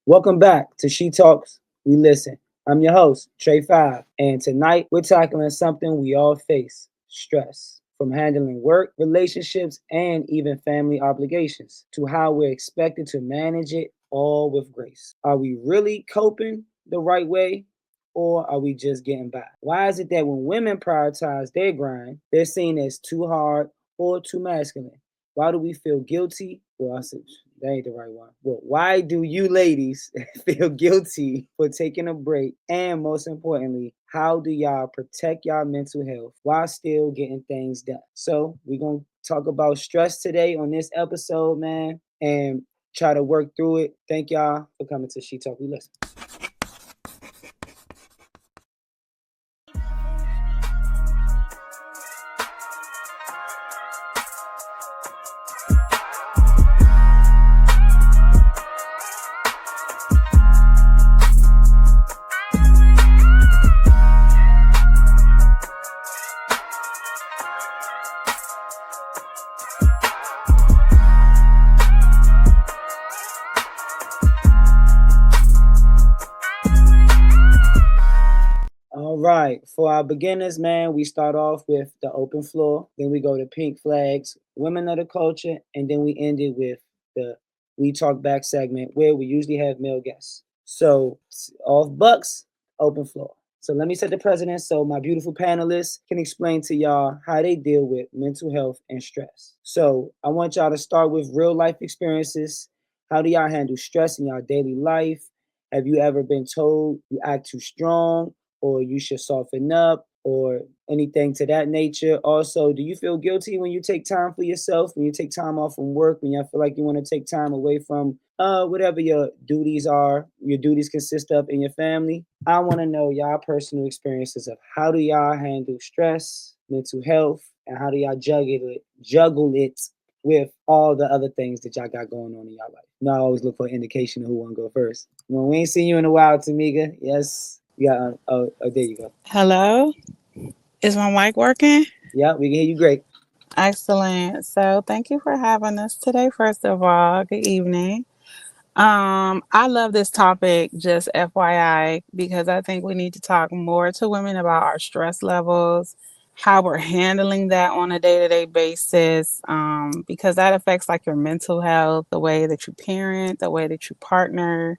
Welcome back to She Talks, We Listen. I'm your host, Trey Five, and tonight we're tackling something we all face: stress. From handling work, relationships, and even family obligations, to how we're expected to manage it all with grace. Are we really coping the right way, or are we just getting by? Why is it that when women prioritize their grind, they're seen as too hard or too masculine? Why do we feel guilty? Well, I said that ain't the right one. Well, why do you ladies feel guilty for taking a break? And most importantly, how do y'all protect y'all mental health while still getting things done? So we're gonna talk about stress today on this episode, man, and try to work through it. Thank y'all for coming to She Talk We Listen. All right. For our beginners, man, we start off with the open floor. Then we go to pink flags, women of the culture, and then we end it with the We Talk Back segment where we usually have male guests. So off bucks, open floor. So let me set the precedent so my beautiful panelists can explain to y'all how they deal with mental health and stress. So I want y'all to start with real life experiences. How do y'all handle stress in y'all daily life? Have you ever been told you act too strong, or you should soften up, or anything to that nature? Also, do you feel guilty when you take time for yourself, when you take time off from work, when you feel like you want to take time away from whatever your duties are, your duties consist of in your family? I want to know y'all personal experiences of how do y'all handle stress, mental health, and how do y'all juggle it with all the other things that y'all got going on in y'all life. You know, I always look for an indication of who want to go first. Well, we ain't seen you in a while, Tamika. Yes. Yeah. There you go. Hello, is my mic working? Yeah, we can hear you great. Excellent. So, thank you for having us today. First of all, good evening. I love this topic, just FYI, because I think we need to talk more to women about our stress levels, how we're handling that on a day-to-day basis, because that affects like your mental health, the way that you parent, the way that you partner.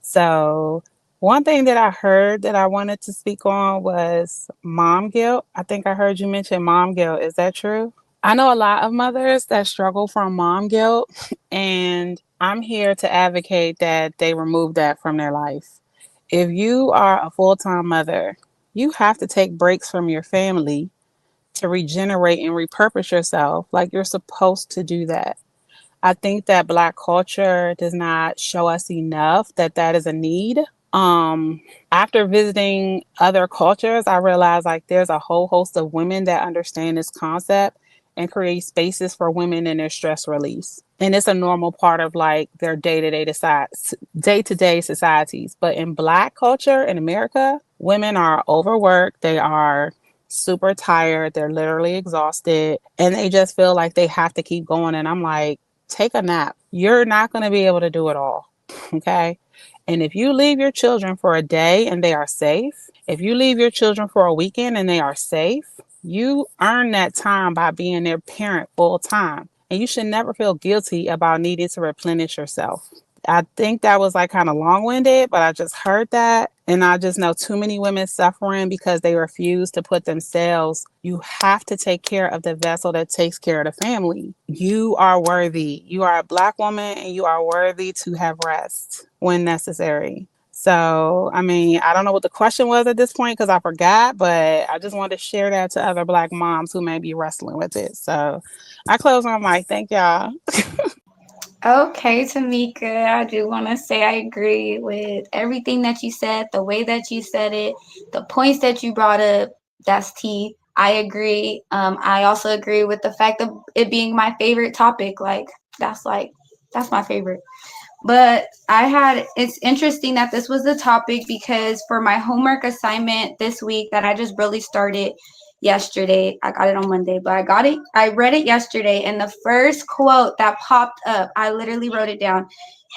So, one thing that I heard that I wanted to speak on was mom guilt. I think I heard you mention mom guilt. Is that true? I know a lot of mothers that struggle from mom guilt, and I'm here to advocate that they remove that from their life. If you are a full time mother, you have to take breaks from your family to regenerate and repurpose yourself. Like you're supposed to do that. I think that Black culture does not show us enough that that is a need. Um, After visiting other cultures, I realized like there's a whole host of women that understand this concept and create spaces for women in their stress release. And it's a normal part of like their day-to-day societies. But in Black culture in America, women are overworked, they are super tired, they're literally exhausted, and they just feel like they have to keep going. And I'm like, take a nap. You're not going to be able to do it all. Okay. And if you leave your children for a day and they are safe, if you leave your children for a weekend and they are safe, you earn that time by being their parent full time. And you should never feel guilty about needing to replenish yourself. I think that was like kind of long winded, but I just heard that. And I just know too many women suffering because they refuse to put themselves. You have to take care of the vessel that takes care of the family. You are worthy. You are a Black woman and you are worthy to have rest when necessary. So, I mean, I don't know what the question was at this point because I forgot, but I just wanted to share that to other Black moms who may be wrestling with it. So I close my mic. Thank y'all. Okay, Tamika, I do want to say I agree with everything that you said, the way that you said it, the points that you brought up. That's tea. I agree. I also agree with the fact of it being my favorite topic. That's my favorite. But it's interesting that this was the topic because for my homework assignment this week that I just really started yesterday, I got it on Monday, but I read it yesterday, and the first quote that popped up, I literally wrote it down,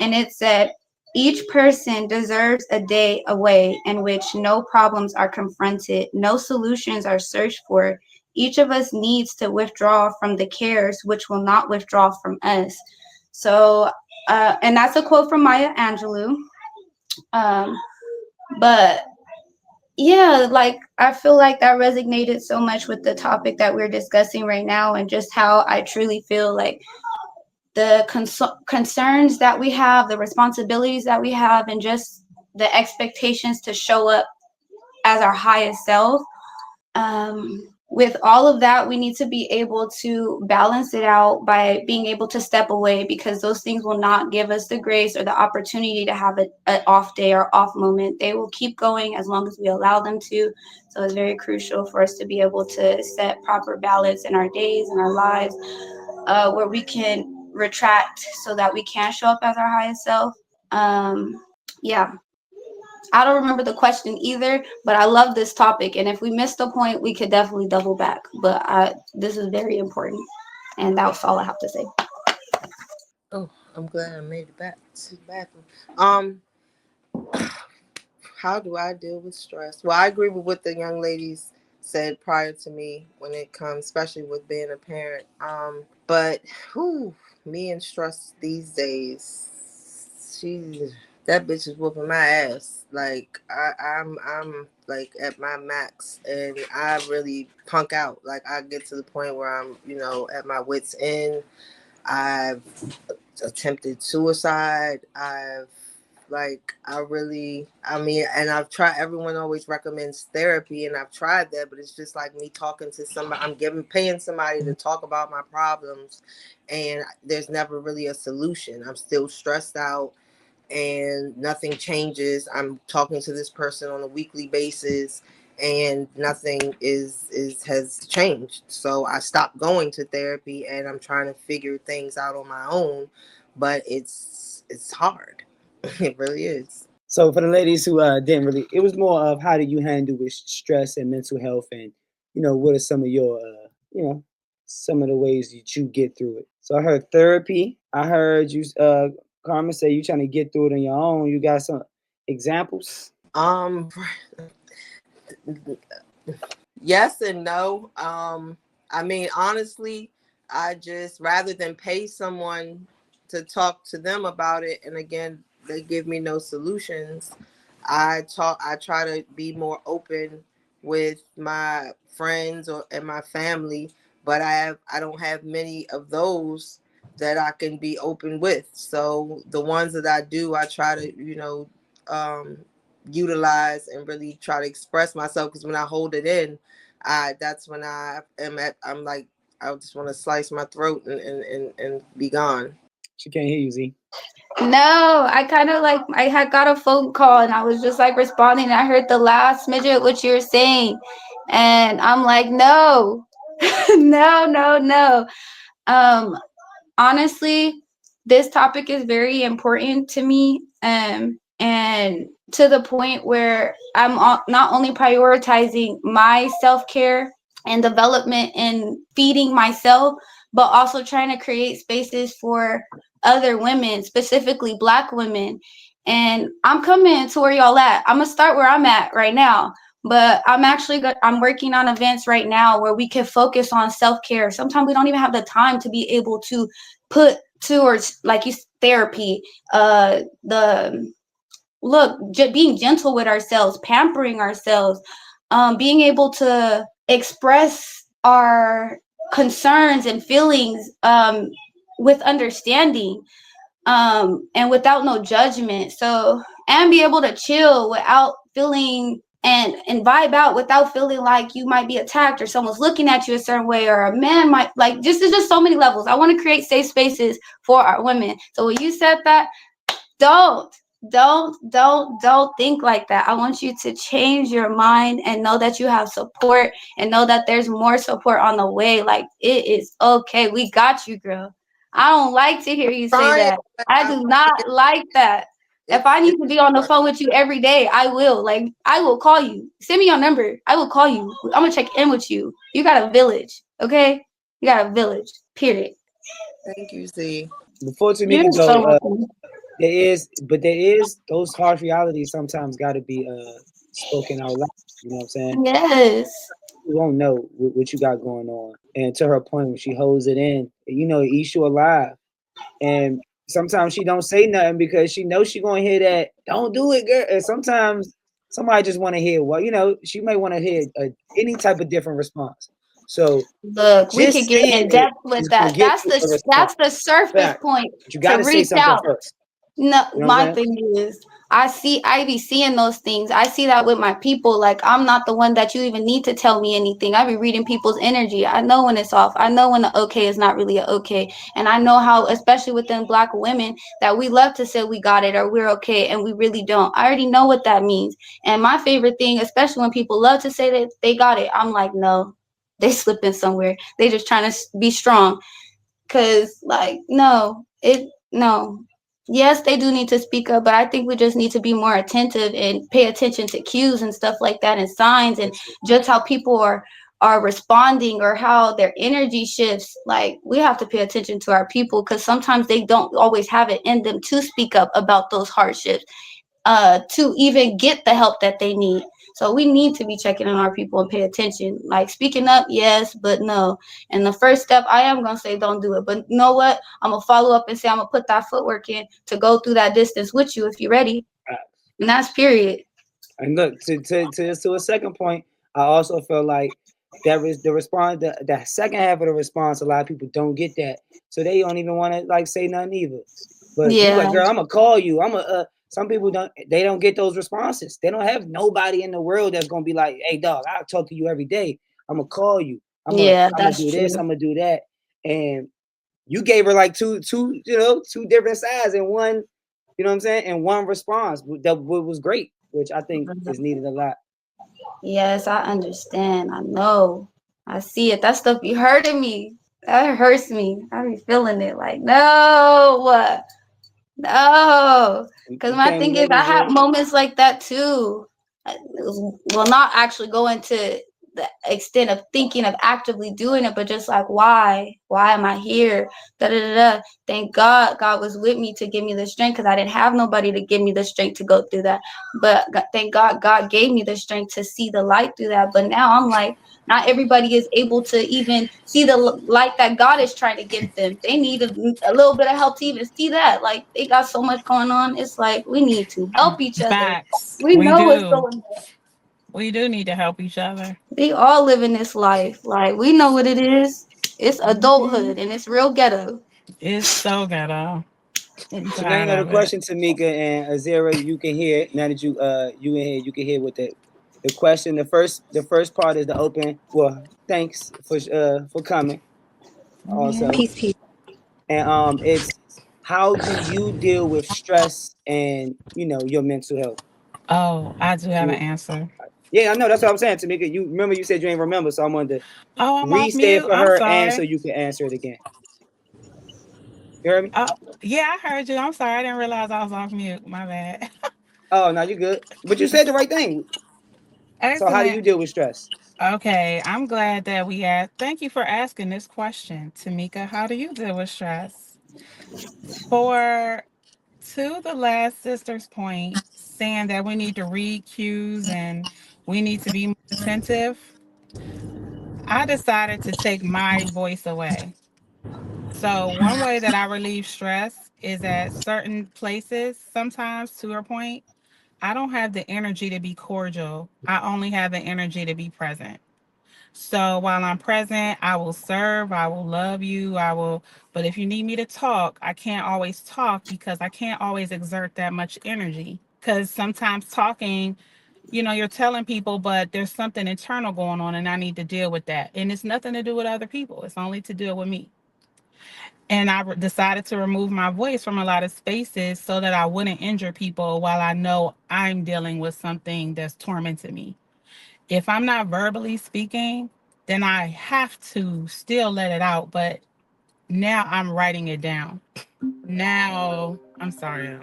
and it said, Each person deserves a day away in which no problems are confronted, no solutions are searched for. Each of us needs to withdraw from the cares which will not withdraw from us. So, and that's a quote from Maya Angelou. Um, but yeah, like I feel like that resonated so much with the topic that we're discussing right now, and just how I truly feel like the concerns that we have, the responsibilities that we have, and just the expectations to show up as our highest self. With all of that, we need to be able to balance it out by being able to step away, because those things will not give us the grace or the opportunity to have an off day or off moment. They will keep going as long as we allow them to. So it's very crucial for us to be able to set proper balance in our days and our lives, where we can retract so that we can show up as our highest self. Yeah, I don't remember the question either, but I love this topic. And if we missed a point, we could definitely double back. But this is very important. And that's all I have to say. Oh, I'm glad I made it back to the bathroom. How do I deal with stress? Well, I agree with what the young ladies said prior to me when it comes, especially with being a parent. But me and stress these days, she that bitch is whooping my ass. Like I'm like at my max, and I really punk out. Like I get to the point where I'm, at my wits end. I've attempted suicide. And I've tried, everyone always recommends therapy, and I've tried that, but it's just like me talking to somebody. Paying somebody to talk about my problems, and there's never really a solution. I'm still stressed out and nothing changes. I'm talking to this person on a weekly basis and nothing has changed. So I stopped going to therapy, and I'm trying to figure things out on my own, but it's hard. It really is. So for the ladies who didn't really, it was more of how do you handle with stress and mental health, and what are some of your some of the ways that you get through it. So I heard therapy. I heard you, Carmen, say you trying to get through it on your own. You got some examples? Um, yes and no. I mean, honestly, I just, rather than pay someone to talk to them about it, and again, they give me no solutions, I try to be more open with my friends and my family, but I don't have many of those that I can be open with. So the ones that I do, I try to, um, utilize and really try to express myself, because when I hold it in, that's when I'm like, I just want to slice my throat and be gone. She can't hear you, Z. No, I kind of like, I had got a phone call and I was just like responding. I heard the last midget, what you were saying. And I'm like, no, no, no, no. Um, Honestly, this topic is very important to me, and to the point where I'm not only prioritizing my self-care and development and feeding myself, but also trying to create spaces for other women, specifically Black women. And I'm coming to where y'all at. I'm gonna start where I'm at right now, but I'm working on events right now where we can focus on self-care. Sometimes we don't even have the time to be able to put towards, like, you therapy, the look, being gentle with ourselves, pampering ourselves, being able to express our concerns and feelings, with understanding, and without no judgment. So, and be able to chill without feeling, and vibe out without feeling like you might be attacked or someone's looking at you a certain way, or a man might, like, just, there's just so many levels. I want to create safe spaces for our women. So when you said that, don't don't think like that. I want you to change your mind and know that you have support, and know that there's more support on the way. Like, it is okay. We got you, girl. I don't like to hear you say Trying, that. but I do not like that. If I need it's to be on the hard. phone with you every day, I will. Like, I will call you. Send me your number. I will call you. I'm gonna check in with you. You got a village, okay? You got a village. Period. Thank you, Z. Before You're Tamika so go, welcome. there is those harsh realities sometimes got to be spoken out loud. You know what I'm saying? Yes. You won't know what you got going on. And to her point, when she holds it in, it eats you alive. And sometimes she don't say nothing because she knows she gonna hear that. Don't do it, girl. And sometimes somebody just want to hear. Well, she may want to hear any type of different response. So Look, we could just get saying in it depth with is gonna that. get you a That's response. the surface Fact. point But you to got to say reach something out. first. No, You know what I'm my saying? thing is, I be seeing those things. I see that with my people. Like, I'm not the one that you even need to tell me anything. I be reading people's energy. I know when it's off. I know when the okay is not really a okay. And I know how, especially within Black women, that we love to say we got it or we're okay, and we really don't. I already know what that means. And my favorite thing, especially when people love to say that they got it, I'm like, no, they slipping somewhere. They just trying to be strong. Cause like no. Yes, they do need to speak up, but I think we just need to be more attentive and pay attention to cues and stuff like that and signs and just how people are responding or how their energy shifts. Like, we have to pay attention to our people because sometimes they don't always have it in them to speak up about those hardships, to even get the help that they need. So we need to be checking on our people and pay attention. Like, speaking up, yes, but no. And the first step, I am gonna say don't do it. But you know what? I'm gonna follow up and say I'm gonna put that footwork in to go through that distance with you if you're ready. And that's period. And look, to a second point, I also feel like that is the response. The second half of the response, a lot of people don't get that, so they don't even want to like say nothing either. But you Yeah. like, girl, I'm gonna call you. I'm a. Some people don't. They don't get those responses. They don't have nobody in the world that's gonna be like, hey, dog, I'll talk to you every day. I'm gonna call you. Yeah, I'm gonna that's do this. true. I'm gonna do that. And you gave her like two, two different sides in one. You know what I'm saying? And one response that was great, which I think is needed a lot. Yes, I understand. I know. I see it. That stuff be hurting me. That hurts me. I be feeling it. Like, no. No, because You my came thing is, late, I have Azir. moments like that too. Well, not actually going to the extent of thinking of actively doing it, but just like, why? Why am I here? Da da da. Da. Thank God, God was with me to give me the strength because I didn't have nobody to give me the strength to go through that. But thank God, God gave me the strength to see the light through that. But now I'm like, not everybody is able to even see the light that God is trying to give them. They need a little bit of help to even see that. Like, they got so much going on. It's like we need to help each other. Facts. We We know what's do. going on. We do need to help each other. We all live in this life. Like, we know what it is. It's Hmm. adulthood and it's real ghetto. It's so ghetto. I'm So now you tired know the of it. question, Tamika and Azira. You can hear it now that you in here. You can hear what the question. The first part is the open. Well, thanks for coming. Yeah. Also, Peace, peace. and it's how do you deal with stress and your mental health? Oh, I do have an You, answer. yeah, I know that's what I'm saying, Tamika. You remember you said you ain't remember, so I wanted to Oh, I'm off re-say it mute. for I'm her and so sorry. you can answer it again. You heard me? Oh, yeah, I heard you. I'm sorry. I didn't realize I was off mute. My bad. Oh no, you good. But you said the right thing. So how do you Excellent. deal with stress? Okay, I'm glad that we had. Thank you for asking this question, Tamika. How do you deal with stress? For to the last sister's point, saying that we need to read cues and we need to be more attentive, I decided to take my voice away. So, one way that I relieve stress is at certain places, sometimes to her point, I don't have the energy to be cordial. I only have the energy to be present. So while I'm present, I will serve, I will love you, but if you need me to talk, I can't always talk because I can't always exert that much energy. Because sometimes talking, you're telling people, but there's something internal going on and I need to deal with that. And it's nothing to do with other people, it's only to deal with me. And I decided to remove my voice from a lot of spaces so that I wouldn't injure people while I know I'm dealing with something that's tormenting me. If I'm not verbally speaking, then I have to still let it out. But now I'm writing it down. Now, I'm sorry.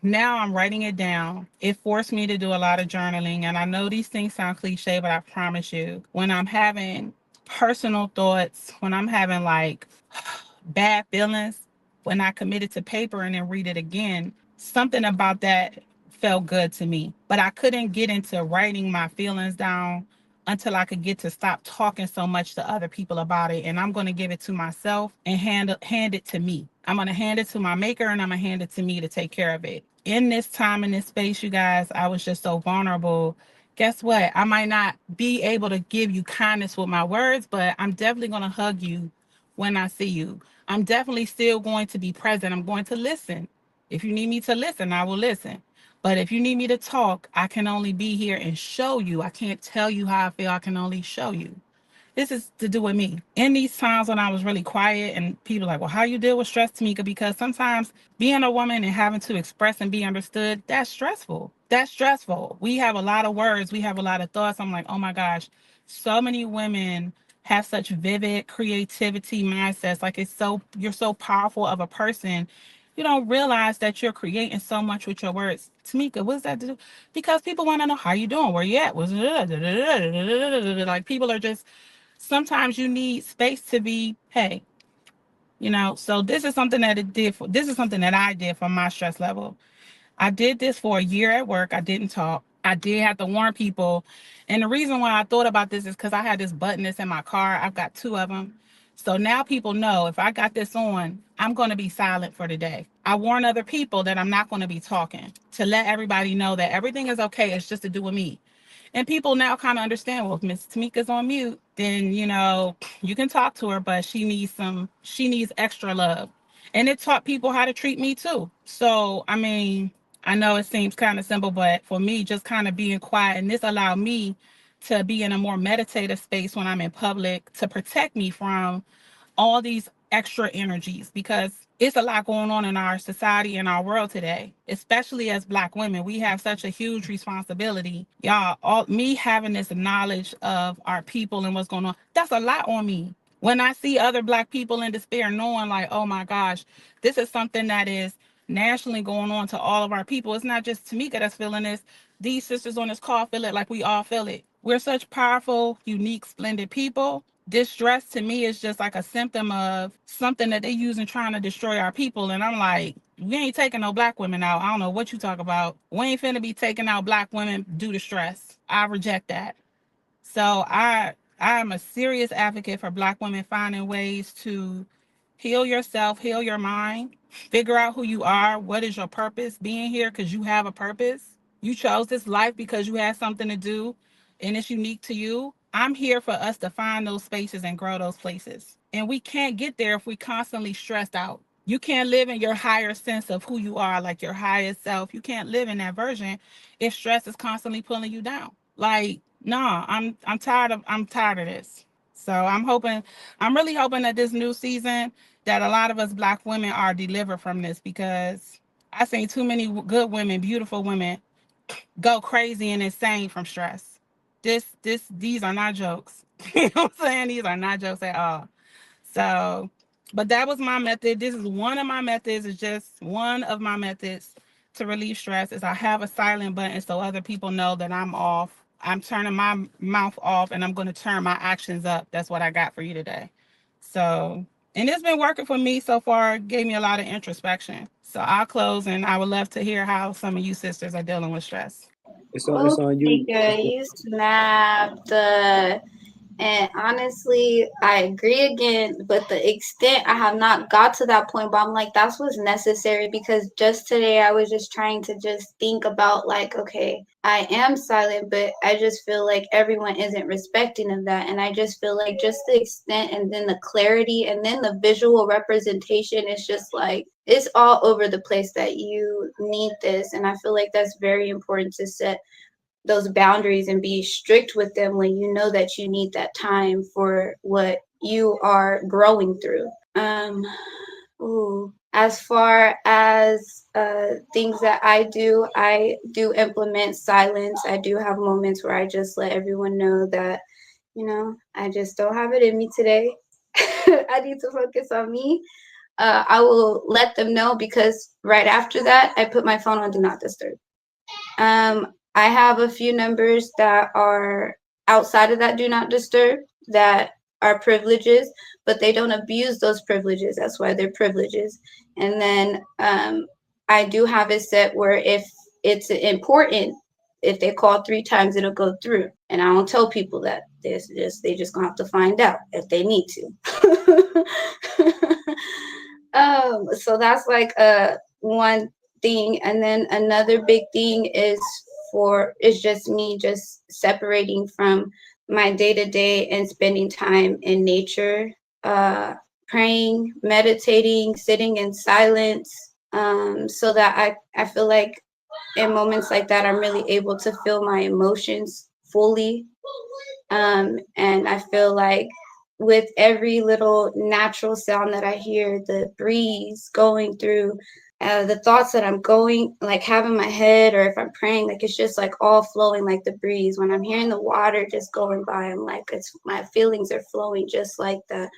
Now I'm writing it down. It forced me to do a lot of journaling. And I know these things sound cliche, but I promise you, when I'm having personal thoughts, when I'm having like bad feelings, when I commit it to paper and then read it again, something about that felt good to me. But I couldn't get into writing my feelings down until I could get to stop talking so much to other people about it. And I'm going to give it to myself and hand it to me. I'm going to hand it to my maker, and I'm going to hand it to me to take care of it. In this time, in this space, you guys, I was just so vulnerable. Guess what? I might not be able to give you kindness with my words, but I'm definitely going to hug you when I see you. I'm definitely still going to be present. I'm going to listen. If you need me to listen, I will listen. But if you need me to talk, I can only be here and show you. I can't tell you how I feel. I can only show you. This is to do with me. In these times when I was really quiet and people like, well, how you deal with stress, Tamika? Because sometimes being a woman and having to express and be understood, that's stressful. That's stressful. We have a lot of words. We have a lot of thoughts. I'm like, oh my gosh, so many women have such vivid creativity mindsets. Like you're so powerful of a person. You don't realize that you're creating so much with your words. Tamika, what's that to do? Because people want to know how you doing, where you at. Like people are just sometimes you need space to be, hey, so this is something that this is something that I did for my stress level. I did this for a year at work. I didn't talk. I did have to warn people. And the reason why I thought about this is because I had this button that's in my car. I've got two of them. So now people know if I got this on, I'm going to be silent for the day. I warn other people that I'm not going to be talking to let everybody know that everything is okay. It's just to do with me. And people now kind of understand, well, if Miss Tamika's on mute, then, you can talk to her, but she needs extra love. And it taught people how to treat me too. So, I mean, I know it seems kind of simple, but for me, just kind of being quiet, and this allowed me to be in a more meditative space when I'm in public to protect me from all these extra energies, because it's a lot going on in our society and our world today, especially as Black women. We have such a huge responsibility. Y'all, all me having this knowledge of our people and what's going on, that's a lot on me. When I see other Black people in despair, knowing like, oh my gosh, this is something that is nationally going on to all of our people. It's not just Tamika that's feeling this. These sisters on this call feel it like we all feel it. We're such powerful, unique, splendid people. Distress to me is just like a symptom of something that they use in trying to destroy our people. And I'm like, we ain't taking no Black women out. I don't know what you talk about. We ain't finna be taking out Black women due to stress. I reject that. So I am a serious advocate for Black women finding ways to heal yourself, heal your mind, figure out who you are, what is your purpose, being here because you have a purpose. You chose this life because you had something to do and it's unique to you. I'm here for us to find those spaces and grow those places. And we can't get there if we constantly stressed out. You can't live in your higher sense of who you are, like your highest self. You can't live in that version if stress is constantly pulling you down. Like, no, I'm tired of this. So I'm really hoping that this new season that a lot of us Black women are delivered from this, because I seen too many good women, beautiful women go crazy and insane from stress. These are not jokes. You know what I'm saying? These are not jokes at all. So, but that was my method. This is one of my methods. It's just one of my methods to relieve stress is I have a silent button so other people know that I'm off. I'm turning my mouth off and I'm going to turn my actions up. That's what I got for you today. So, and it's been working for me so far. It gave me a lot of introspection. So I'll close, and I would love to hear how some of you sisters are dealing with stress. It's on Okay, you. good. You snapped. And honestly, I agree again, but the extent I have not got to that point, but I'm like, that's what's necessary, because just today I was just trying to just think about like, okay, I am silent, but I just feel like everyone isn't respecting of that. And I just feel like just the extent and then the clarity and then the visual representation is just like, it's all over the place that you need this. And I feel like that's very important to set those boundaries and be strict with them when you know that you need that time for what you are growing through. As far as things that I do implement silence. I do have moments where I just let everyone know that, I just don't have it in me today. I need to focus on me. I will let them know, because right after that, I put my phone on do not disturb. I have a few numbers that are outside of that do not disturb that are privileges, but they don't abuse those privileges. That's why they're privileges. And then I do have it set where if it's important, if they call 3 times, it'll go through. And I don't tell people that. They just gonna have to find out if they need to. So that's like one thing. And then another big thing is just me just separating from my day to day and spending time in nature, praying, meditating, sitting in silence, so that I feel like in moments like that, I'm really able to feel my emotions fully. And I feel like with every little natural sound that I hear, the breeze going through, the thoughts that I'm going, like have in my head, or if I'm praying, like it's just like all flowing like the breeze. When I'm hearing the water just going by, I'm like, it's my feelings are flowing just like that.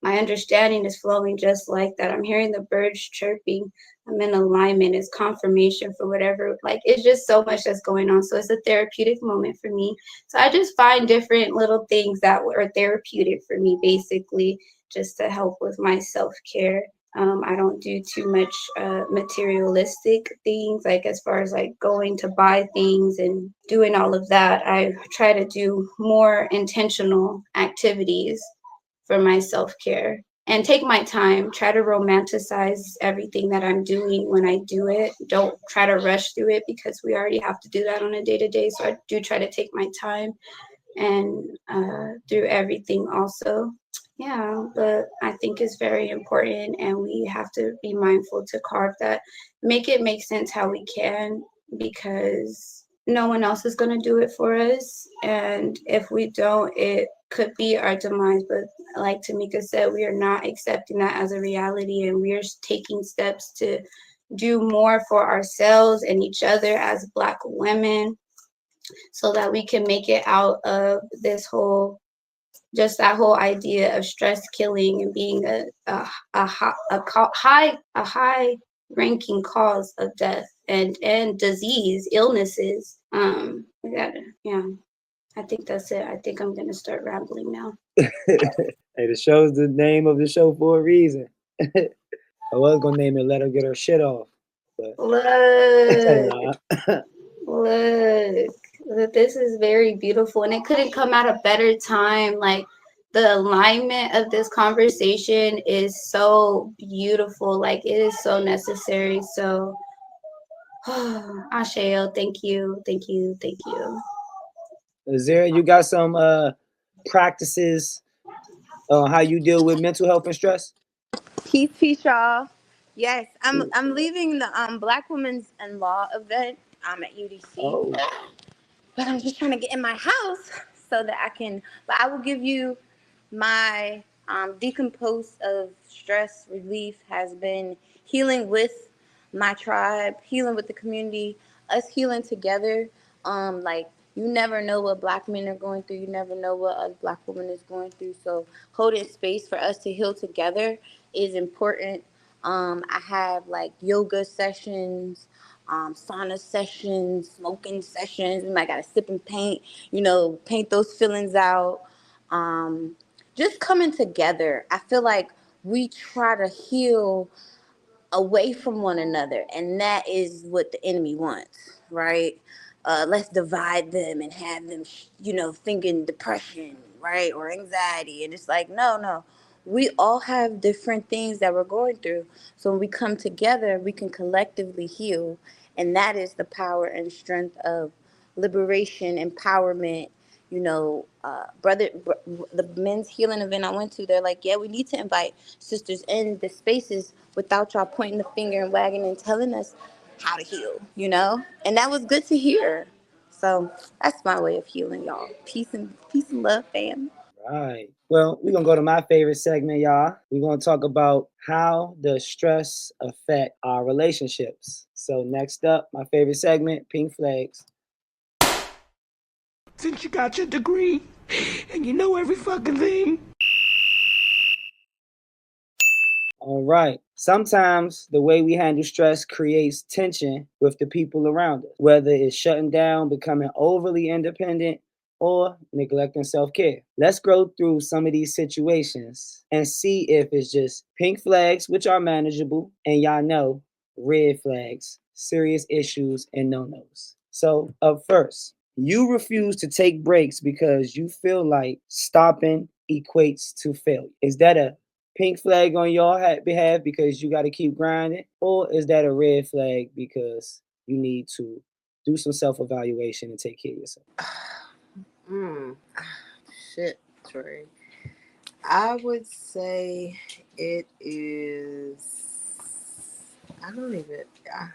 My understanding is flowing just like that. I'm hearing the birds chirping. I'm in alignment. It's confirmation for whatever. Like, it's just so much that's going on. So it's a therapeutic moment for me. So I just find different little things that are therapeutic for me, basically, just to help with my self-care. I don't do too much materialistic things, like as far as like going to buy things and doing all of that. I try to do more intentional activities for my self-care and take my time, try to romanticize everything that I'm doing when I do it. Don't try to rush through it because we already have to do that on a day-to-day. So I do try to take my time and through everything also. Yeah, but I think it's very important, and we have to be mindful to carve that, make it make sense how we can, because no one else is going to do it for us. And if we don't, it could be our demise. But like Tamika said, we are not accepting that as a reality, and we are taking steps to do more for ourselves and each other as Black women, so that we can make it out of this whole, just that whole idea of stress killing and being a high ranking cause of death and disease, illnesses. We gotta, yeah. I think that's it. I think I'm gonna start rambling now. Hey, the show's the name of the show for a reason. I was gonna name it "Let Her Get Her Shit Off," but Look, nah. look, this is very beautiful, and it couldn't come at a better time. Like, the alignment of this conversation is so beautiful. Like, it is so necessary. So, Asheo, thank you, thank you, thank you. Zara, you got some practices on how you deal with mental health and stress? Peace, y'all. Yes, I'm leaving the Black Women's and Law event at UDC, Oh, but I'm just trying to get in my house so that I can. But I will give you my decompose of stress relief has been healing with my tribe, healing with the community, us healing together. Like, you never know what Black men are going through. You never know what a Black woman is going through. So holding space for us to heal together is important. I have like yoga sessions, sauna sessions, smoking sessions. We might got to sip and paint, paint those feelings out. Just coming together. I feel like we try to heal away from one another, and that is what the enemy wants, right? Let's divide them and have them thinking depression, right, or anxiety. And it's like, no, we all have different things that we're going through. So when we come together, we can collectively heal, and that is the power and strength of liberation, empowerment. The men's healing event I went to, they're like, yeah, we need to invite sisters in the spaces without y'all pointing the finger and wagging and telling us how to heal. And that was good to hear. So that's my way of healing, y'all. Peace and love, fam. right. Well, we're gonna go to my favorite segment, y'all. We're gonna talk about how does stress affect our relationships. So next up, my favorite segment, pink flags. Since you got your degree and you know every fucking thing. All right. Sometimes the way we handle stress creates tension with the people around us, whether it's shutting down, becoming overly independent, or neglecting self-care. Let's go through some of these situations and see if it's just pink flags, which are manageable, and y'all know red flags, serious issues, and no nos. So, up first, you refuse to take breaks because you feel like stopping equates to failure. Is that a pink flag on your behalf because you got to keep grinding? Or is that a red flag because you need to do some self evaluation and take care of yourself? Hmm. Shit, Trey. I would say it is. I don't even. I,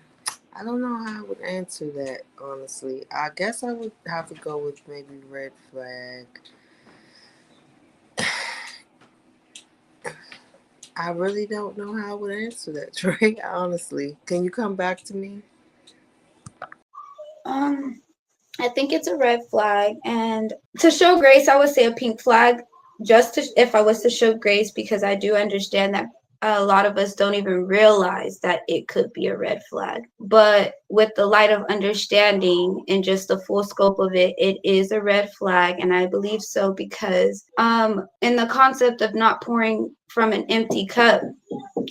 I don't know how I would answer that, honestly. I guess I would have to go with maybe red flag. I really don't know how I would answer that, Trey, honestly. Can you come back to me? Um, I think it's a red flag, and to show grace, I would say a pink flag. Just to, if I was to show grace, because I do understand that a lot of us don't even realize that it could be a red flag. But with the light of understanding and just the full scope of it, it is a red flag, and I believe so because in the concept of not pouring from an empty cup,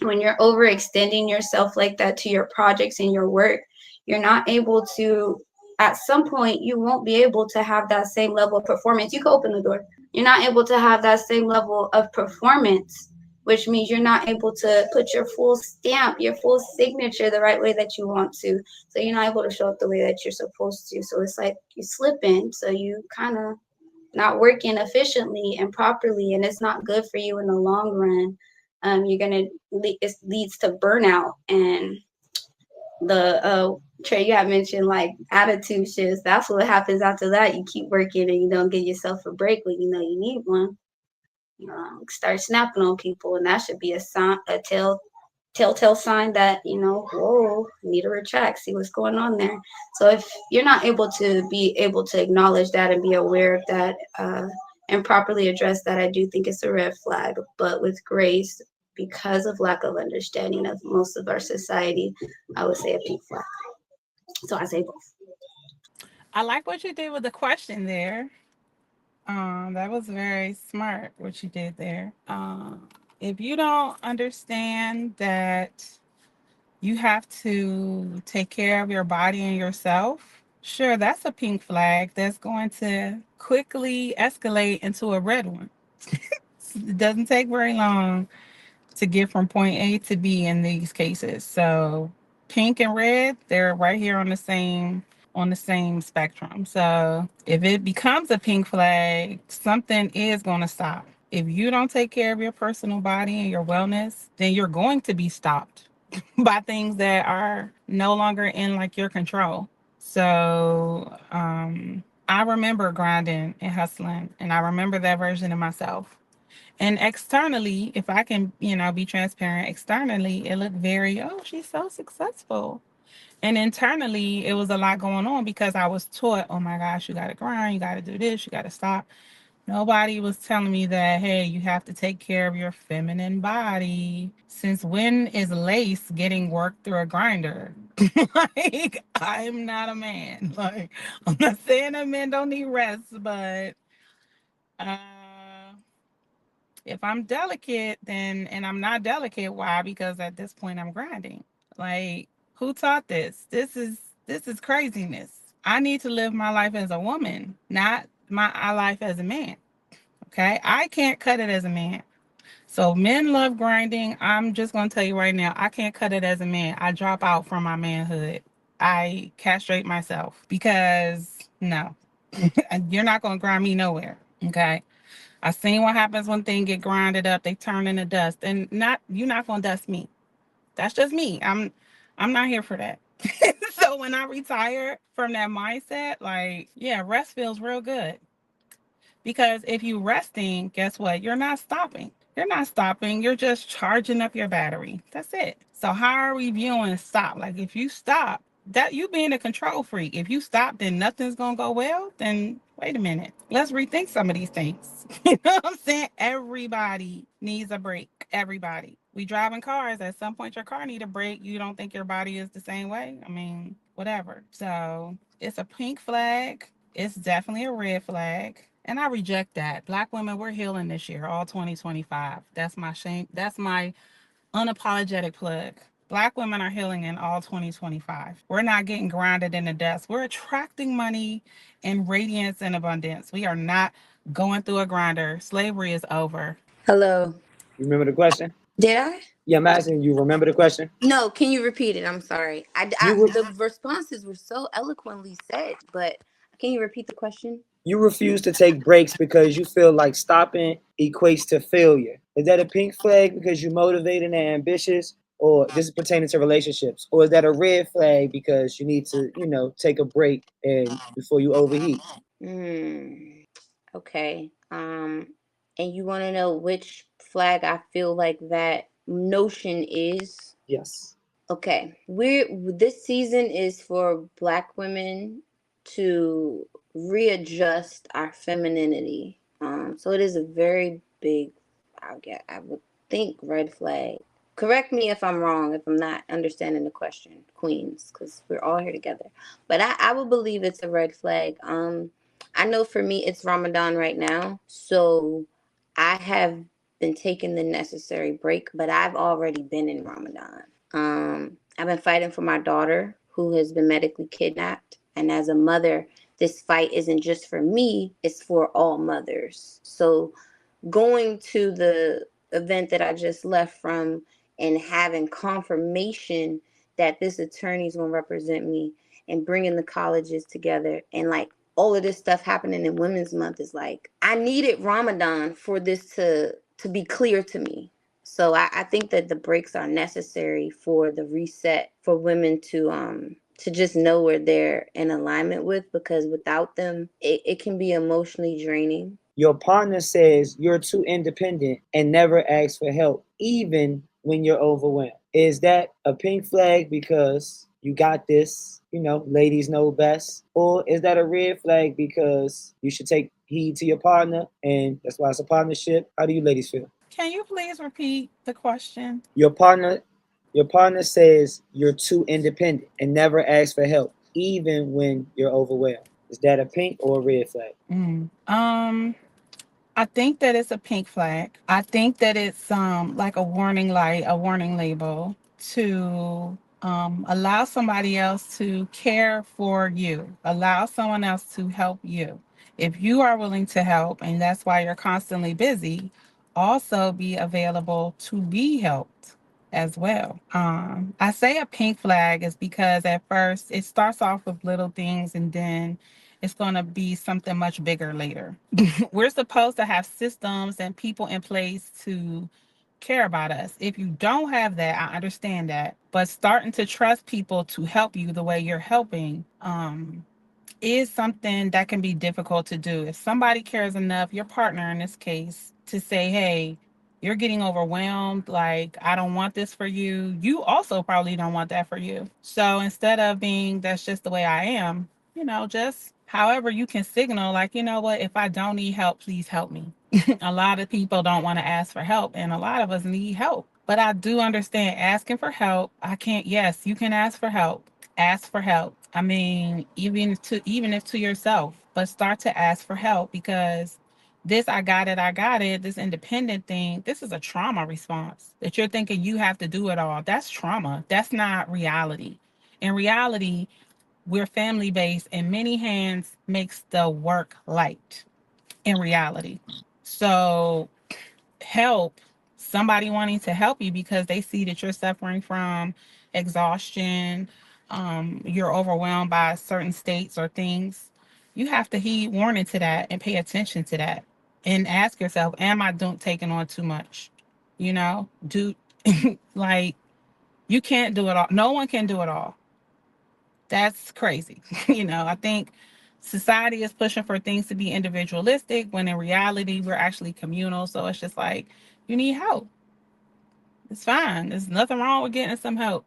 when you're overextending yourself like that to your projects and your work, you're not able to, at some point you won't be able to have that same level of performance. You can open the door. You're not able to have that same level of performance, which means you're not able to put your full stamp, your full signature the right way that you want to. So you're not able to show up the way that you're supposed to. So it's like you slip in, so you kind of not working efficiently and properly, and it's not good for you in the long run. You're gonna it leads to burnout, and the Trey, you had mentioned like attitude shifts. That's what happens after that. You keep working and you don't give yourself a break when you know you need one. Start snapping on people, and that should be a sign, a telltale sign that whoa, need to retract, see what's going on there. So if you're not able to be able to acknowledge that and be aware of that, and properly address that, I do think it's a red flag. But with grace, because of lack of understanding of most of our society, I would say a pink flag. So I say both. I like what you did with the question there. That was very smart what you did there. If you don't understand that you have to take care of your body and yourself, sure, that's a pink flag that's going to quickly escalate into a red one. It doesn't take very long to get from point A to B in these cases. So pink and red, they're right here on the same spectrum. So if it becomes a pink flag, something is going to stop. If you don't take care of your personal body and your wellness, then you're going to be stopped by things that are no longer in like your control. So I remember grinding and hustling, and I remember that version of myself. And externally, if I can, be transparent, externally, it looked very, oh, she's so successful. And internally, it was a lot going on because I was taught, oh my gosh, you got to grind, you got to do this, you got to stop. Nobody was telling me that, hey, you have to take care of your feminine body. Since when is lace getting worked through a grinder? Like, I'm not a man. Like, I'm not saying that men don't need rest, but uh, if I'm delicate, then, and I'm not delicate, why? Because at this point I'm grinding. Like, who taught this? This is craziness. I need to live my life as a woman, not my life as a man. Okay? I can't cut it as a man. So men love grinding. I'm just gonna tell you right now, I can't cut it as a man. I drop out from my manhood. I castrate myself because no. You're not gonna grind me nowhere. Okay. I seen what happens when things get grinded up. They turn into dust, and not you're not gonna dust me. That's just me. I'm not here for that. So when I retire from that mindset, like yeah, rest feels real good because if you resting, guess what? You're not stopping. You're not stopping. You're just charging up your battery. That's it. So how are we viewing stop? Like if you stop, that you being a control freak. If you stop, then nothing's gonna go well. Then wait a minute. Let's rethink some of these things. You know what I'm saying? Everybody needs a break. Everybody. We driving cars. At some point, your car need a break. You don't think your body is the same way? I mean, whatever. So it's a pink flag. It's definitely a red flag. And I reject that. Black women, we're healing this year, all 2025. That's my shame. That's my unapologetic plug. Black women are healing in all 2025. We're not getting grounded in the dust. We're attracting money and radiance and abundance. We are not going through a grinder. Slavery is over. Hello. You remember the question? Did I? Yeah, I'm asking you. Remember the question? No, can you repeat it? I'm sorry. You re- The responses were so eloquently said, but can you repeat the question? you refuse to take breaks because you feel like stopping equates to failure. Is that a pink flag because you're motivated and ambitious, or this is pertaining to relationships, or is that a red flag because you need to, take a break and before you overheat? Hmm. Okay. And you want to know which flag I feel like that notion is? Yes. Okay. This season is for Black women to readjust our femininity. So it is a very big, I would think, red flag. Correct me if I'm wrong, if I'm not understanding the question, queens, because we're all here together. But I would believe it's a red flag. I know for me it's Ramadan right now, so I have been taking the necessary break, but I've already been in Ramadan. I've been fighting for my daughter who has been medically kidnapped. And as a mother, this fight isn't just for me, it's for all mothers. So going to the event that I just left from and having confirmation that this attorney is going to represent me and bringing the colleges together and like all of this stuff happening in Women's Month is like I needed Ramadan for this to be clear to me. So I think that the breaks are necessary for the reset for women to just know where they're in alignment with, because without them it can be emotionally draining. Your partner says you're too independent and never asks for help, even when you're overwhelmed. Is that a pink flag because you got this, ladies know best? Or is that a red flag because you should take heed to your partner and that's why it's a partnership? How do you ladies feel? Can you please repeat the question? Your partner your partner says you're too independent and never asks for help, even when you're overwhelmed. Is that a pink or a red flag? Mm. I think that it's a pink flag. I think that it's like a warning light, a warning label to allow somebody else to care for you, allow someone else to help you. If you are willing to help, and that's why you're constantly busy, also be available to be helped as well. I say a pink flag is because at first it starts off with little things and then it's going to be something much bigger later. We're supposed to have systems and people in place to care about us. If you don't have that, I understand that. But starting to trust people to help you the way you're helping is something that can be difficult to do. If somebody cares enough, your partner in this case, to say, hey, you're getting overwhelmed, like, I don't want this for you, you also probably don't want that for you. So instead of being, that's just the way I am, just however you can signal, like, you know what, if I don't need help, please help me. A lot of people don't want to ask for help, and a lot of us need help. But I do understand asking for help. I can't, yes, you can ask for help. Ask for help. I mean, even if to yourself, but start to ask for help because this I got it, this independent thing, this is a trauma response that you're thinking you have to do it all. That's trauma. That's not reality. In reality, we're family based and many hands makes the work light in reality. So help, somebody wanting to help you because they see that you're suffering from exhaustion, you're overwhelmed by certain states or things, you have to heed warning to that and pay attention to that and ask yourself, am I doing taking on too much? Do like, you can't do it all. No one can do it all. That's crazy. I think society is pushing for things to be individualistic when in reality we're actually communal. So it's just like, you need help. It's fine. There's nothing wrong with getting some help.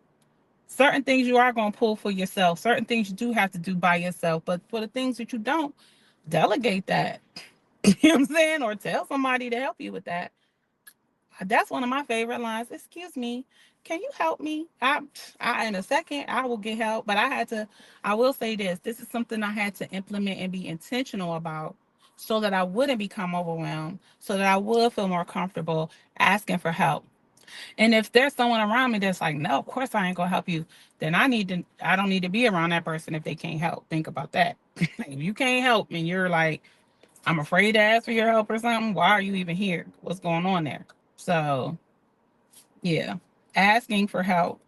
Certain things you are going to pull for yourself. Certain things you do have to do by yourself. But for the things that you don't, delegate that. You know what I'm saying? Or tell somebody to help you with that. That's one of my favorite lines. Excuse me, can you help me? I in a second I will get help, but I will say this. This is something I had to implement and be intentional about so that I wouldn't become overwhelmed, so that I would feel more comfortable asking for help. And if there's someone around me that's like, no, of course I ain't gonna help you, then I don't need to be around that person if they can't help. Think about that. If you can't help and you're like, I'm afraid to ask for your help or something, why are you even here? What's going on there? So yeah. Asking for help.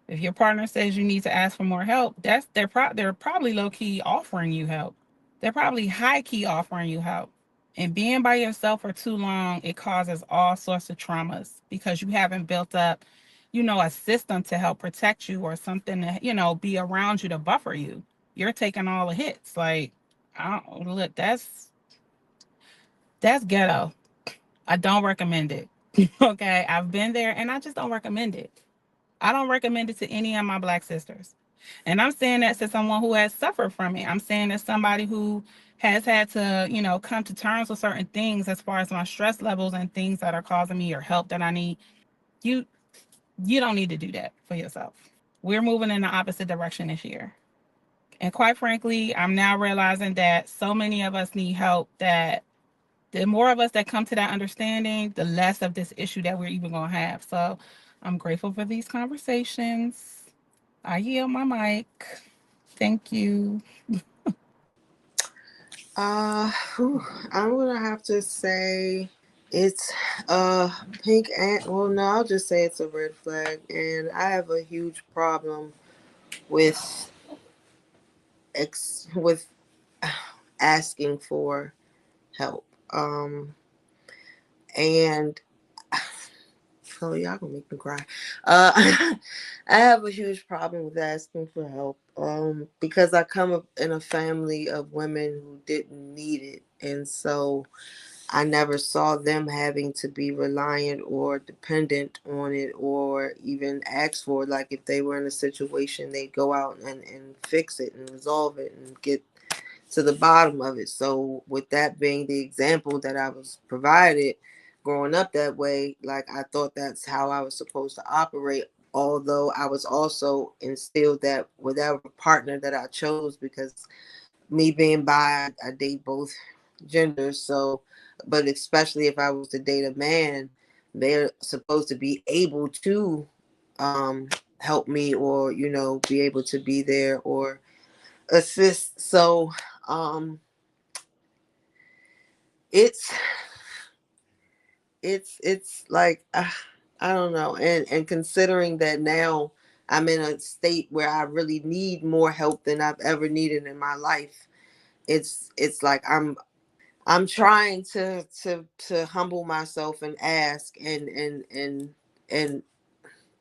If your partner says you need to ask for more help, they're probably low key offering you help. They're probably high key offering you help. And being by yourself for too long, it causes all sorts of traumas because you haven't built up, a system to help protect you or something to, be around you to buffer you. You're taking all the hits. Like, I don't look, that's ghetto. I don't recommend it. Okay. I've been there and I just don't recommend it. I don't recommend it to any of my Black sisters. And I'm saying that to someone who has suffered from it. I'm saying that somebody who has had to, come to terms with certain things as far as my stress levels and things that are causing me or help that I need. You you don't need to do that for yourself. We're moving in the opposite direction this year. And quite frankly, I'm now realizing that so many of us need help that the more of us that come to that understanding, the less of this issue that we're even going to have. So I'm grateful for these conversations. I yield my mic. Thank you. I'm gonna have to say it's pink and well no, I'll just say it's a red flag, and I have a huge problem with with asking for help. And oh, y'all gonna make me cry. I have a huge problem with asking for help. Because I come up in a family of women who didn't need it, and so I never saw them having to be reliant or dependent on it or even ask for it. Like if they were in a situation, they'd go out and fix it and resolve it and get to the bottom of it. So with that being the example that I was provided growing up that way, like I thought that's how I was supposed to operate. Although I was also instilled that whatever partner that I chose, because me being bi, I date both genders. So, but especially if I was to date a man, they're supposed to be able to help me or, be able to be there or assist. So, um, it's it's like I don't know, and considering that now I'm in a state where I really need more help than I've ever needed in my life. It's like I'm trying to humble myself and ask and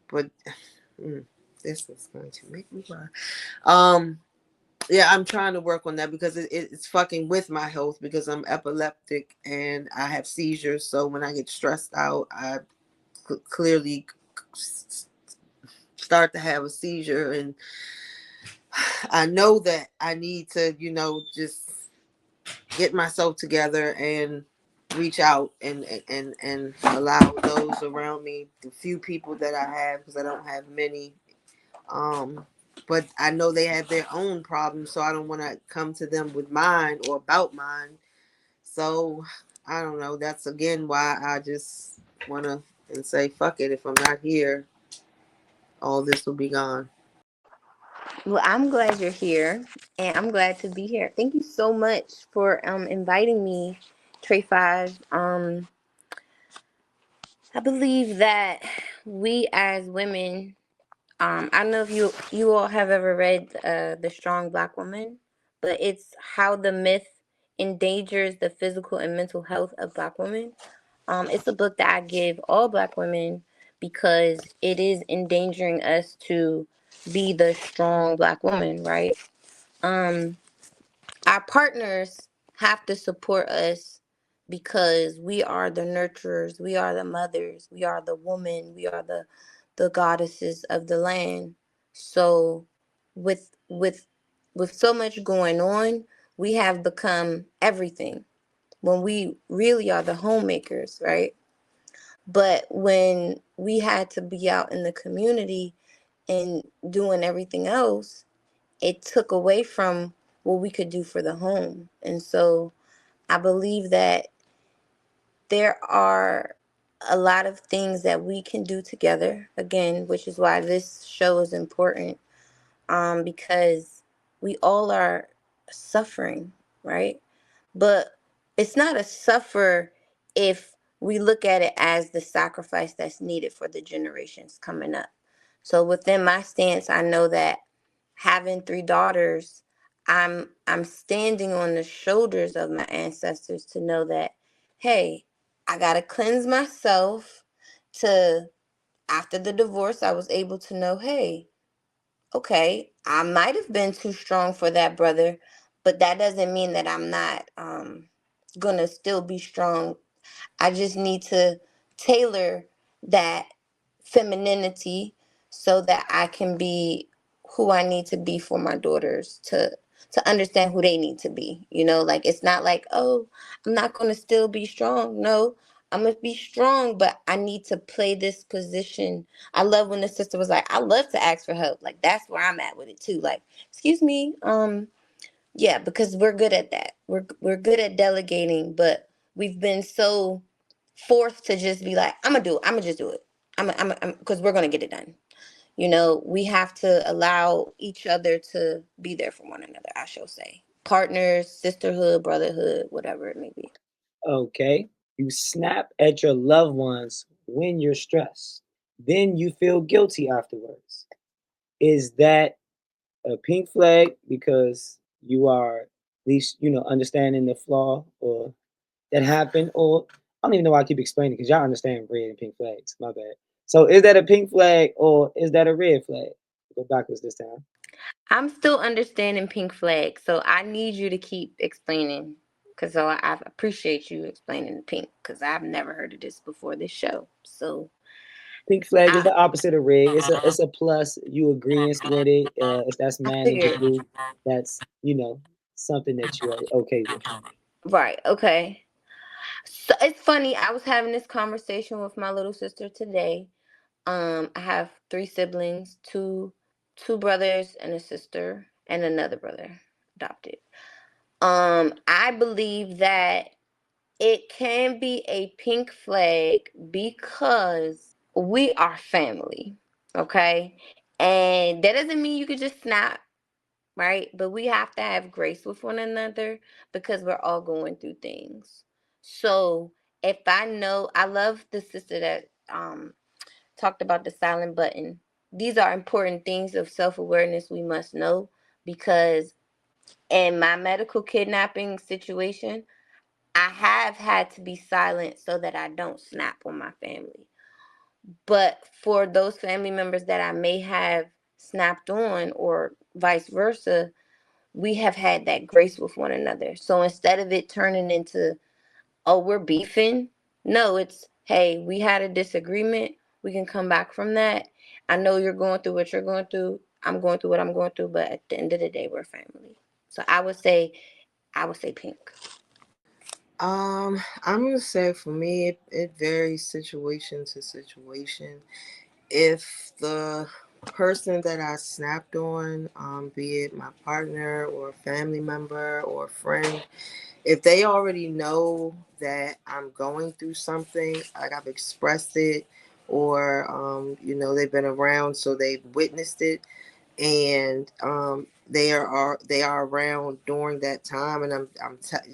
but this is going to make me cry. Yeah, I'm trying to work on that because it's fucking with my health because I'm epileptic and I have seizures. So when I get stressed out, I clearly start to have a seizure, and I know that I need to, just get myself together and reach out and allow those around me, the few people that I have, because I don't have many. But I know they have their own problems, so I don't want to come to them with mine or about mine. So I don't know. That's again why I just want to and say, fuck it. If I'm not here, all this will be gone. Well, I'm glad you're here, and I'm glad to be here. Thank you so much for inviting me, Trey Five. I believe that we as women, I don't know if you all have ever read The Strong Black Woman, but it's how the myth endangers the physical and mental health of Black women. It's a book that I give all Black women because it is endangering us to be the strong Black woman, right? Um, our partners have to support us because we are the nurturers, we are the mothers, we are the woman, we are the goddesses of the land. So with with with so much going on, we have become everything when we really are the homemakers, right? But when we had to be out in the community and doing everything else, it took away from what we could do for the home. And so I believe that there are a lot of things that we can do together, again, which is why this show is important, because we all are suffering, right? But it's not a suffer if we look at it as the sacrifice that's needed for the generations coming up. So within my stance, I know that having three daughters, I'm standing on the shoulders of my ancestors to know that, hey, I gotta cleanse myself to after the divorce I was able to know, hey, okay, I might have been too strong for that brother, but that doesn't mean that I'm not gonna still be strong. I just need to tailor that femininity so that I can be who I need to be for my daughters to understand who they need to be. You know, like it's not like, oh, I'm not going to still be strong. No, I'm going to be strong, but I need to play this position. I love when the sister was like, I love to ask for help. Like that's where I'm at with it too. Like, excuse me, yeah, because we're good at that. We're good at delegating, but we've been so forced to just be like, I'm gonna do it. I'm gonna just do it. Because we're gonna get it done. You know, we have to allow each other to be there for one another. I shall say, partners, sisterhood, brotherhood, whatever it may be. Okay. You snap at your loved ones when you're stressed. Then you feel guilty afterwards. Is that a pink flag because you are at least, understanding the flaw or that happened? Or I don't even know why I keep explaining because y'all understand red and pink flags. My bad. So is that a pink flag or is that a red flag? Go backwards this time. I'm still understanding pink flag, so I need you to keep explaining. Cause so I appreciate you explaining the pink, cause I've never heard of this before this show. So Pink flag is I the opposite of red. It's a plus. You agreeing with it. If that's I man in the figured. blue, that's something that you are okay with. Right. Okay. So it's funny. I was having this conversation with my little sister today. I have three siblings, two brothers and a sister, and another brother adopted. I believe that it can be a pink flag because we are family. Okay. And that doesn't mean you could just snap, right? But we have to have grace with one another because we're all going through things. So if I know, I love the sister that talked about the silent button. These are important things of self awareness we must know because in my medical kidnapping situation, I have had to be silent so that I don't snap on my family. But for those family members that I may have snapped on or vice versa, we have had that grace with one another. So instead of it turning into, oh, we're beefing, no, it's, hey, we had a disagreement. We can come back from that. I know you're going through what you're going through. I'm going through what I'm going through, but at the end of the day, we're family. So I would say pink. I'm gonna say for me, it varies situation to situation. If the person that I snapped on, be it my partner or a family member or a friend, if they already know that I'm going through something, like I've expressed it, or they've been around, so they've witnessed it, and they are around during that time, and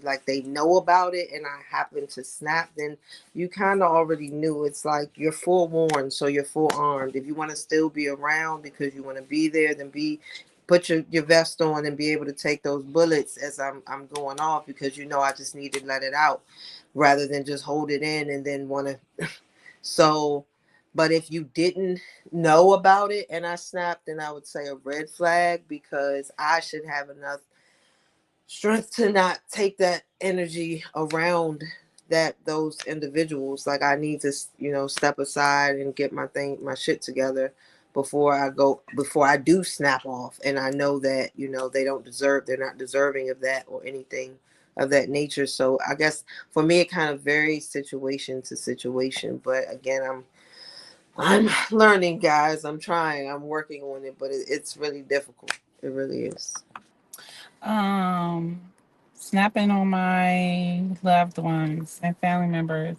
like they know about it, and I happen to snap, then you kind of already knew. It's like you're forewarned, so you're forearmed. If you want to still be around because you want to be there, then put your vest on and be able to take those bullets as I'm going off, because I just need to let it out rather than just hold it in and then want to. So, but if you didn't know about it and I snapped, then I would say a red flag, because I should have enough strength to not take that energy around those individuals. Like I need to, step aside and get my shit together before I do snap off. And I know that, they're not deserving of that or anything of that nature. So I guess for me, it kind of varies situation to situation. But again, I'm learning, guys. I'm trying. I'm working on it, but it's really difficult. It really is. Um, Snapping on my loved ones and family members.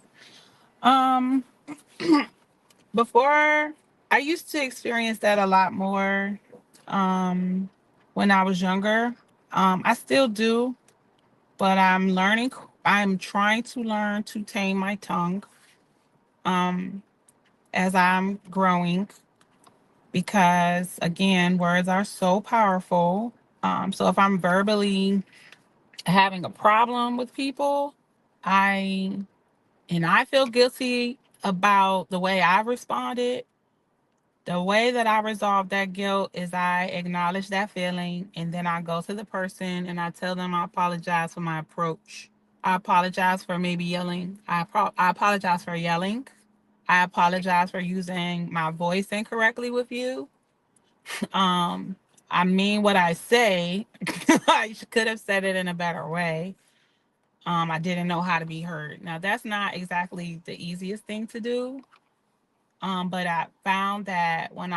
Before, I used to experience that a lot more um, when I was younger. I still do, but I'm trying to learn to tame my tongue um, as I'm growing because, again, words are so powerful. So if I'm verbally having a problem with people, I I feel guilty about the way I responded. The way that I resolve that guilt is I acknowledge that feeling and then I go to the person and I tell them I apologize for my approach. I apologize for maybe yelling. I apologize for yelling. I apologize for using my voice incorrectly with you. Um, I mean what I say. I could have said it in a better way. I didn't know how to be heard. Now that's not exactly the easiest thing to do. But I found that when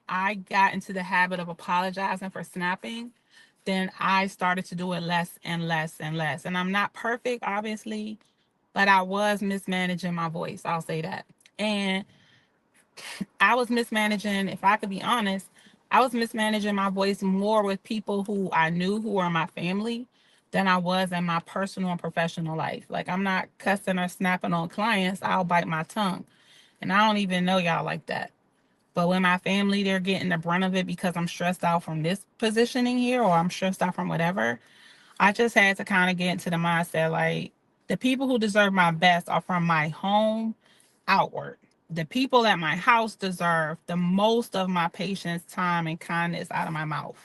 I got into the habit of apologizing for snapping, then I started to do it less and less and less. And I'm not perfect, obviously, but I was mismanaging my voice. I'll say that. And I was mismanaging, if I could be honest, I was mismanaging my voice more with people who I knew who were my family than I was in my personal and professional life. Like I'm not cussing or snapping on clients. I'll bite my tongue. And I don't even know y'all like that. But when my family, they're getting the brunt of it because I'm stressed out from this positioning here or I'm stressed out from whatever. I just had to kind of get into the mindset like the people who deserve my best are from my home outward. The people at my house deserve the most of my patience, time, and kindness out of my mouth.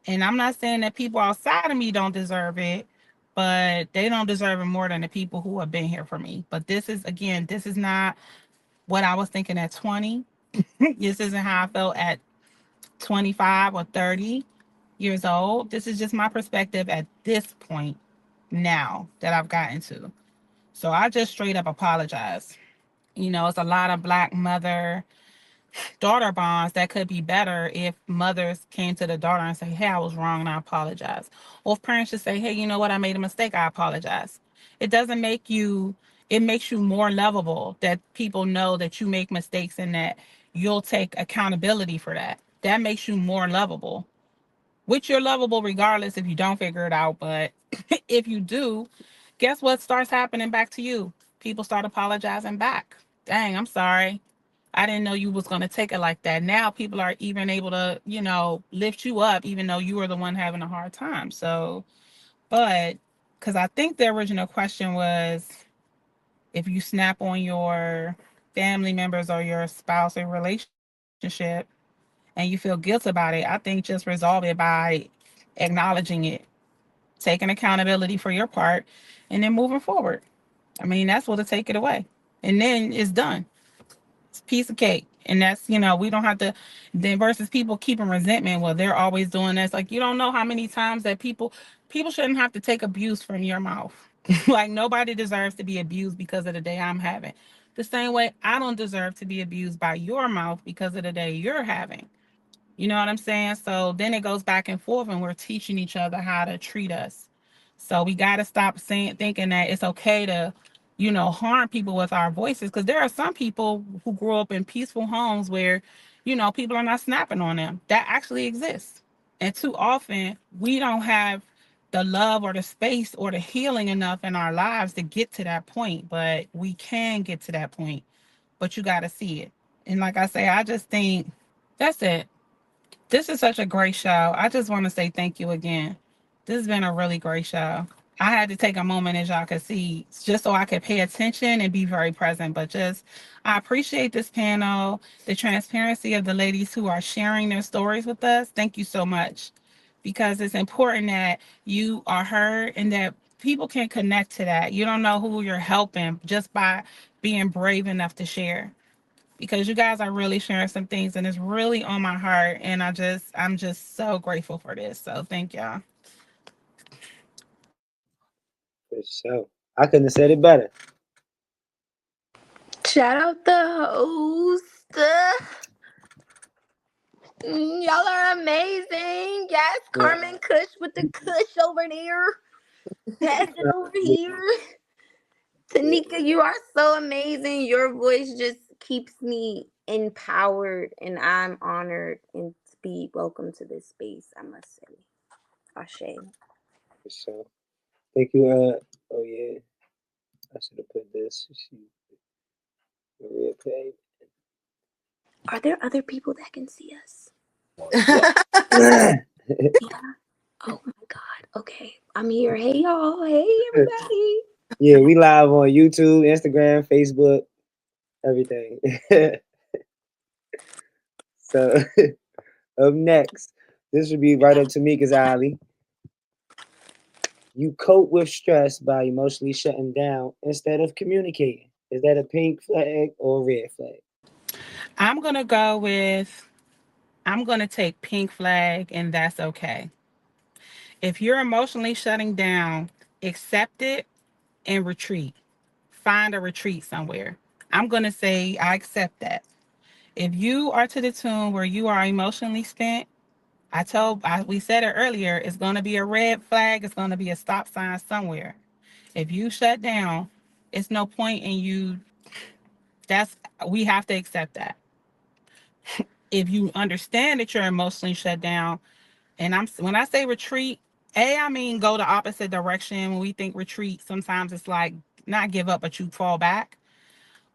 And I'm not saying that people outside of me don't deserve it, but they don't deserve it more than the people who have been here for me. But this is, again, this is not what I was thinking at 20. This isn't how I felt at 25 or 30 years old. This is just my perspective at this point now that I've gotten to. So I just straight up apologize. It's a lot of black mother daughter bonds that could be better if mothers came to the daughter and say, hey, I was wrong and I apologize. Or if parents just say, hey, you know what, I made a mistake, I apologize. It doesn't make you, it makes you more lovable that people know that you make mistakes and that you'll take accountability for that. That makes you more lovable, which you're lovable regardless if you don't figure it out. But if you do, guess what starts happening back to you? People start apologizing back. Dang, I'm sorry. I didn't know you was going to take it like that. Now people are even able to, lift you up, even though you were the one having a hard time. So, but because I think the original question was if you snap on your family members or your spouse or relationship and you feel guilt about it, I think just resolve it by acknowledging it, taking accountability for your part, and then moving forward. I mean, that's what'll take it away. And then it's done. Piece of cake. And that's, we don't have to, then versus people keeping resentment. Well, they're always doing this. Like, you don't know how many times that people shouldn't have to take abuse from your mouth. Like, nobody deserves to be abused because of the day I'm having. The same way I don't deserve to be abused by your mouth because of the day you're having. You know what I'm saying? So then it goes back and forth, and we're teaching each other how to treat us. So we got to stop thinking that it's okay to, harm people with our voices. Because there are some people who grow up in peaceful homes where, people are not snapping on them. That actually exists. And too often, we don't have the love or the space or the healing enough in our lives to get to that point. But we can get to that point. But you got to see it. And like I say, I just think that's it. This is such a great show. I just want to say thank you again. This has been a really great show. I had to take a moment, as y'all could see, just so I could pay attention and be very present. But I appreciate this panel, the transparency of the ladies who are sharing their stories with us. Thank you so much. Because it's important that you are heard and that people can connect to that. You don't know who you're helping just by being brave enough to share because you guys are really sharing some things and it's really on my heart and I'm just so grateful for this. So thank y'all. For sure. I couldn't have said it better. Shout out the host. Y'all are amazing. Yes, Yeah. Carmen Kush with the Kush over there. Pass it over here. Tanika, you are so amazing. Your voice just keeps me empowered, and I'm honored and to be welcome to this space, I must say. Ashe. For sure. Thank you. Oh yeah, I should have put this. She Maria paid. Are there other people that can see us? Yeah. Yeah. Oh my God. Okay. I'm here. Hey, y'all. Hey, everybody. Yeah, we live on YouTube, Instagram, Facebook, everything. So up next, this would be right up to Mika's alley. You cope with stress by emotionally shutting down instead of communicating. Is that a pink flag or a red flag? I'm going to go with, I'm going to take pink flag, and that's okay. If you're emotionally shutting down, accept it and retreat. Find a retreat somewhere. I'm going to say I accept that. If you are to the tune where you are emotionally spent, we said it earlier, it's going to be a red flag, it's going to be a stop sign somewhere. If you shut down, it's no point in you. That's We have to accept that. If you understand that you're emotionally shut down, and when I say retreat, I mean go the opposite direction. When we think retreat, sometimes it's like not give up, but you fall back.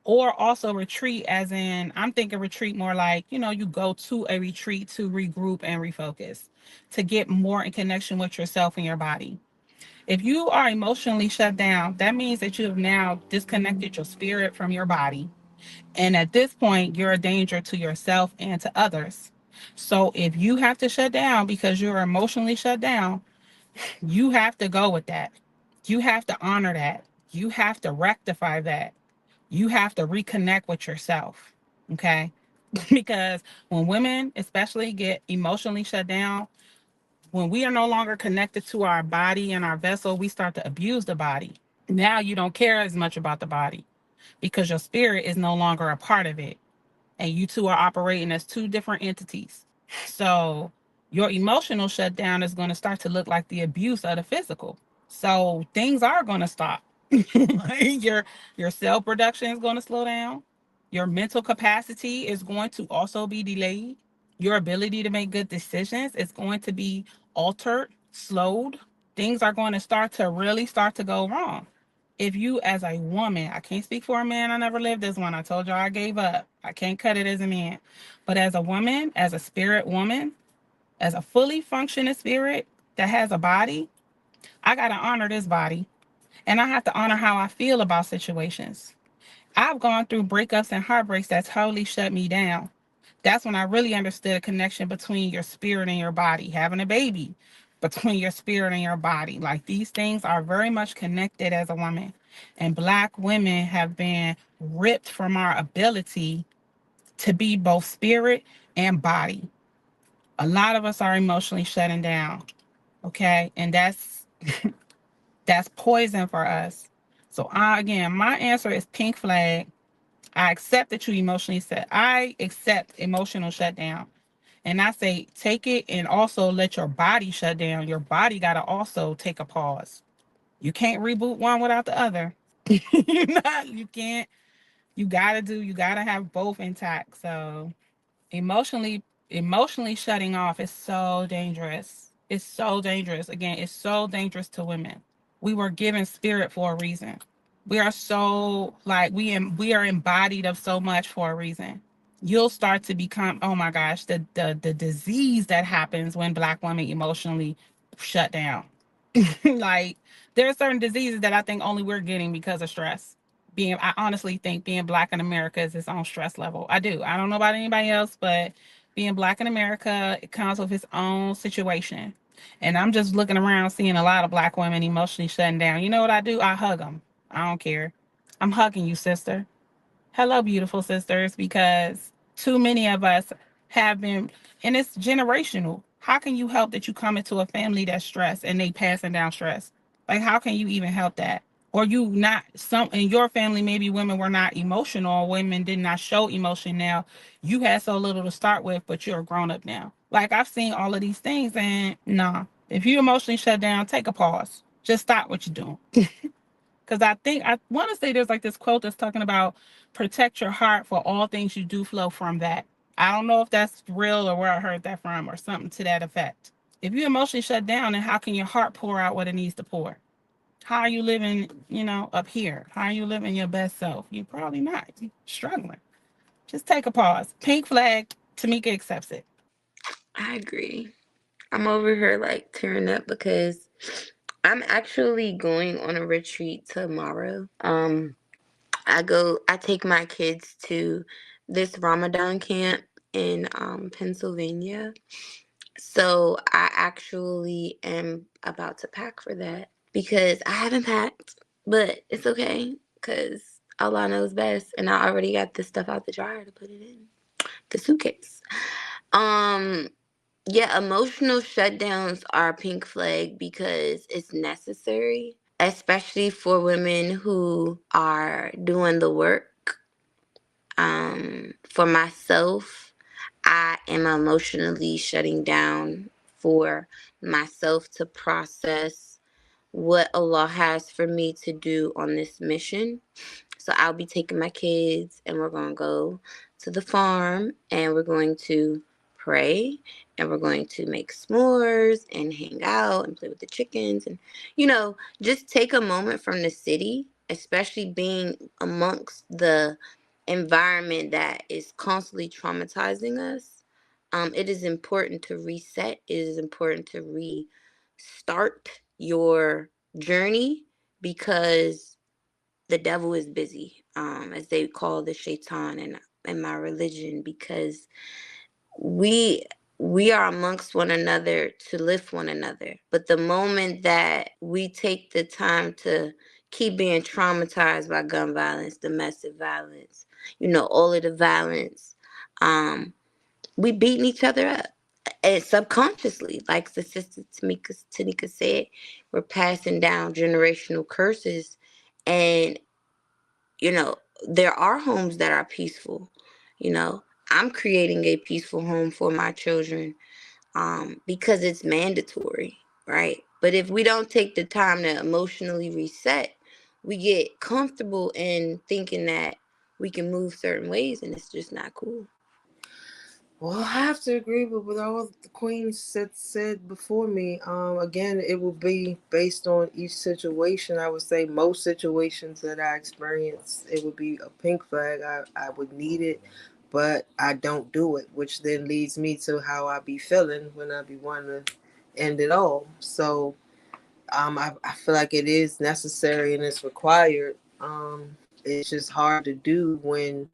Or also retreat, as in, I'm thinking retreat more like, you go to a retreat to regroup and refocus, to get more in connection with yourself and your body. If you are emotionally shut down, that means that you have now disconnected your spirit from your body. And at this point, you're a danger to yourself and to others. So if you have to shut down because you're emotionally shut down, you have to go with that. You have to honor that. You have to rectify that. You have to reconnect with yourself. Okay? Because when women, especially, get emotionally shut down, when we are no longer connected to our body and our vessel, we start to abuse the body. Now you don't care as much about the body because your spirit is no longer a part of it. And you two are operating as two different entities. So your emotional shutdown is going to start to look like the abuse of the physical. So things are going to stop. Like your cell production is going to slow down. Your mental capacity is going to also be delayed. Your ability to make good decisions is going to be altered, slowed. Things are going to start to go wrong. If you, as a woman, I can't speak for a man, I never lived this one. I told y'all I gave up. I can't cut it as a man. But as a woman, as a spirit woman, as a fully functioning spirit that has a body, I got to honor this body. And I have to honor how I feel about situations. I've gone through breakups and heartbreaks that totally shut me down. That's when I really understood a connection between your spirit and your body, having a baby, between your spirit and your body. Like, these things are very much connected as a woman. And Black women have been ripped from our ability to be both spirit and body. A lot of us are emotionally shutting down. Okay. And that's poison for us. So again, my answer is pink flag. I accept that you emotionally set. I accept emotional shutdown. And I say take it and also let your body shut down. Your body gotta also take a pause. You can't reboot one without the other. You can't. You gotta have both intact. So emotionally emotionally shutting off is so dangerous. It's so dangerous. Again, it's so dangerous to women. We were given spirit for a reason. We are so, like, we are embodied of so much for a reason. You'll start to become, oh my gosh, the disease that happens when Black women emotionally shut down. Like, there are certain diseases that I think only we're getting because of stress. I honestly think being Black in America is its own stress level. I do. I don't know about anybody else, but being Black in America, it comes with its own situation. And I'm just looking around seeing a lot of Black women emotionally shutting down. You know what I do? I hug them. I don't care. I'm hugging you, sister. Hello, beautiful sisters, because too many of us have been, and it's generational. How can you help that you come into a family that's stressed and they passing down stress? Like, how can you even help that? Or you not, some in your family, maybe women were not emotional, or women did not show emotion. Now you had so little to start with, but you're a grown up now. Like, I've seen all of these things, and nah, if you emotionally shut down, take a pause. Just stop what you're doing. Because I want to say there's like this quote that's talking about protect your heart, for all things you do flow from that. I don't know if that's real or where I heard that from or something to that effect. If you emotionally shut down, then how can your heart pour out what it needs to pour? How are you living, up here? How are you living your best self? You're probably not. You're struggling. Just take a pause. Pink flag, Tamika accepts it. I agree. I'm over here like tearing up because I'm actually going on a retreat tomorrow. I take my kids to this Ramadan camp in Pennsylvania. So I actually am about to pack for that because I haven't packed, but it's okay because Allah knows best, and I already got the stuff out the dryer to put it in the suitcase. Um, yeah, emotional shutdowns are a pink flag because it's necessary, especially for women who are doing the work. For myself, I am emotionally shutting down for myself to process what Allah has for me to do on this mission. So I'll be taking my kids and we're going to go to the farm and we're going to pray and we're going to make s'mores and hang out and play with the chickens and, just take a moment from the city, especially being amongst the environment that is constantly traumatizing us. It is important to reset. It is important to restart your journey because the devil is busy, as they call the shaitan in my religion, because we we are amongst one another to lift one another. But the moment that we take the time to keep being traumatized by gun violence, domestic violence, all of the violence, we beating each other up. And subconsciously, like the sister Tanika said, we're passing down generational curses. And you know, there are homes that are peaceful. You know, I'm creating a peaceful home for my children because it's mandatory, right? But if we don't take the time to emotionally reset, we get comfortable in thinking that we can move certain ways, and it's just not cool. Well, I have to agree with what all the queens said before me. Again, it will be based on each situation. I would say most situations that I experience, it would be a pink flag. I would need it, but I don't do it, which then leads me to how I be feeling when I be wanting to end it all. So I feel like it is necessary and it's required. It's just hard to do when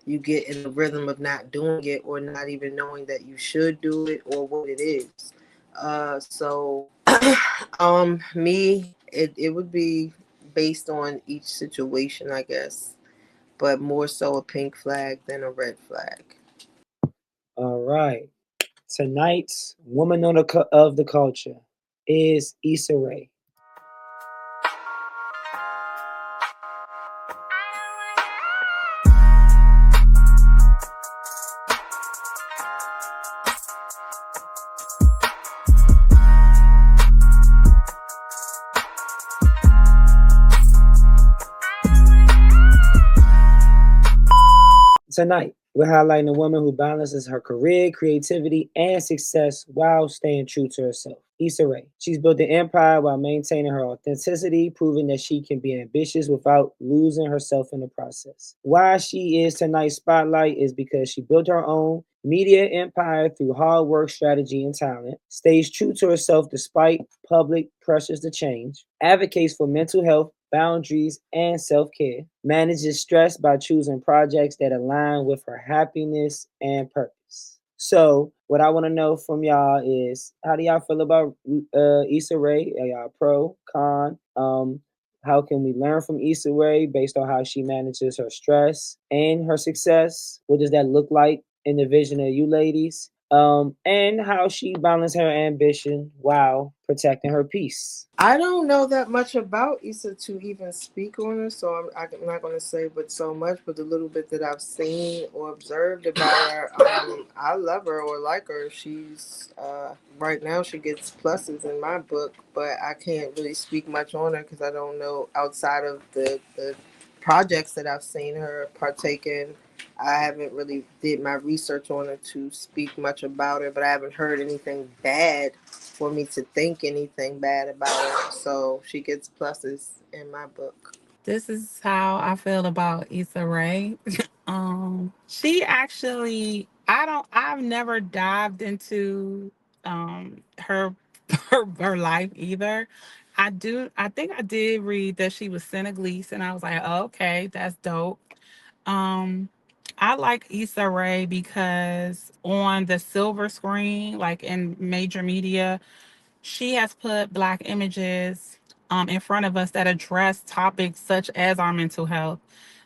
you get in the rhythm of not doing it or not even knowing that you should do it or what it is. So me, it would be based on each situation, I guess, but more so a pink flag than a red flag. All right. Tonight's woman of the culture is Issa Rae. Tonight, we're highlighting a woman who balances her career, creativity, and success while staying true to herself. Issa Rae. She's built an empire while maintaining her authenticity, proving that she can be ambitious without losing herself in the process. Why she is tonight's spotlight is because she built her own media empire through hard work, strategy, and talent, stays true to herself despite public pressures to change, advocates for mental health, boundaries, and self care, manages stress by choosing projects that align with her happiness and purpose. So, what I want to know from y'all is how do y'all feel about Issa Rae? Are y'all pro, con? How can we learn from Issa Rae based on how she manages her stress and her success? What does that look like in the vision of you ladies? and how she balanced her ambition while protecting her peace. I don't know that much about Issa to even speak on her, so I'm not going to say but so much. But the little bit that I've seen or observed about her, I love her or like her. She's right now she gets pluses in my book, but I can't really speak much on her because I don't know outside of the projects that I've seen her partake in. I haven't really did my research on her to speak much about her, but I haven't heard anything bad for me to think anything bad about her. So she gets pluses in my book. This is how I feel about Issa Rae. She actually, I've never dived into her her life either. I think I did read that she was Senegalese, and I was like, oh, okay, that's dope. Um, I like Issa Rae because on the silver screen, like in major media, she has put Black images in front of us that address topics such as our mental health,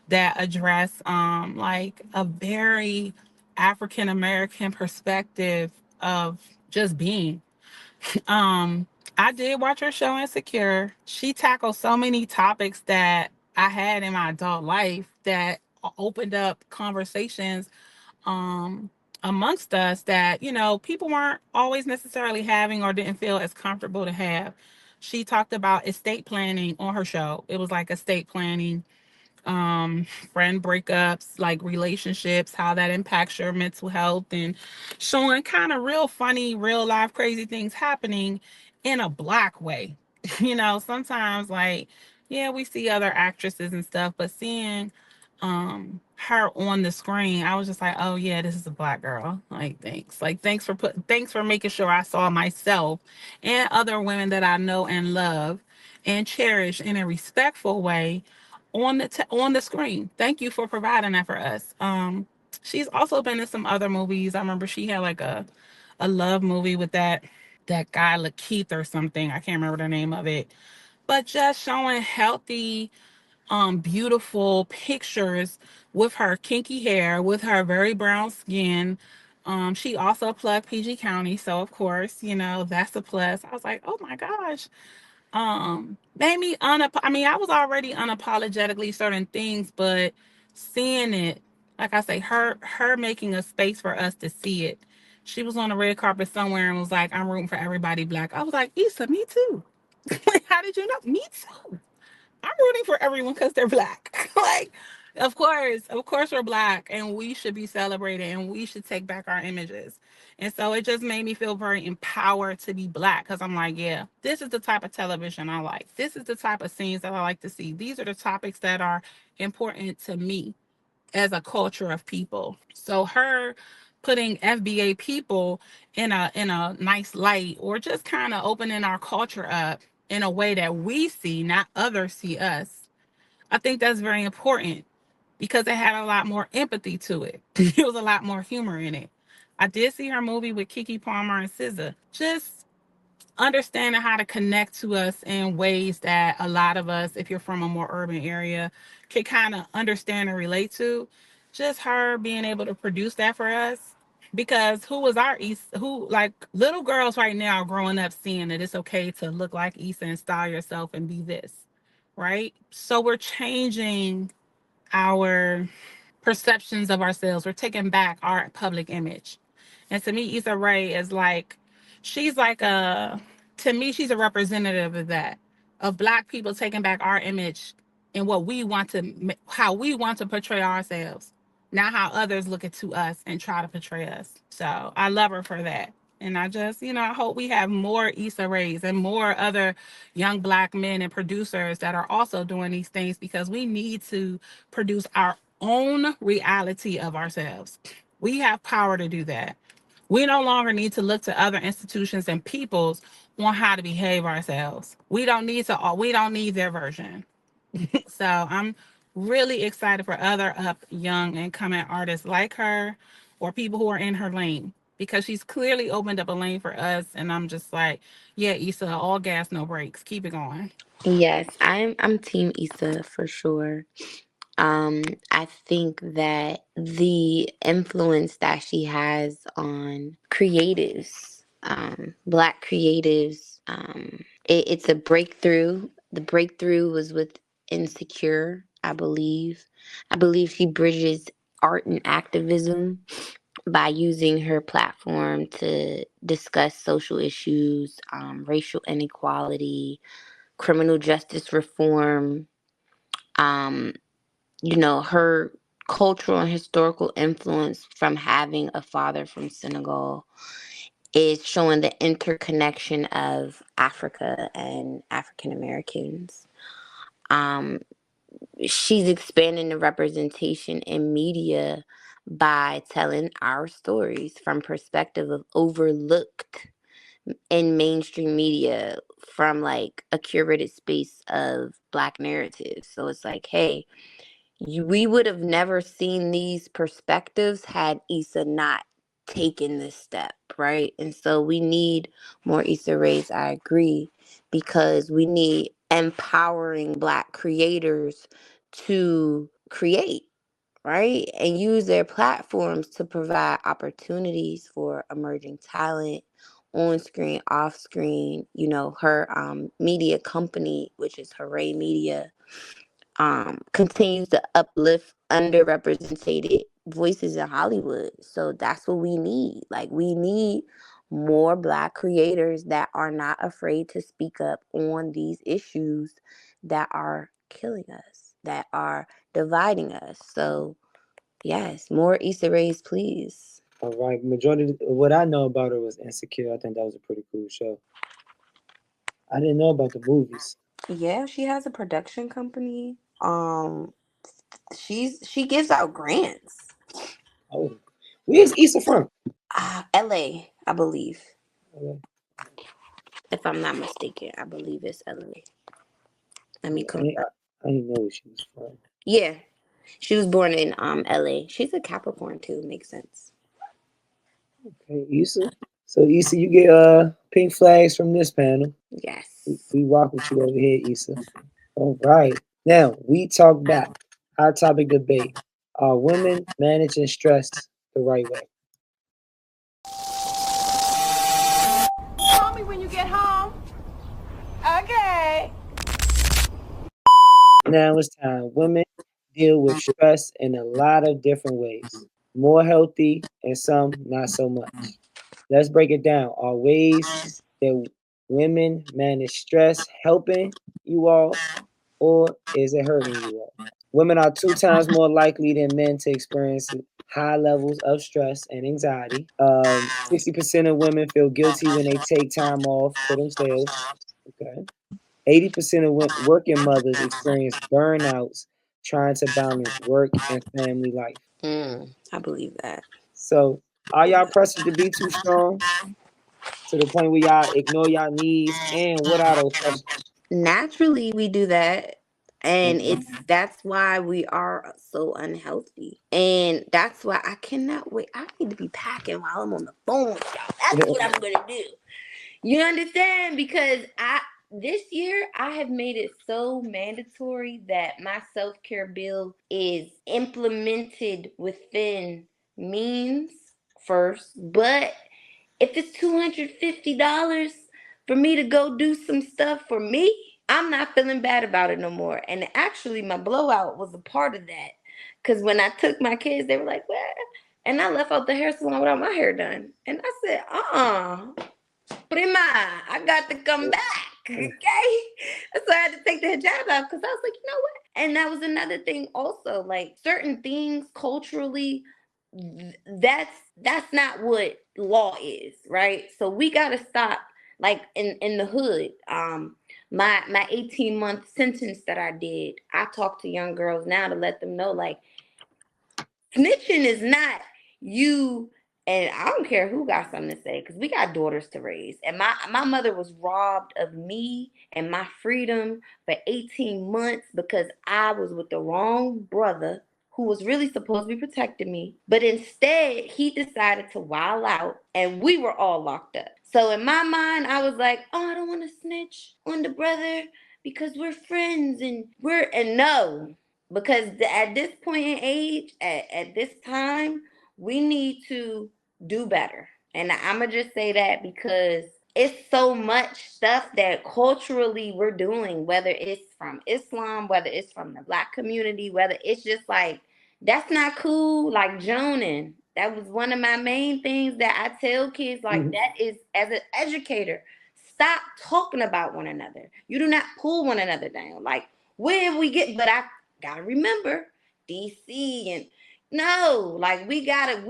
that address like a very African American perspective of just being. Um, I did watch her show Insecure. She tackled so many topics that I had in my adult life that opened up conversations um amongst us that people weren't always necessarily having or didn't feel as comfortable to have. She talked about estate planning on her show. It was like estate planning, um friend breakups, like relationships, how that impacts your mental health, and showing kind of real funny, real life crazy things happening in a Black way. Sometimes, like, yeah, we see other actresses and stuff, but seeing her on the screen, I was just like, oh yeah, this is a Black girl. Like, thanks. Like, thanks for making sure I saw myself and other women that I know and love and cherish in a respectful way on on the screen. Thank you for providing that for us. She's also been in some other movies. I remember she had like a love movie with that guy Lakeith or something. I can't remember the name of it. But just showing healthy, beautiful pictures with her kinky hair, with her very brown skin. She also plugged PG County, so of course, that's a plus. I was like, oh my gosh, made me I mean, I was already unapologetically certain things, but seeing it, like I say, her making a space for us to see it. She was on the red carpet somewhere and was like, I'm rooting for everybody Black. I was like, Issa, me too. Like, how did you know? Me too. I'm rooting for everyone because they're Black. Like, of course we're Black and we should be celebrated and we should take back our images. And so it just made me feel very empowered to be Black because I'm like, yeah, this is the type of television I like. This is the type of scenes that I like to see. These are the topics that are important to me as a culture of people. So her putting FBA people in a nice light, or just kind of opening our culture up in a way that we see, not others see us. I think that's very important because it had a lot more empathy to it. It was a lot more humor in it. I did see her movie with Kiki Palmer and SZA. Just understanding how to connect to us in ways that a lot of us, if you're from a more urban area, can kind of understand and relate to. Just her being able to produce that for us. Because who was our Issa? Who, like, little girls right now are growing up seeing that it's okay to look like Issa and style yourself and be this, right? So we're changing our perceptions of ourselves. We're taking back our public image. And to me, Issa Rae is like, she's like to me, she's a representative of that, of Black people taking back our image and what we want to, how we want to portray ourselves, not how others look at to us and try to portray us. So I love her for that. And I just, I hope we have more Issa Raes and more other young Black men and producers that are also doing these things, because we need to produce our own reality of ourselves. We have power to do that. We no longer need to look to other institutions and peoples on how to behave ourselves. We don't need their version. So I'm really excited for other up young and coming artists like her, or people who are in her lane, because she's clearly opened up a lane for us. And I'm just like, yeah, Issa, all gas, no brakes. Keep it going. Yes, I'm Team Issa for sure. I think that the influence that she has on creatives, Black creatives, it's a breakthrough. The breakthrough was with Insecure, I believe. I believe she bridges art and activism by using her platform to discuss social issues, racial inequality, criminal justice reform. Um, her cultural and historical influence from having a father from Senegal is showing the interconnection of Africa and African Americans. Um, she's expanding the representation in media by telling our stories from perspective of overlooked in mainstream media from like a curated space of Black narratives. So it's like, hey, we would have never seen these perspectives had Issa not taken this step, right? And so we need more Issa Raes, I agree, because we need empowering Black creators to create, right? And use their platforms to provide opportunities for emerging talent on screen, off screen. Her media company, which is Hooray Media, continues to uplift underrepresented voices in Hollywood. So that's what we need. Like, we need more Black creators that are not afraid to speak up on these issues that are killing us, that are dividing us. So, yes, more Issa Raes, please. All right. Majority of what I know about her was Insecure. I think that was a pretty cool show. I didn't know about the movies. Yeah, she has a production company. She gives out grants. Oh, where's Issa from? LA, I believe. Okay. If I'm not mistaken, I believe it's LA. Let me confirm. I didn't know where she was from. Yeah, she was born in LA. She's a Capricorn too. Makes sense. Okay, Issa. So Issa, you get pink flags from this panel. Yes. We rock with you over here, Issa. All right. Now we talk back. Hot topic debate. Are women managing stress the right way? Call me when you get home. Okay. Now it's time. Women deal with stress in a lot of different ways. More healthy and some not so much. Let's break it down. Are ways that women manage stress helping you all, or is it hurting you all? Women are 2 times more likely than men to experience high levels of stress and anxiety. 60% of women feel guilty when they take time off for themselves. Okay. 80% of working mothers experience burnouts trying to balance work and family life. I believe that. So, are y'all pressing to be too strong to the point where y'all ignore y'all needs? And what are those pressures? Naturally, we do that. And Okay. that's why we are so unhealthy. And that's why I cannot wait. I need to be packing while I'm on the phone with y'all. That's what I'm gonna do. You understand? Because this year I have made it so mandatory that my self-care bill is implemented within means first. But if it's $250 for me to go do some stuff for me, I'm not feeling bad about it no more. And actually my blowout was a part of that. Cause when I took my kids, they were like, "What?" And I left out the hair salon without my hair done. And I said, Prima, I got to come back. Okay. So I had to take the hijab off because I was like, you know what? And that was another thing also. Like, certain things culturally, that's not what law is, right? So we gotta stop, like, in the hood. My 18-month sentence that I did, I talk to young girls now to let them know, like, snitching is not you, and I don't care who got something to say, because we got daughters to raise. And my mother was robbed of me and my freedom for 18 months because I was with the wrong brother who was really supposed to be protecting me. But instead, he decided to wild out, and we were all locked up. So in my mind, I was like, oh, I don't want to snitch on the brother because we're friends and no. because at this point in age, at this time, we need to do better. And I'm gonna just say that because it's so much stuff that culturally we're doing, whether it's from Islam, whether it's from the black community, whether it's just like that's not cool. Like Jonan, that was one of my main things that I tell kids. Like that is, as an educator, stop talking about one another. You do not pull one another down. Like where we get, but I gotta remember DC and no, like we gotta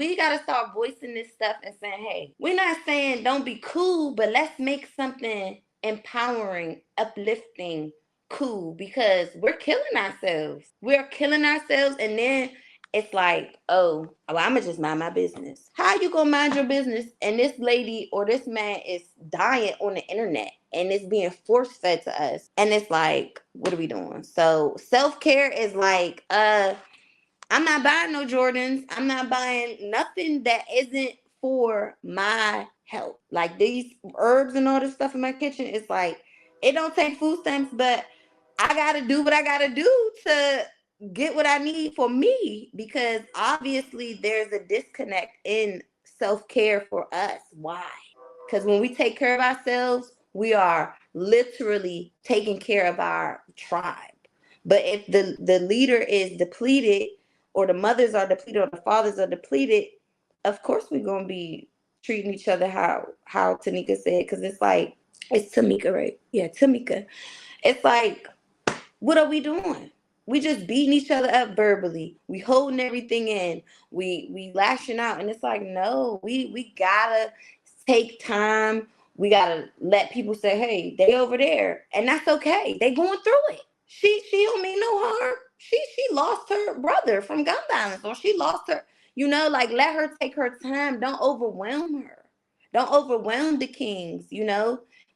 start voicing this stuff and saying, hey, we're not saying don't be cool, but let's make something empowering, uplifting, cool, because we're killing ourselves. We're killing ourselves, and then it's like, oh, well, I'ma just mind my business. How you gonna mind your business and this lady or this man is dying on the internet and it's being force fed to us? And it's like, what are we doing? So self-care is like, I'm not buying no Jordans. I'm not buying nothing that isn't for my health. Like these herbs and all this stuff in my kitchen, it's like it don't take food stamps, but I gotta do what I gotta do to get what I need for me, because obviously there's a disconnect in self-care for us. Why? Because when we take care of ourselves, we are literally taking care of our tribe. But if the leader is depleted, or the mothers are depleted, or the fathers are depleted, of course we're gonna be treating each other how Tanika said, because it's like, it's Tamika, right? Yeah, Tamika. It's like, what are we doing? We just beating each other up verbally. We holding everything in. We lashing out, and it's like, no, we gotta take time. We gotta let people say, hey, they over there, and that's okay. They going through it. She don't mean no harm. She lost her brother from gun violence, or she lost her. Like, let her take her time. Don't overwhelm her. Don't overwhelm the kings.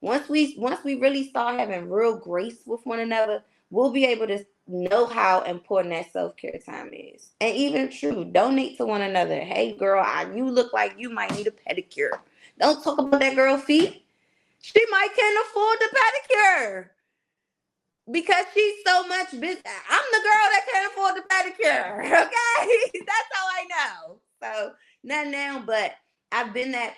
Once we really start having real grace with one another, we'll be able to know how important that self-care time is. And even true, donate to one another. Hey girl, you look like you might need a pedicure. Don't talk about that girl feet. She might can't afford the pedicure because she's so much busy. I'm the girl that can't afford the pedicure. Okay. That's how I know. So not now, but I've been that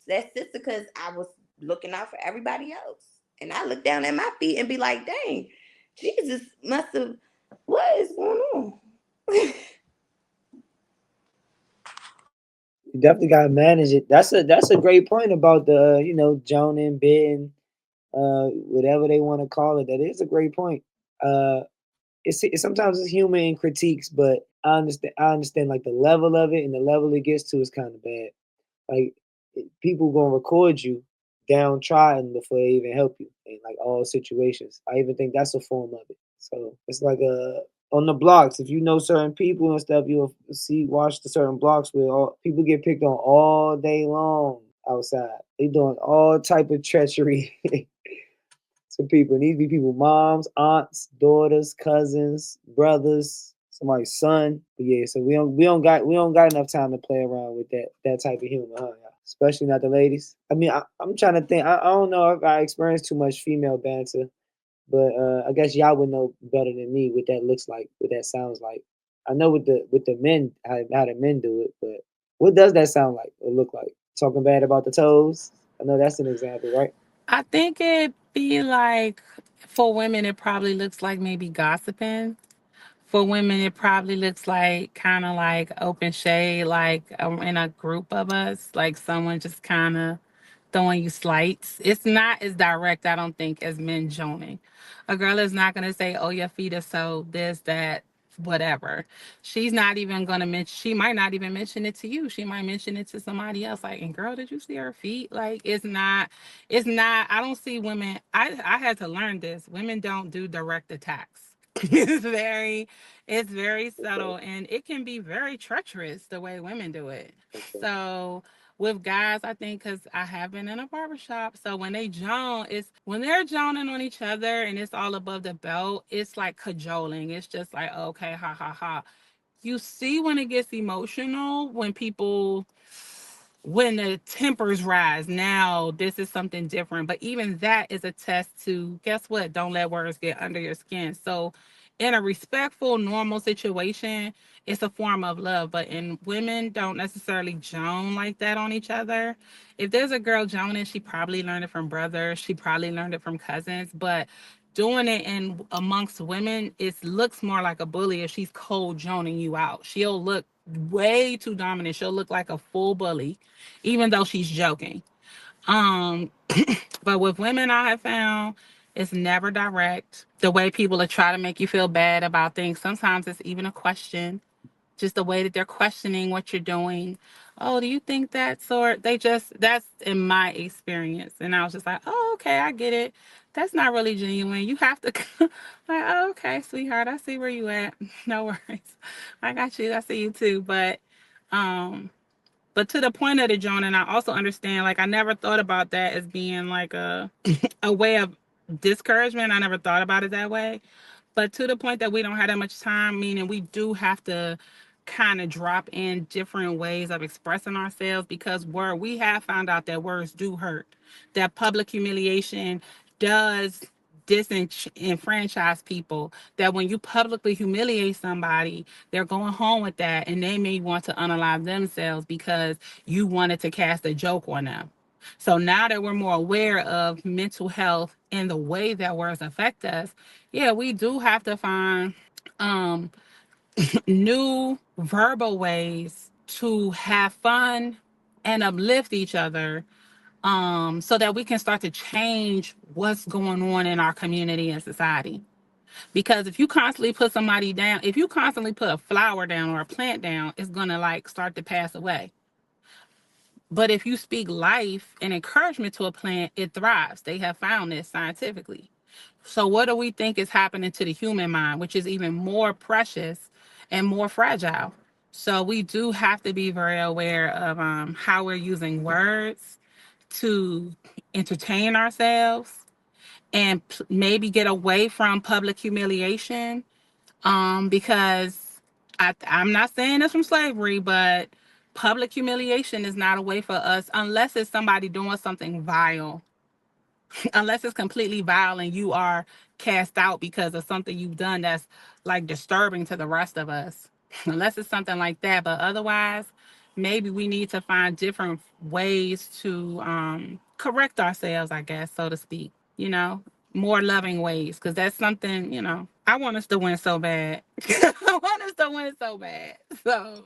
sister, because I was looking out for everybody else. And I look down at my feet and be like, dang, Jesus must have, what is going on? You definitely gotta manage it. That's a great point about the Joan and Ben, whatever they want to call it. That is a great point. It's sometimes it's human in critiques, but I understand like the level of it, and the level it gets to is kind of bad. Like people gonna record you downtrodden before they even help you in like all situations. I even think that's a form of it. So it's like on the blocks. If you know certain people and stuff, you'll watch the certain blocks where all people get picked on all day long outside. They doing all type of treachery to people. It needs to be people, moms, aunts, daughters, cousins, brothers, somebody's son. But yeah, so we don't got enough time to play around with that type of humor, huh? Yeah. Especially not the ladies. I mean, I'm trying to think. I don't know if I experienced too much female banter, but I guess y'all would know better than me what that looks like, what that sounds like. I know with the men how the men do it, but what does that sound like or look like? Talking bad about the toes. I know that's an example, right? I think it be like, for women, it probably looks like maybe gossiping. For women, it probably looks like kind of like open shade, like in a group of us, like someone just kind of throwing you slights. It's not as direct, I don't think, as men joning. A girl is not going to say, oh, your feet are so this, that, whatever. She's not even going to mention, she might not even mention it to you. She might mention it to somebody else. Like, and girl, did you see her feet? Like, I don't see women, I had to learn this. Women don't do direct attacks. It's very Okay. subtle, and it can be very treacherous the way women do it. Okay. So with guys, I think, because I have been in a barbershop, so when they joan, it's when they're joning on each other and it's all above the belt, it's like cajoling. It's just like, okay, ha ha ha. You see when it gets emotional, when the tempers rise. Now this is something different, but even that is a test to, guess what, don't let words get under your skin. So in a respectful, normal situation, it's a form of love. But in women don't necessarily joan like that on each other. If there's a girl joning, she probably learned it from brothers. She probably learned it from cousins. But doing it in amongst women, it looks more like a bully if she's cold joning you out. She'll look way too dominant. She'll look like a full bully, even though she's joking. Um, but with women, I have found it's never direct. The way people are trying to make you feel bad about things. Sometimes it's even a question. Just the way that they're questioning what you're doing. Oh, do you think that sort? That's in my experience. And I was just like, oh, okay, I get it. That's not really genuine. You have to, like, oh, okay, sweetheart, I see where you at. No worries. I got you. I see you too. Um, but to the point of the Joan, and I also understand, like, I never thought about that as being like a way of discouragement. I never thought about it that way. But to the point that we don't have that much time, meaning we do have to kind of drop in different ways of expressing ourselves, because we have found out that words do hurt. That public humiliation does disenfranchise people. That when you publicly humiliate somebody, they're going home with that, and they may want to unalive themselves because you wanted to cast a joke on them. So now that we're more aware of mental health and the way that words affect us, yeah, we do have to find um, new verbal ways to have fun and uplift each other, so that we can start to change what's going on in our community and society. Because if you constantly put somebody down, if you constantly put a flower down or a plant down, it's going to like start to pass away. But if you speak life and encouragement to a plant, it thrives. They have found this scientifically. So what do we think is happening to the human mind, which is even more precious and more fragile? So we do have to be very aware of how we're using words to entertain ourselves, and maybe get away from public humiliation, because I'm not saying this from slavery, but public humiliation is not a way for us unless it's somebody doing something vile, unless it's completely vile and you are cast out because of something you've done that's like disturbing to the rest of us. Unless it's something like that. But otherwise, maybe we need to find different ways to correct ourselves, I guess, so to speak, more loving ways. Because that's something, I want us to win so bad. I want us to win so bad. So,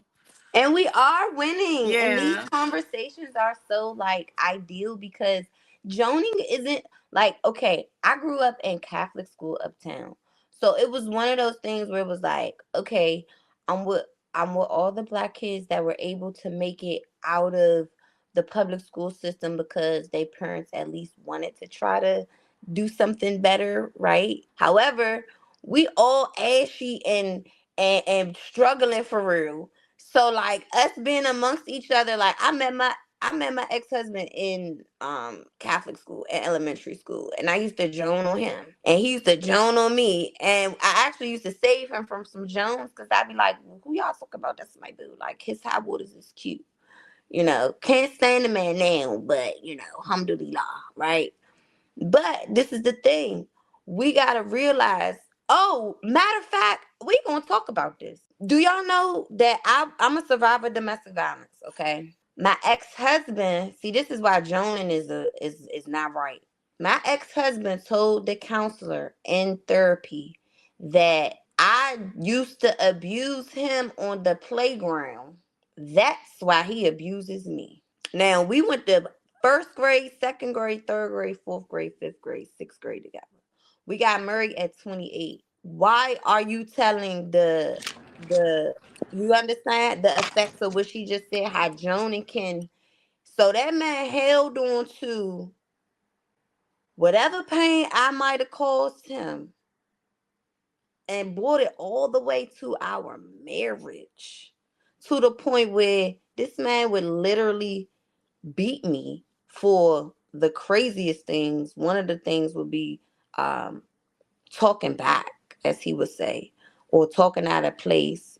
And we are winning. And these yeah. conversations are so like ideal because joning isn't like, okay, I grew up in Catholic school uptown. So it was one of those things where it was like, okay, I'm with I'm with all the black kids that were able to make it out of the public school system because their parents at least wanted to try to do something better, right? However, we all ashy and struggling for real. So like us being amongst each other, like I met my ex-husband in Catholic school at elementary school, and I used to joan on him and he used to joan on me, and I actually used to save him from some jones because I'd be like, well, who y'all talking about? That's my dude. Like his high waters is cute. Can't stand the man now, but alhamdulillah, right? But this is the thing. We gotta realize, oh, matter of fact, we gonna talk about this. Do y'all know that I'm a survivor of domestic violence? Okay, my ex-husband. See, this is why joining is not right. My ex-husband told the counselor in therapy that I used to abuse him on the playground. That's why he abuses me. Now we went to first grade, second grade, third grade, fourth grade, fifth grade, sixth grade together. We got married at 28. Why are you telling the you understand the effects of what she just said, how Joan and Ken, so that man held on to whatever pain I might have caused him and brought it all the way to our marriage, to the point where this man would literally beat me for the craziest things. One of the things would be um, talking back, as he would say, or talking out of place.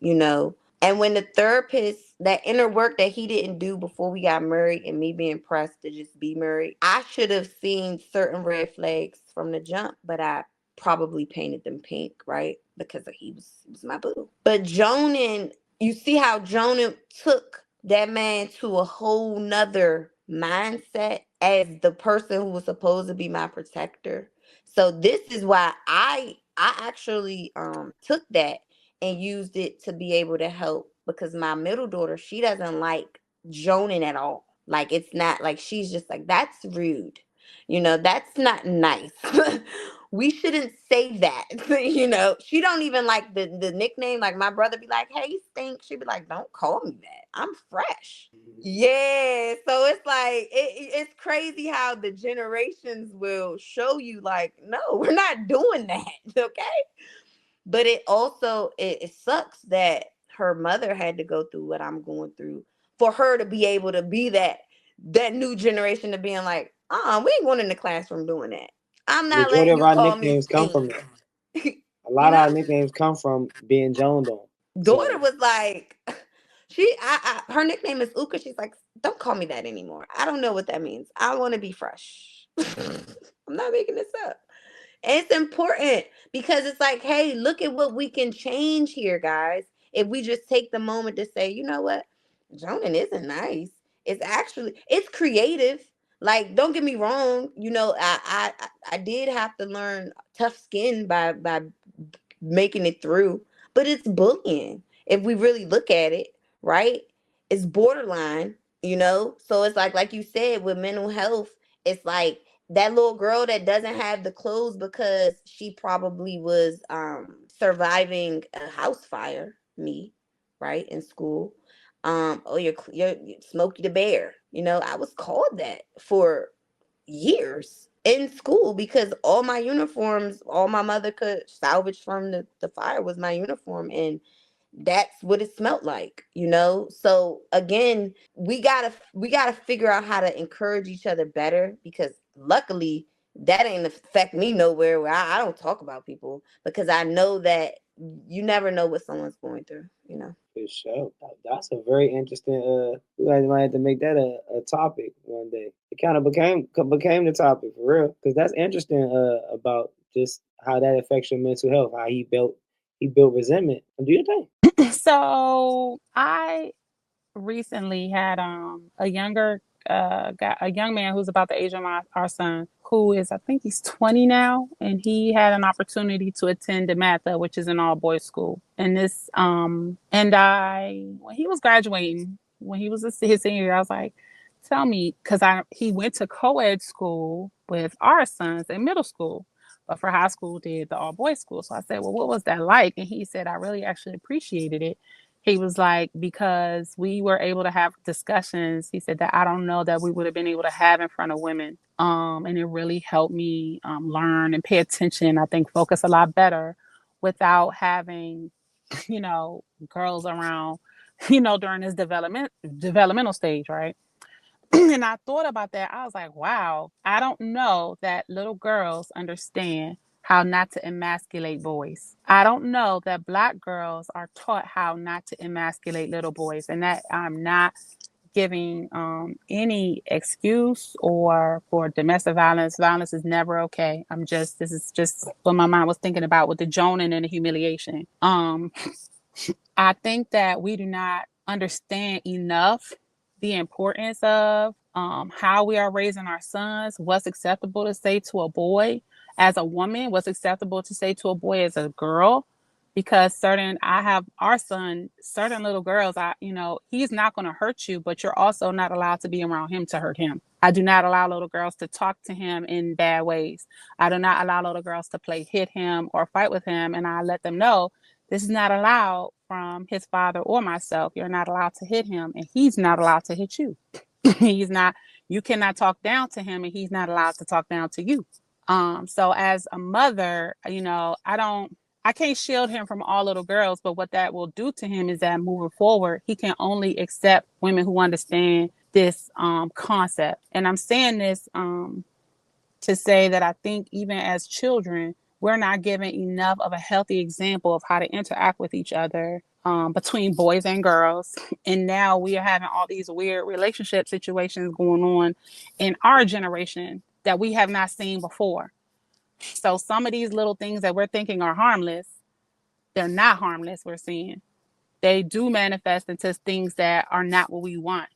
And when the therapist, that inner work that he didn't do before we got married and me being pressed to just be married, I should have seen certain red flags from the jump, but I probably painted them pink, right? Because he was my boo. But Jonan, you see how Jonan took that man to a whole nother mindset as the person who was supposed to be my protector. So this is why I actually took that and used it to be able to help, because my middle daughter, she doesn't like Jonan at all. Like, it's not like, she's just like, that's rude. That's not nice. We shouldn't say that. She don't even like the nickname. Like, my brother be like, hey, stink. She be like, don't call me that. I'm fresh. Yeah. So it's like, it's crazy how the generations will show you, like, no, we're not doing that. Okay. But it also, it sucks that her mother had to go through what I'm going through for her to be able to be that new generation of being like, we ain't going in the classroom doing that. I'm not Majority letting of you our call me nicknames come from stink. that. A lot of our nicknames come from being joned on. Daughter So, was like, her nickname is Uka. She's like, don't call me that anymore. I don't know what that means. I want to be fresh. I'm not making this up. And it's important because it's like, hey, look at what we can change here, guys. If we just take the moment to say, you know what, Jonan isn't nice. It's creative. Like, don't get me wrong. I did have to learn tough skin by making it through, but it's bullying. If we really look at it, right? It's borderline, So it's like you said, with mental health, it's like that little girl that doesn't have the clothes because she probably was surviving a house fire, right, in school. Oh, you're Smokey the Bear. I was called that for years in school because all my uniforms, all my mother could salvage from the fire was my uniform, and that's what it smelled like. So again, we gotta figure out how to encourage each other better, because luckily that ain't affect me nowhere, where I don't talk about people, because I know that you never know what someone's going through. for sure. That's a very interesting. We might have to make that a topic one day. It kind of became the topic for real, because that's interesting. About just how that affects your mental health. How he built resentment. Do you think? So I recently had a young man who's about the age of our son, who is, I think he's 20 now, and he had an opportunity to attend DeMatha, which is an all boys school. And when he was graduating, when he was his senior year, I was like, tell me, because he went to co-ed school with our sons in middle school, but for high school did the all boys school. So I said, well, what was that like? And he said, I really actually appreciated it. He was like, because we were able to have discussions, he said, that I don't know that we would have been able to have in front of women. And it really helped me learn and pay attention, I think focus a lot better without having, girls around, during this developmental stage, right? And I thought about that. I was like, wow, I don't know that little girls understand how not to emasculate boys. I don't know that Black girls are taught how not to emasculate little boys, and that I'm not giving any excuse or for domestic violence. Violence is never okay. This is just what my mind was thinking about with the joning and the humiliation. I think that we do not understand enough the importance of how we are raising our sons, what's acceptable to say to a boy as a woman, what's acceptable to say to a boy as a girl. Because I have our son, certain little girls, he's not going to hurt you, but you're also not allowed to be around him to hurt him. I do not allow little girls to talk to him in bad ways. I do not allow little girls to hit him or fight with him. And I let them know this is not allowed from his father or myself. You're not allowed to hit him, and he's not allowed to hit you. You cannot talk down to him, and he's not allowed to talk down to you. So as a mother, I can't shield him from all little girls, but what that will do to him is that moving forward, he can only accept women who understand this concept. And I'm saying this to say that I think even as children, we're not given enough of a healthy example of how to interact with each other between boys and girls. And now we are having all these weird relationship situations going on in our generation that we have not seen before. So some of these little things that we're thinking are harmless, they're not harmless, we're seeing. They do manifest into things that are not what we want.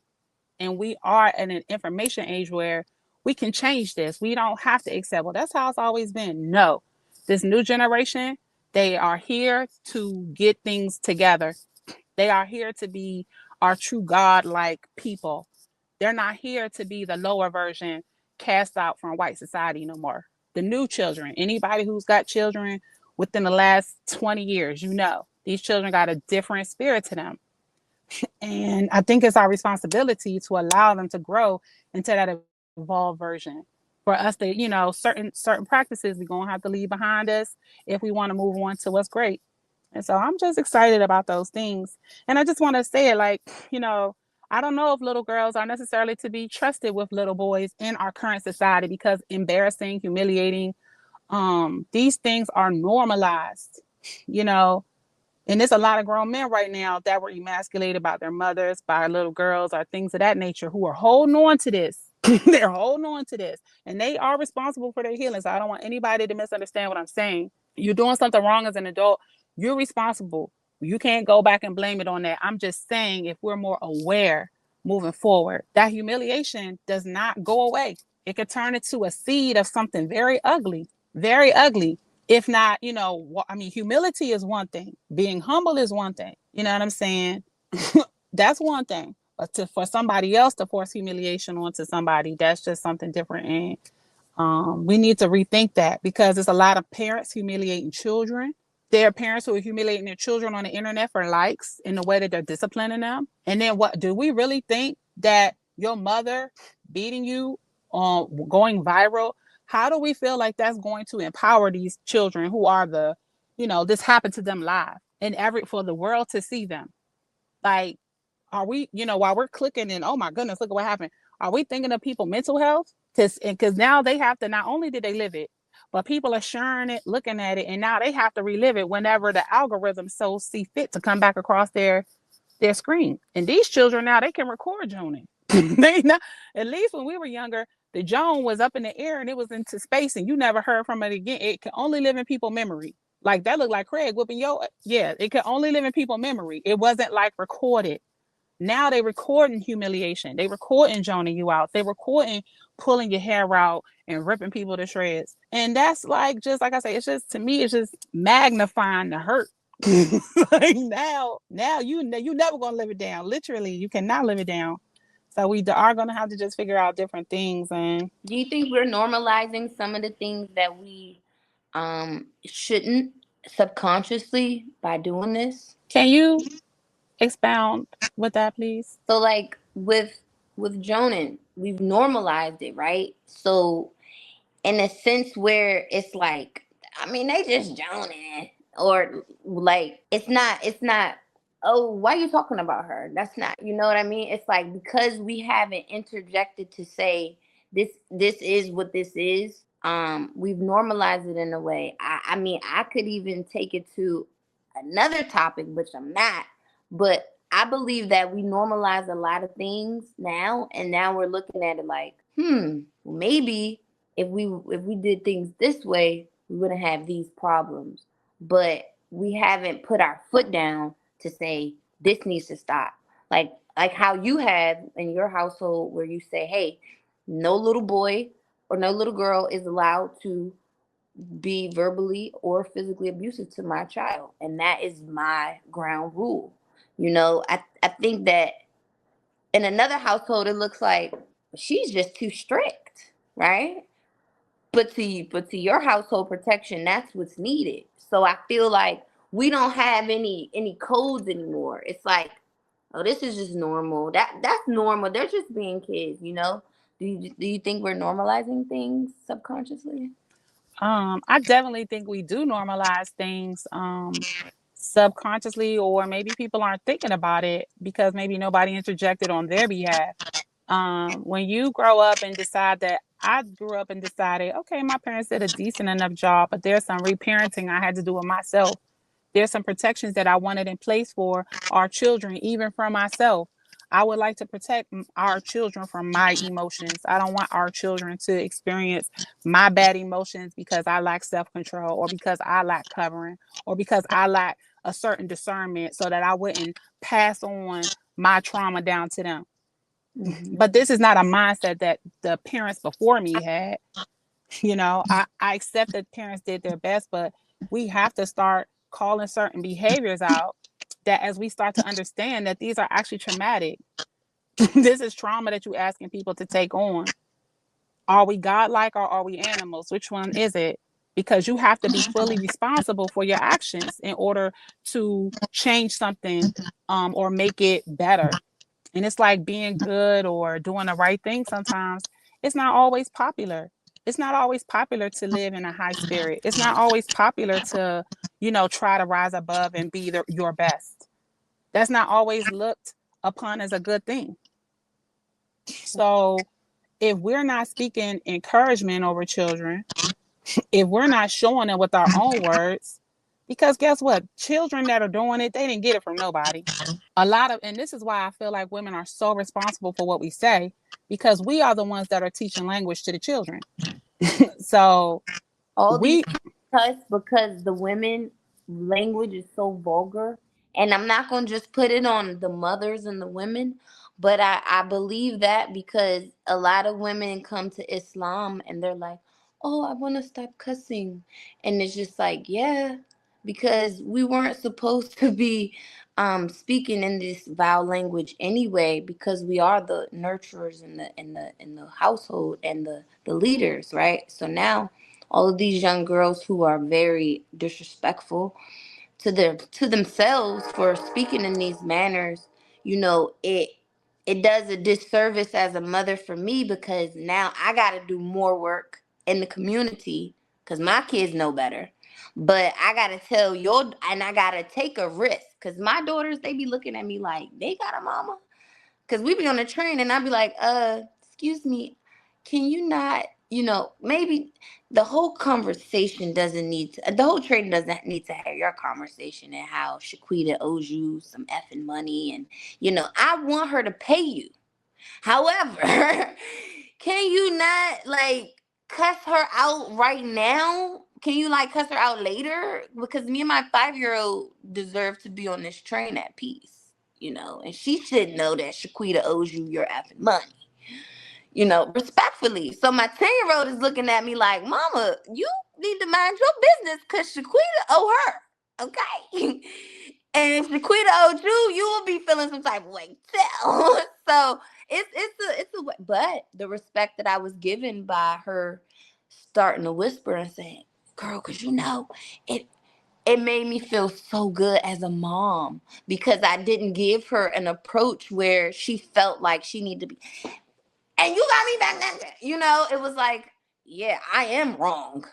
And we are in an information age where we can change this. We don't have to accept, well, that's how it's always been. No, this new generation, they are here to get things together. They are here to be our true God-like people. They're not here to be the lower version cast out from white society no more. The new children, anybody who's got children within the last 20 years, these children got a different spirit to them. And I think it's our responsibility to allow them to grow into that evolved version. For us to, certain practices we're gonna have to leave behind us if we want to move on to what's great. And so I'm just excited about those things. And I just want to say it like, I don't know if little girls are necessarily to be trusted with little boys in our current society because embarrassing, humiliating, these things are normalized, you know, and there's a lot of grown men right now that were emasculated by their mothers, by little girls, or things of that nature who are holding on to this. They're holding on to this. And they are responsible for their healing. So I don't want anybody to misunderstand what I'm saying. You're doing something wrong as an adult, you're responsible. You can't go back and blame it on that. I'm just saying if we're more aware moving forward, that humiliation does not go away. It could turn into a seed of something very ugly, very ugly. If not, humility is one thing. Being humble is one thing. You know what I'm saying? That's one thing. But for somebody else to force humiliation onto somebody, that's just something different. And we need to rethink that because there's a lot of parents humiliating children. There are parents who are humiliating their children on the internet for likes in the way that they're disciplining them. And then what do we really think that your mother beating you on going viral, how do we feel like that's going to empower these children who are this happened to them live and for the world to see them? Like, are we, while we're clicking and oh my goodness, look at what happened. Are we thinking of people's mental health? Because now they have to, not only did they live it, but people are sharing it, looking at it, and now they have to relive it whenever the algorithm so see fit to come back across their screen. And these children now, they can record Joning. They not, at least when we were younger, the Joan was up in the air and it was into space and you never heard from it again. It can only live in people's memory. Like that looked like Craig whooping yeah, it could only live in people's memory. It wasn't like recorded. Now they recording humiliation. They recording joning you out. They recording pulling your hair out and ripping people to shreds. And that's like, just like I say, it's just, to me, it's just magnifying the hurt. Like now you never gonna live it down. Literally, you cannot live it down. So we are gonna have to just figure out different things. And do you think we're normalizing some of the things that we shouldn't subconsciously by doing this? can you expound with that, please? So like with Jonan, we've normalized it, right? So in a sense where it's like, I mean, they just Jonan, or like it's not. Oh, why are you talking about her? That's not, you know what I mean? It's like because we haven't interjected to say this is what this is. We've normalized it in a way. I mean, I could even take it to another topic, which I'm not, but I believe that we normalize a lot of things now, and now we're looking at it like, maybe if we did things this way, we wouldn't have these problems. But we haven't put our foot down to say this needs to stop. Like how you have in your household where you say, hey, no little boy or no little girl is allowed to be verbally or physically abusive to my child. And that is my ground rule. I think that in another household, it looks like she's just too strict, right? But to your household protection, that's what's needed. So I feel like we don't have any codes anymore. It's like, oh, this is just normal. That's normal. They're just being kids. Do you think we're normalizing things subconsciously? I definitely think we do normalize things subconsciously, or maybe people aren't thinking about it because maybe nobody interjected on their behalf. When you grow up and decide that, I grew up and decided, okay, my parents did a decent enough job, but there's some reparenting I had to do with myself. There's some protections that I wanted in place for our children, even from myself. I would like to protect our children from my emotions. I don't want our children to experience my bad emotions because I lack self-control, or because I lack covering, or because I lack a certain discernment, so that I wouldn't pass on my trauma down to them. But this is not a mindset that the parents before me had. I accept that parents did their best, but we have to start calling certain behaviors out, that as we start to understand that these are actually traumatic. This is trauma that you're asking people to take on. Are we godlike, or are we animals? Which one is it? Because you have to be fully responsible for your actions in order to change something, or make it better. And it's like being good or doing the right thing sometimes. It's not always popular. It's not always popular to live in a high spirit. It's not always popular to, try to rise above and be your best. That's not always looked upon as a good thing. So if we're not speaking encouragement over children, if we're not showing them with our own words, because guess what? Children that are doing it, they didn't get it from nobody. And this is why I feel like women are so responsible for what we say, because we are the ones that are teaching language to the children. So all these we, cuss because the women language is so vulgar, and I'm not going to just put it on the mothers and the women, but I believe that because a lot of women come to Islam and they're like, oh, I want to stop cussing, and it's just like, yeah, because we weren't supposed to be speaking in this vile language anyway, because we are the nurturers in the household and the leaders, right? So now all of these young girls who are very disrespectful to themselves for speaking in these manners, it does a disservice as a mother for me, because now I got to do more work in the community because my kids know better. But I got to and I got to take a risk, because my daughters, they be looking at me like they got a mama. Because we be on the train and I'd be like, excuse me, can you not, maybe the whole train doesn't need to have your conversation and how Shaquita owes you some effing money. And, I want her to pay you. However, can you not cuss her out right now? Can you cuss her out later? Because me and my 5-year-old deserve to be on this train at peace, and she should know that Shaquita owes you your effing money, respectfully. So my 10-year-old is looking at me like, Mama, you need to mind your business because Shaquita owe her. Okay. And if Shaquita owed you, you will be feeling some type of way too. So it's a way. But the respect that I was given by her starting to whisper and saying, girl, because it made me feel so good as a mom, because I didn't give her an approach where she felt like she needed to be, and you got me back then. It was like, yeah, I am wrong.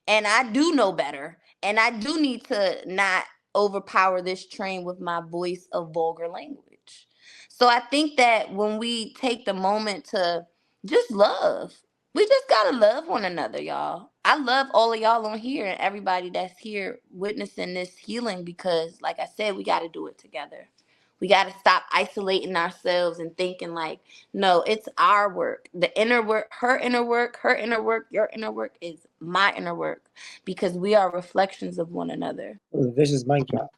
And I do know better. And I do need to not overpower this train with my voice of vulgar language. So I think that when we take the moment to just love, we just got to love one another, y'all. I love all of y'all on here and everybody that's here witnessing this healing, because, like I said, we got to do it together. We got to stop isolating ourselves and thinking like, no, it's our work. The inner work, her inner work, your inner work is my inner work, because we are reflections of one another. Vicious mic drop.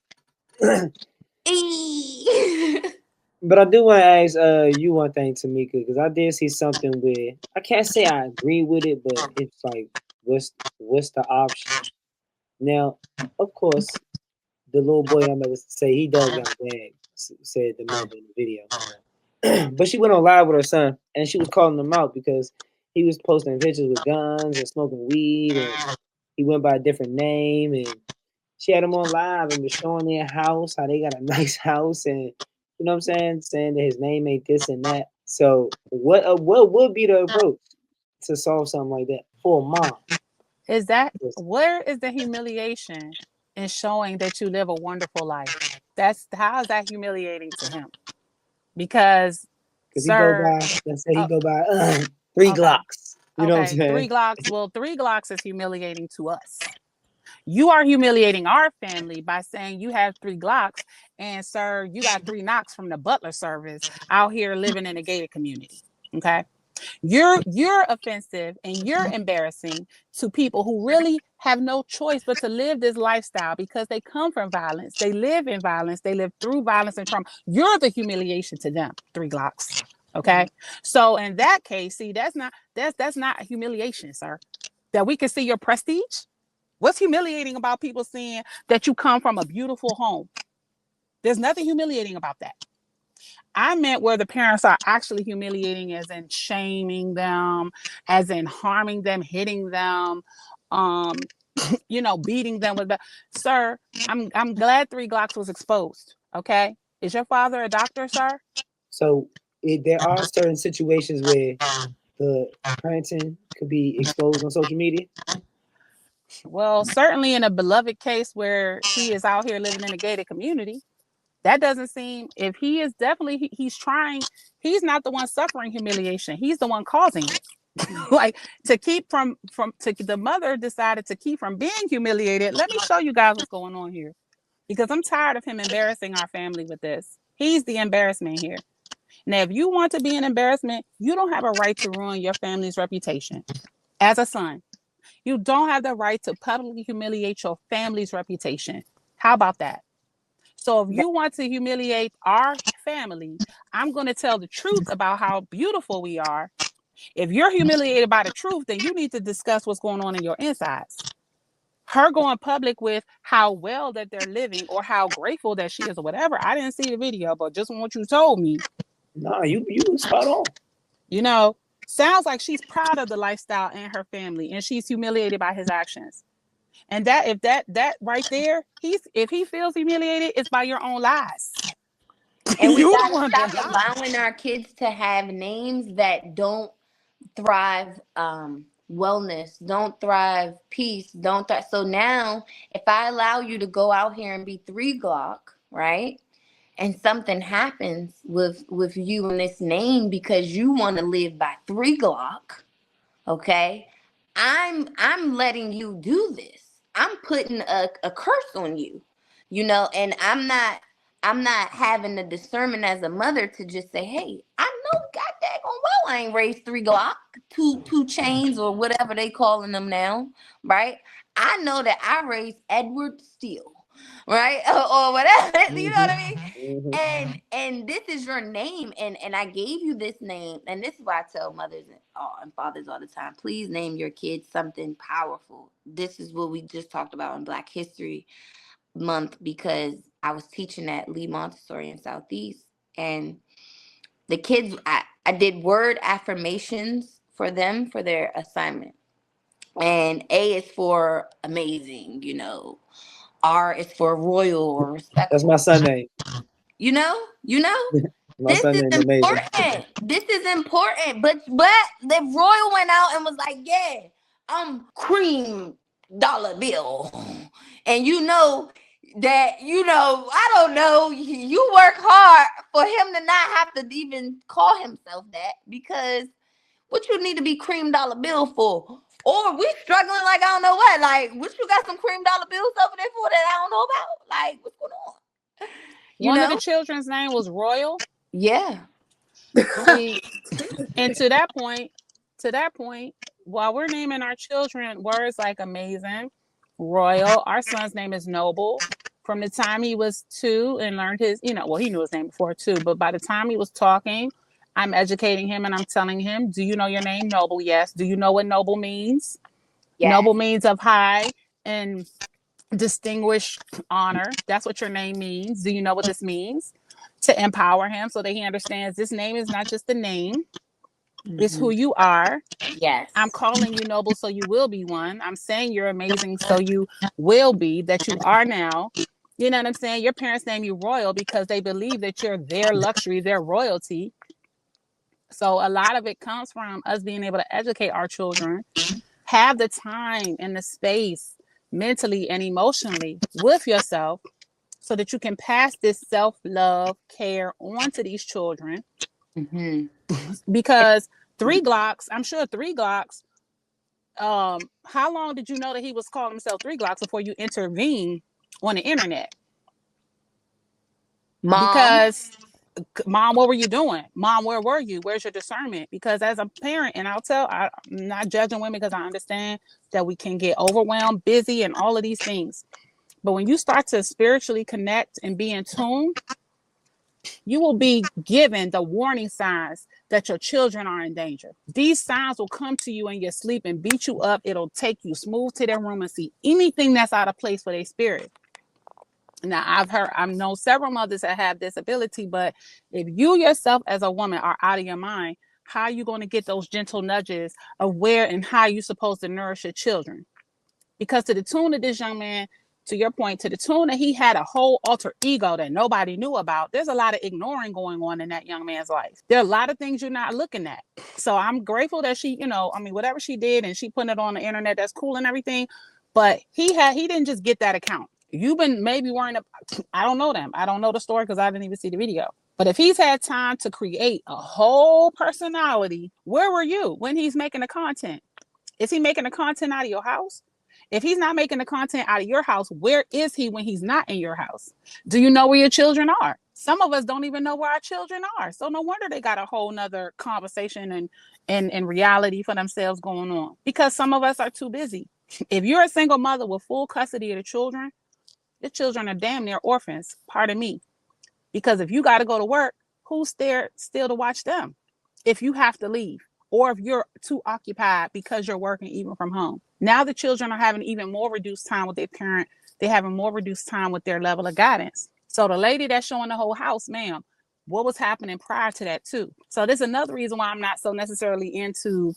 Eee. But I do want to ask you one thing, Tamika, because I did see something where I can't say I agree with it, but it's like, what's the option? Now, of course, the little boy I'm about to say he does got a bag, said the mother in the video. But she went on live with her son, and she was calling him out because he was posting pictures with guns and smoking weed, and he went by a different name, and she had him on live and was showing their house, how they got a nice house, and you know what I'm saying that his name ain't this and that. So what would be the approach to solve something like that for a mom? where is the humiliation in showing that you live a wonderful life? How is that humiliating to him? Because, Because he go sir, by, let's say he uh, go by 3 okay, Glocks. You know what I'm okay, saying? 3 Glocks. Well, 3 Glocks is humiliating to us. You are humiliating our family by saying you have 3 Glocks, and sir, you got 3 knocks from the butler service out here living in a gated community. Okay. You're offensive and you're embarrassing to people who really have no choice but to live this lifestyle because they come from violence. They live in violence. They live through violence and trauma. You're the humiliation to them. 3 Glocks. Okay. So in that case, see, that's not humiliation, sir. That we can see your prestige. What's humiliating about people seeing that you come from a beautiful home? There's nothing humiliating about that. I meant where the parents are actually humiliating, as in shaming them, as in harming them, hitting them, beating them with. Sir, I'm glad 3 Glocks was exposed. Okay, is your father a doctor, sir? So there are certain situations where the parenting could be exposed on social media. Well, certainly in a beloved case where he is out here living in a gated community. That doesn't seem, if he is definitely, he's trying, he's not the one suffering humiliation. He's the one causing it. Like to keep from the mother decided to keep from being humiliated. Let me show you guys what's going on here, because I'm tired of him embarrassing our family with this. He's the embarrassment here. Now, if you want to be an embarrassment, you don't have a right to ruin your family's reputation. As a son, you don't have the right to publicly humiliate your family's reputation. How about that? So if you want to humiliate our family, I'm going to tell the truth about how beautiful we are. If you're humiliated by the truth, then you need to discuss what's going on in your insides. Her going public with how well that they're living or how grateful that she is or whatever. I didn't see the video, but just from what you told me. No, you spot on. Sounds like she's proud of the lifestyle and her family, and she's humiliated by his actions. And that if that right there, if he feels humiliated, it's by your own lies. And we gotta stop allowing our kids to have names that don't thrive wellness, don't thrive peace, don't thrive. So now if I allow you to go out here and be 3 Glock, right? And something happens with you and this name because you want to live by 3 Glock, okay? I'm letting you do this. I'm putting a curse on you, and I'm not having the discernment as a mother to just say, hey, I know God daggone well I ain't raised 3 Glock, two chains or whatever they calling them now, right? I know that I raised Edward Steele, right? Or whatever, mm-hmm. You know what I mean? Mm-hmm. And this is your name, and I gave you this name, and this is why I tell mothers and fathers all the time, please name your kids something powerful. This is what we just talked about in Black History Month, because I was teaching at Lee Montessori in Southeast, and the kids, I did word affirmations for them for their assignment. And A is for amazing, R is for royal or respectful. That's my son name. You know? This is important. Amazing. This is important. But the royal went out and was like, yeah, I'm cream dollar bill. And that, I don't know, you work hard for him to not have to even call himself that, because what you need to be cream dollar bill for? Or we struggling like I don't know what. Like, what you got some cream dollar bills over there for that I don't know about? Like, what's going on? One of the children's name was Royal. Yeah. See, and to that point, while we're naming our children words like amazing, royal, our son's name is Noble. From the time he was 2 and learned his, he knew his name before 2, but by the time he was talking, I'm educating him and I'm telling him, do you know your name? Noble, yes. Do you know what noble means? Yes. Noble means of high and distinguished honor. That's what your name means. Do you know what this means? To empower him so that he understands this name is not just a name. Mm-hmm. It's who you are. Yes. I'm calling you noble so you will be one. I'm saying you're amazing so you will be, that you are now. You know what I'm saying? Your parents name you Royal because they believe that you're their luxury, their royalty. So a lot of it comes from us being able to educate our children, have the time and the space mentally and emotionally with yourself so that you can pass this self-love care on to these children. Mm-hmm. Because 3 Glocks, I'm sure 3 Glocks, how long did you know that he was calling himself 3 Glocks before you intervene on the internet? Mom. Because Mom, what were you doing? Mom, where were you? Where's your discernment? Because as a parent, and I'm not judging women because I understand that we can get overwhelmed, busy, and all of these things. But when you start to spiritually connect and be in tune, you will be given the warning signs that your children are in danger. These signs will come to you in your sleep and beat you up. It'll take you smooth to their room and see anything that's out of place for their spirit. Now, I've known several mothers that have this ability, but if you yourself as a woman are out of your mind, how are you going to get those gentle nudges of where and how you're supposed to nourish your children? Because to the tune of this young man, to your point, to the tune that he had a whole alter ego that nobody knew about, there's a lot of ignoring going on in that young man's life. There are a lot of things you're not looking at. So I'm grateful that she, whatever she did and she put it on the internet, that's cool and everything. But he didn't just get that account. You've been maybe worrying about, I don't know them. I don't know the story because I didn't even see the video. But if he's had time to create a whole personality, where were you when he's making the content? Is he making the content out of your house? If he's not making the content out of your house, where is he when he's not in your house? Do you know where your children are? Some of us don't even know where our children are. So no wonder they got a whole nother conversation and reality for themselves going on, because some of us are too busy. If you're a single mother with full custody of the children are damn near orphans, pardon me. Because if you got to go to work, who's there still to watch them if you have to leave? Or if you're too occupied because you're working even from home. Now the children are having even more reduced time with their parent. They're having more reduced time with their level of guidance. So the lady that's showing the whole house, ma'am, what was happening prior to that too? So this is another reason why I'm not so necessarily into,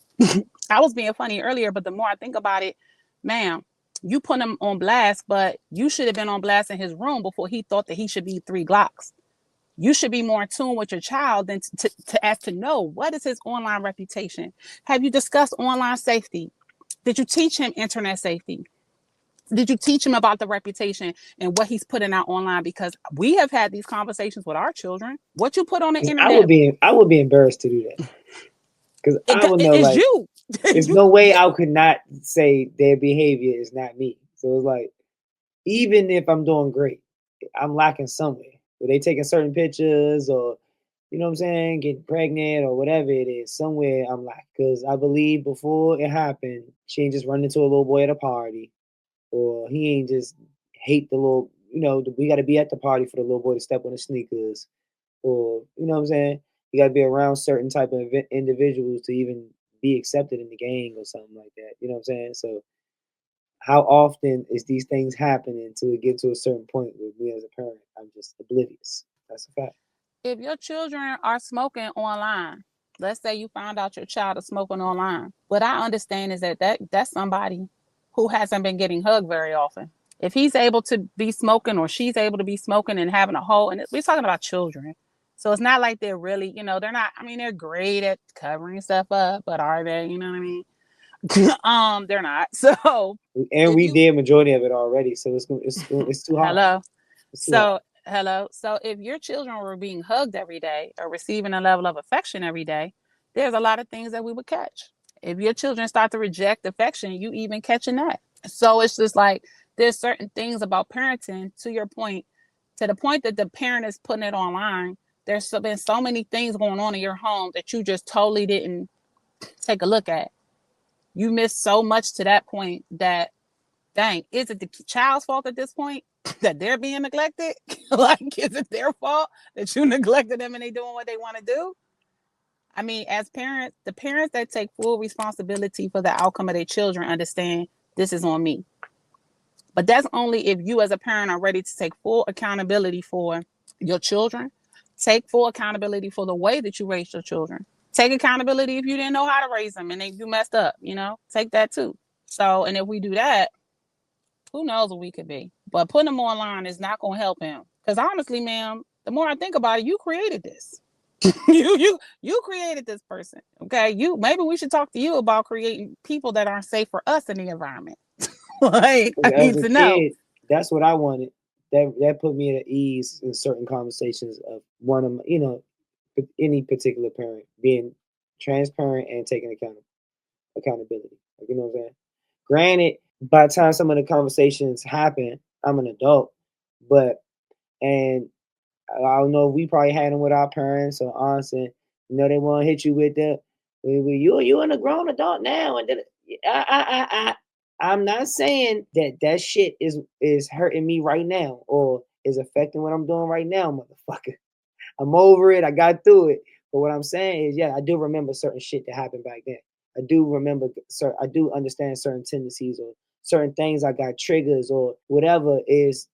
I was being funny earlier, but the more I think about it, ma'am, you put him on blast, but you should have been on blast in his room before he thought that he should be 3 Glocks. You should be more in tune with your child than to ask to know what is his online reputation. Have you discussed online safety? Did you teach him internet safety? Did you teach him about the reputation and what he's putting out online? Because we have had these conversations with our children. What you put on the internet, I would be embarrassed to do that, because I would know, like, you. there's no way I could not say their behavior is not me. So it's like, even if I'm doing great, I'm lacking somewhere. Were they taking certain pictures, or, you know what I'm saying, getting pregnant or whatever it is, somewhere I'm lacking. Because I believe before it happened, she ain't just run into a little boy at a party, or he ain't just hate the little, we got to be at the party for the little boy to step on his sneakers, or, you know what I'm saying, you got to be around certain type of individuals to even be accepted in the gang or something like that. You know what I'm saying? So how often is these things happening until it get to a certain point where me as a parent, I'm just oblivious? That's a fact. If your children are smoking online, let's say you found out your child is smoking online, what I understand is that's somebody who hasn't been getting hugged very often. If he's able to be smoking or she's able to be smoking and having a whole, and we're talking about children. So it's not like they're really, they're not, they're great at covering stuff up, but are they, you know what I mean? They're not. So, and we did majority of it already, so it's too hard. Hello. Hello. So if your children were being hugged every day or receiving a level of affection every day, there's a lot of things that we would catch. If your children start to reject affection, you even catching that. So it's just like there's certain things about parenting, to your point, to the point that the parent is putting it online. There's been so many things going on in your home that you just totally didn't take a look at. You missed so much to that point that, dang, is it the child's fault at this point that they're being neglected? Like, is it their fault that you neglected them and they doing what they want to do? As parents, the parents that take full responsibility for the outcome of their children understand this is on me. But that's only if you as a parent are ready to take full accountability for your children. Take full accountability for the way that you raised your children. Take accountability if you didn't know how to raise them and if you messed up, take that too. So, and if we do that, who knows what we could be. But putting him online is not going to help him. Because honestly, ma'am, the more I think about it, you created this. you created this person. Okay. Maybe we should talk to you about creating people that aren't safe for us in the environment. Like, I need to know. Kid, that's what I wanted. That put me at ease in certain conversations of one of my, any particular parent being transparent and taking accountability. Like, you know what I'm saying? Granted, by the time some of the conversations happen, I'm an adult, but and I don't know if we probably had them with our parents or aunts, and they want to hit you with the, you and a grown adult now, and then I'm not saying that shit is hurting me right now or is affecting what I'm doing right now, motherfucker. I'm over it. I got through it. But what I'm saying is, yeah, I do remember certain shit that happened back then. I do remember, I do understand certain tendencies or certain things. I got triggers or whatever is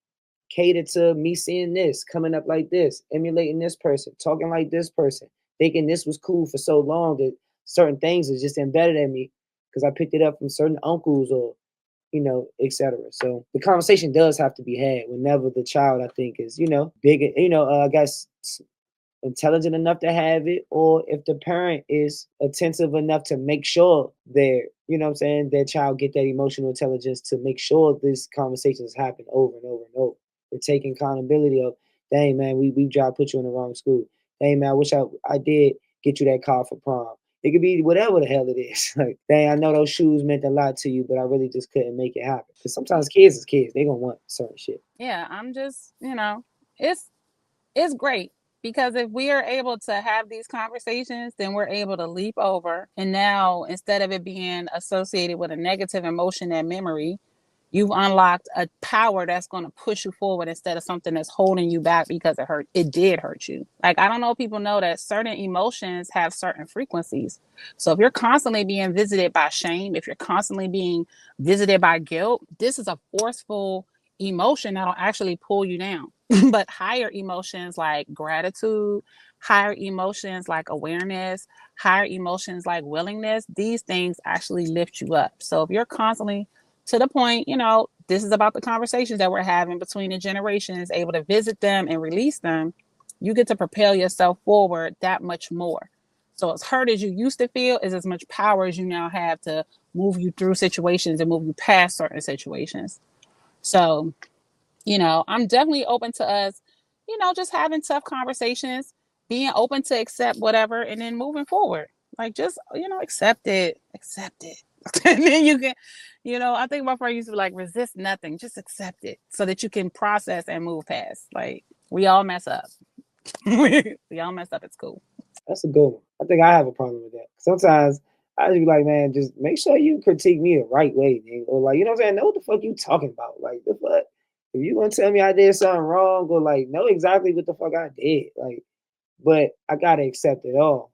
catered to me seeing this, coming up like this, emulating this person, talking like this person, thinking this was cool for so long that certain things is just embedded in me because I picked it up from certain uncles or, etc. So the conversation does have to be had whenever the child, I think, is, big, I guess intelligent enough to have it, or if the parent is attentive enough to make sure their child get that emotional intelligence to make sure these conversations happen over and over and over. They're taking accountability of, dang man, we tried to put you in the wrong school. Dang man, I wish I did get you that car for prom. It could be whatever the hell it is. Like, dang, I know those shoes meant a lot to you, but I really just couldn't make it happen. Because sometimes kids is kids. They gonna want certain shit. Yeah, I'm just, it's great because if we are able to have these conversations, then we're able to leap over. And now, instead of it being associated with a negative emotion and memory, you've unlocked a power that's going to push you forward instead of something that's holding you back because it did hurt you. Like, I don't know if people know that certain emotions have certain frequencies. So if you're constantly being visited by shame, if you're constantly being visited by guilt, this is a forceful emotion that'll actually pull you down. But higher emotions like gratitude, higher emotions like awareness, higher emotions like willingness, these things actually lift you up. So if you're constantly to the point, this is about the conversations that we're having between the generations, able to visit them and release them, you get to propel yourself forward that much more. So as hurt as you used to feel is as much power as you now have to move you through situations and move you past certain situations. So, I'm definitely open to us, just having tough conversations, being open to accept whatever, and then moving forward. Like, just, accept it. And then you can, I think my friend used to be like, resist nothing, just accept it so that you can process and move past. Like, we all mess up. We all mess up. It's cool. That's a good one. I think I have a problem with that. Sometimes I just be like, man, just make sure you critique me the right way, man. Or like, you know what I'm saying? Know what the fuck you talking about. Like, the fuck? If you gonna tell me I did something wrong, or like know exactly what the fuck I did. Like, but I gotta accept it all.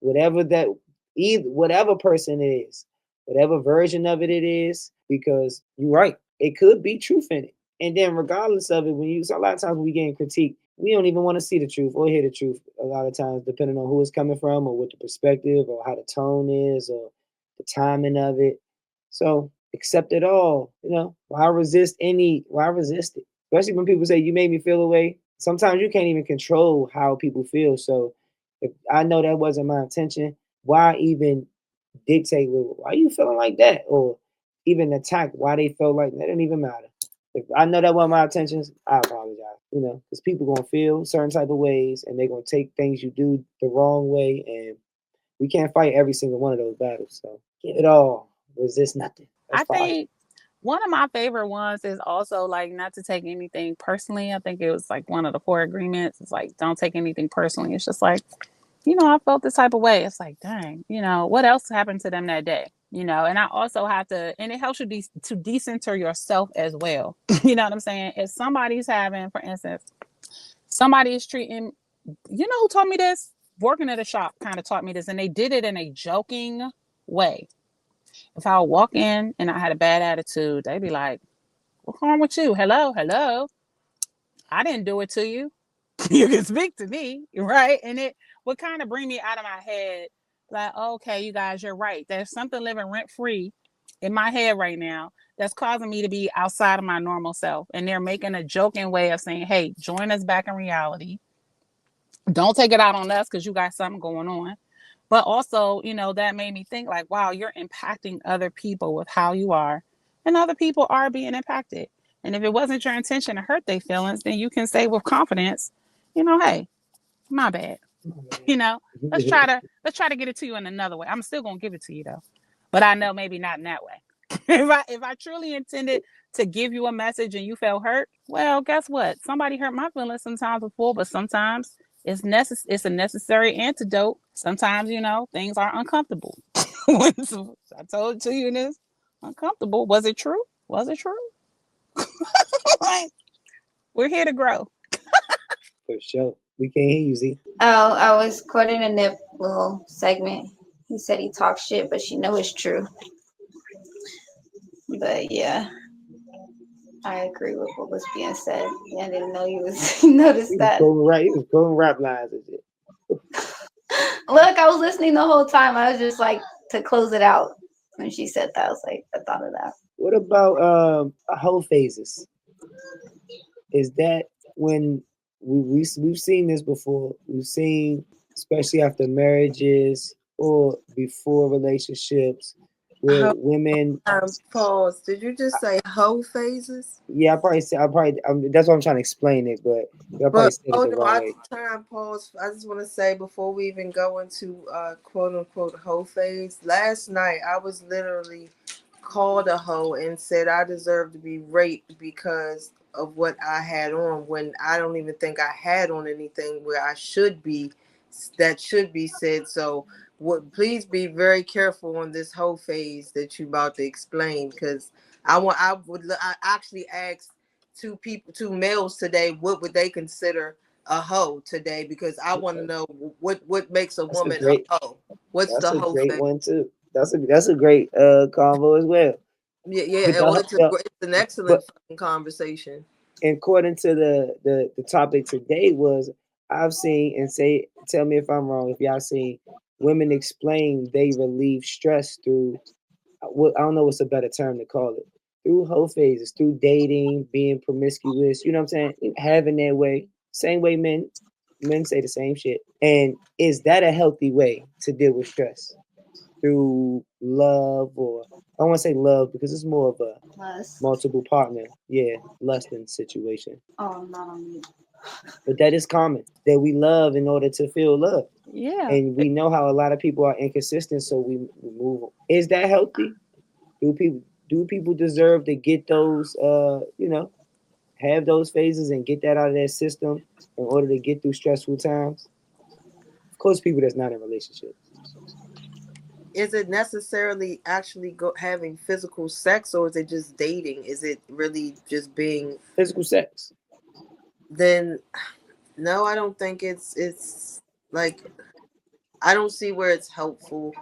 Whatever that whatever person it is, whatever version of it is, because you're right. It could be truth in it. And then regardless of it, so a lot of times when we getting critiqued, we don't even want to see the truth or hear the truth a lot of times, depending on who it's coming from or what the perspective or how the tone is or the timing of it. So accept it all. Why resist it? Especially when people say you made me feel away. Sometimes you can't even control how people feel. So if I know that wasn't my intention, why even dictate, well, why are you feeling like that? Or even attack why they felt like that. It didn't even matter. If I know that wasn't my intentions, I apologize. Because people gonna feel certain type of ways and they're gonna take things you do the wrong way, and we can't fight every single one of those battles. So give it all, resist nothing. That's I think one of my favorite ones is also like not to take anything personally. I think it was like one of the 4 agreements. It's like, don't take anything personally. It's just like, I felt this type of way. It's like, dang, what else happened to them that day? And I also have to, and it helps you to decenter yourself as well. You know what I'm saying? If somebody's having, for instance, somebody is treating, who taught me this? Working at a shop kind of taught me this, and they did it in a joking way. If I would walk in and I had a bad attitude, they'd be like, what's wrong with you? Hello. I didn't do it to you. You can speak to me, right? And it would kind of bring me out of my head, like, okay, you guys, you're right. There's something living rent free in my head right now that's causing me to be outside of my normal self. And they're making a joking way of saying, hey, join us back in reality. Don't take it out on us because you got something going on. But also, that made me think like, wow, you're impacting other people with how you are, and other people are being impacted. And if it wasn't your intention to hurt their feelings, then you can say with confidence, hey, my bad. Let's try to get it to you in another way. I'm still gonna give it to you though. but I know maybe not in that way. If I truly intended to give you a message and you felt hurt, well, guess what? Somebody hurt my feelings sometimes before, but sometimes it's a necessary antidote. Sometimes, things are uncomfortable. I told it to you, and it's uncomfortable. Was it true? Was it true? Like, we're here to grow. For sure. We can't hear you, Z. Oh, I was quoting a Nip little segment. He said he talks shit, but she know it's true. But yeah, I agree with what was being said. Yeah, I didn't know you was noticed that. He was quoting rap lines and shit. Look, I was listening the whole time. I was just like to close it out when she said that. I was like, I thought of that. What about whole phases? Is that when we've seen this before? We've seen, especially after marriages or before relationships, where women. Pause. Did you just say hoe phases? Yeah, that's what I'm trying to explain it, but I probably But said it the hold on, wrong way. time pause. I just want to say before we even go into quote unquote hoe phase. Last night I was literally called a hoe and said I deserve to be raped because of what I had on, when I don't even think I had on anything where I should be. That should be said. So please be very careful on this hoe phase that you about to explain, because I actually asked two males today, what would they consider a hoe today, because I want to know what makes a That's a woman a great. hoe. What's That's the a hoe great phase? one too. That's a great convo as well. Yeah, But well, it's an excellent but fucking conversation. according to the topic today was, I've seen, and tell me if I'm wrong, if y'all seen women explain they relieve stress through what, I don't know what's a better term to call it, through whole phases, through dating, being promiscuous, you know what I'm saying, having their way, same way men say the same shit. And is that a healthy way to deal with stress? Through love, or I don't want to say love because it's more of a Plus, multiple partner, yeah, lusting situation. oh, not on me. But that is common, that we love in order to feel love. Yeah. And we know how a lot of people are inconsistent, so we move on. Is that healthy? Do people deserve to get those have those phases and get that out of their system in order to get through stressful times? Of course, people that's not in relationships. Is it necessarily actually having physical sex, or is it just dating? Is it really just being Physical sex. then? No, I don't think it's like, I don't see where it's helpful.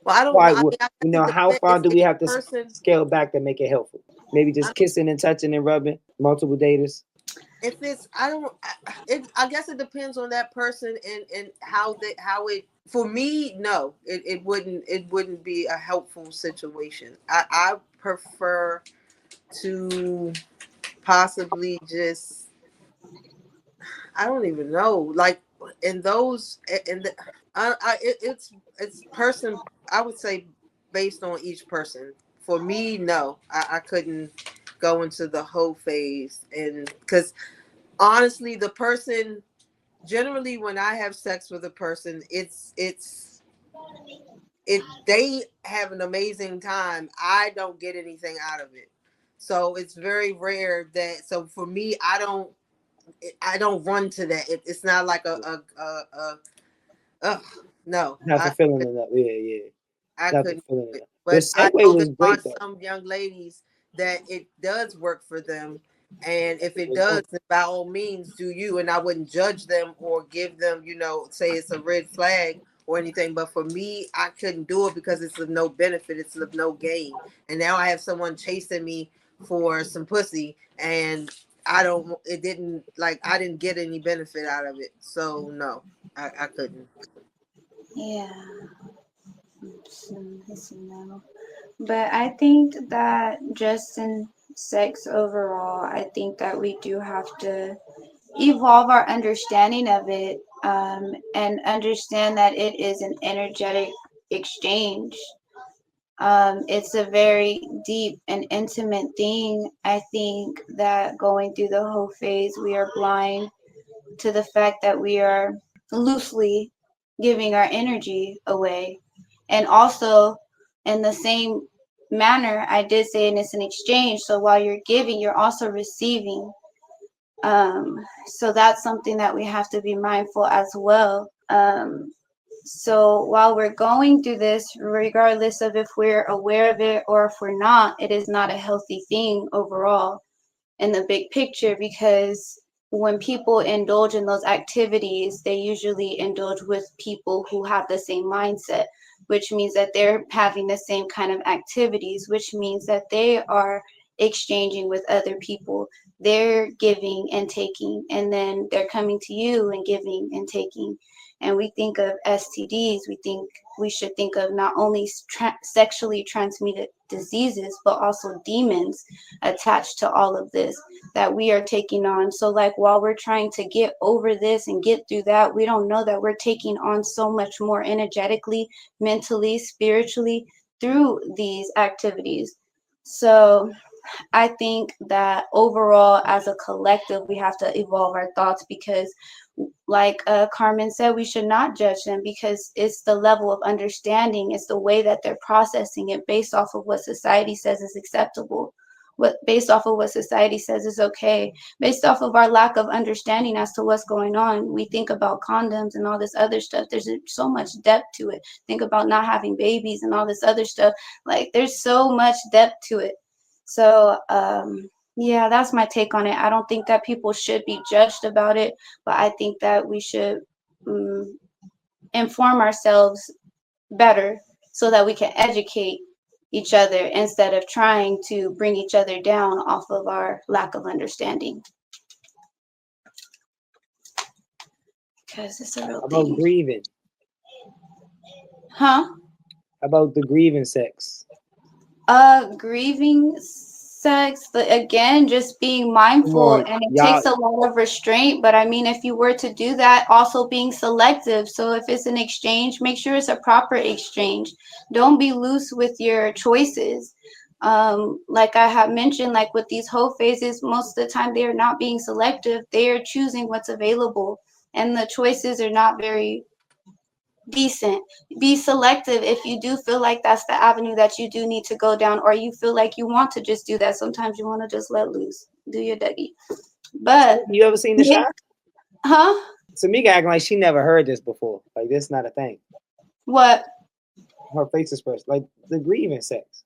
Well, I don't know. Why? I mean, I guess it How depends far do if we the have to person, scale back to make it helpful? Maybe I just don't, kissing and touching and rubbing, multiple daters. if it's, I don't, I guess it depends on that person and how it, for me, no, it wouldn't be a helpful situation. I prefer to possibly just, I don't even know, like in those in the it's person, I would say based on each person. For me, no, I couldn't go into the whole phase, and because honestly, the person, generally when I have sex with a person, it they have an amazing time. I don't get anything out of it. So it's very rare that, so for me, I don't run to that. It's not like ugh, no, Not fulfilling enough. Yeah, yeah. I Not couldn't fulfilling do it. enough. The But I segue know there was are great though. some young ladies that it does work for them. And if It it was does, great. then by all means do you. And I wouldn't judge them or give them, say it's a red flag or anything. But for me, I couldn't do it because it's of no benefit. It's of no gain. And now I have someone chasing me for some pussy, and I didn't get any benefit out of it. So no, I couldn't. Yeah. But I think that just in sex overall, I think that we do have to evolve our understanding of it, and understand that it is an energetic exchange. It's a very deep and intimate thing. I think that going through the whole phase, we are blind to the fact that we are loosely giving our energy away. And also, in the same manner, I did say, and it's an exchange. So while you're giving, you're also receiving. So that's something that we have to be mindful as well. So while we're going through this, regardless of if we're aware of it or if we're not, it is not a healthy thing overall in the big picture, because when people indulge in those activities, they usually indulge with people who have the same mindset, which means that they're having the same kind of activities, which means that they are exchanging with other people. They're giving and taking, and then they're coming to you and giving and taking. And we think of STDs, we should think of not only sexually transmitted diseases, but also demons attached to all of this that we are taking on. So like while we're trying to get over this and get through that, we don't know that we're taking on so much more energetically, mentally, spiritually through these activities. So I think that overall, as a collective, we have to evolve our thoughts, because like Carmen said, we should not judge them, because it's the level of understanding, it's the way that they're processing it based off of what society says is acceptable, based off of what society says is okay, based off of our lack of understanding as to what's going on. We think about condoms and all this other stuff. There's so much depth to it. Think about not having babies and all this other stuff. Like there's so much depth to it. So yeah, that's my take on it. I don't think that people should be judged about it, but I think that we should inform ourselves better so that we can educate each other instead of trying to bring each other down off of our lack of understanding. Because it's a real about thing. grieving? Huh? About the grieving sex? Grieving sex, but again, just being mindful, and it takes a lot of restraint. But I mean, if you were to do that, also being selective. So if it's an exchange, make sure it's a proper exchange. Don't be loose with your choices. Like I have mentioned, like with these whole phases, most of the time they are not being selective. They are choosing what's available, and the choices are not very decent. Be selective if you do feel like that's the avenue that you do need to go down, or you feel like you want to just do that. Sometimes you want to just let loose, do your Dougie. But you ever seen the shot? Huh? Tamika acting like she never heard this before. Like this is not a thing. What? Her face expression, like the grieving sex.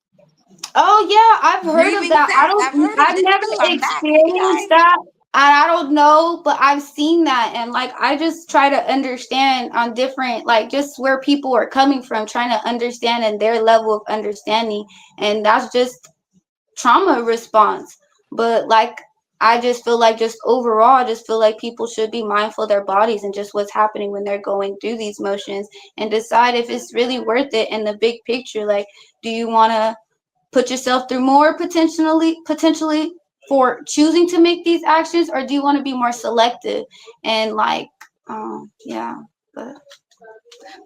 Oh yeah, I've heard Grieving of that. sex. I've never Too. I'm back. Hey experienced guys. that. I don't know, but I've seen that, and like I just try to understand on different, like just where people are coming from, trying to understand and their level of understanding, and that's just trauma response. But like I just feel like, just overall, I just feel like people should be mindful of their bodies and just what's happening when they're going through these motions, and decide if it's really worth it in the big picture. Like, do you want to put yourself through more potentially for choosing to make these actions, or do you want to be more selective? And like yeah,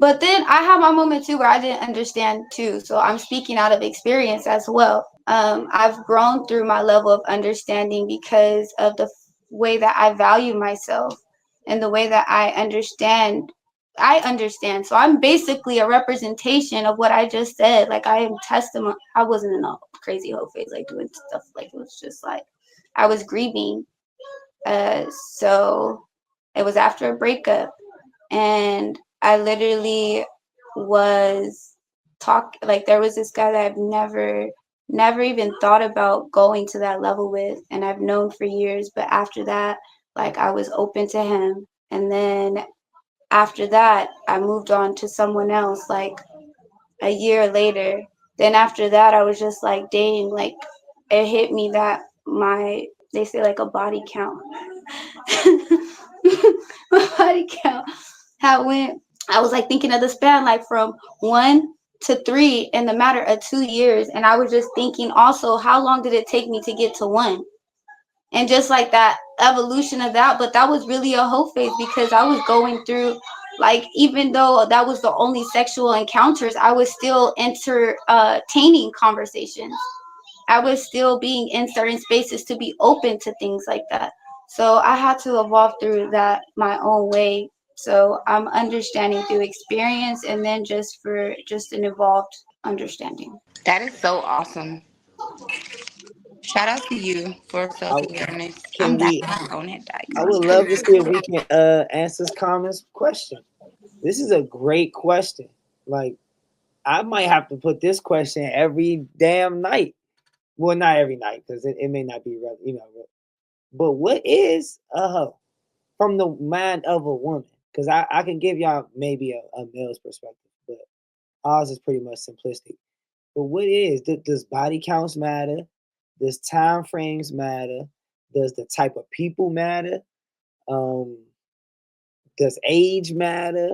but then I have my moment too where I didn't understand too, so I'm speaking out of experience as well. I've grown through my level of understanding because of the way that I value myself and the way that I understand. So I'm basically a representation of what I just said. Like I am testimony. I wasn't in a crazy whole phase like doing stuff, like it was just like I was grieving. So it was after a breakup, and I literally was like there was this guy that I've never even thought about going to that level with, and I've known for years. But after that, like I was open to him, and then after that I moved on to someone else like a year later. Then after that I was just like, dang, like it hit me that they say like a body count my body count how it went. I was like thinking of the span like from 1 to 3 in the matter of 2 years, and I was just thinking also, how long did it take me to get to 1? And just like that evolution of that. But that was really a whole phase, because I was going through, like, even though that was the only sexual encounters, I was still entertaining conversations. I was still being in certain spaces to be open to things like that. So I had to evolve through that my own way, So I'm understanding through experience and then just an evolved understanding. That is so awesome. Shout out to you for I, self-awareness. I'm can back. we? Go ahead, I Dyke. would love to see if we can answer Common's question. This is a great question. Like, I might have to put this question every damn night. Well, not every night because it may not be relevant, But what is a hoe from the mind of a woman? Because I can give y'all maybe a male's perspective, but ours is pretty much simplistic. But what is? Does body counts matter? Does time frames matter? Does the type of people matter? Um, does age matter?